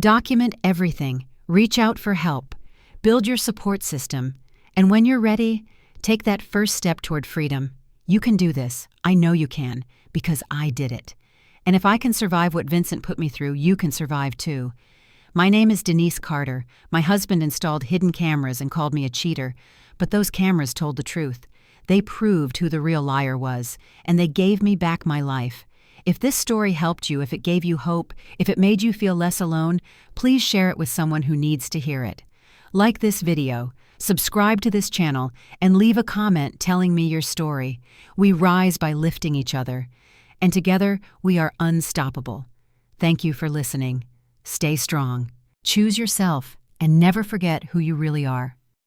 Document everything. Reach out for help. Build your support system. And when you're ready, take that first step toward freedom. You can do this. I know you can, because I did it. And if I can survive what Vincent put me through, you can survive too. My name is Denise Carter. My husband installed hidden cameras and called me a cheater, but those cameras told the truth. They proved who the real liar was, and they gave me back my life. If this story helped you, if it gave you hope, if it made you feel less alone, please share it with someone who needs to hear it. Like this video, subscribe to this channel, and leave a comment telling me your story. We rise by lifting each other, and together we are unstoppable. Thank you for listening. Stay strong, choose yourself, and never forget who you really are.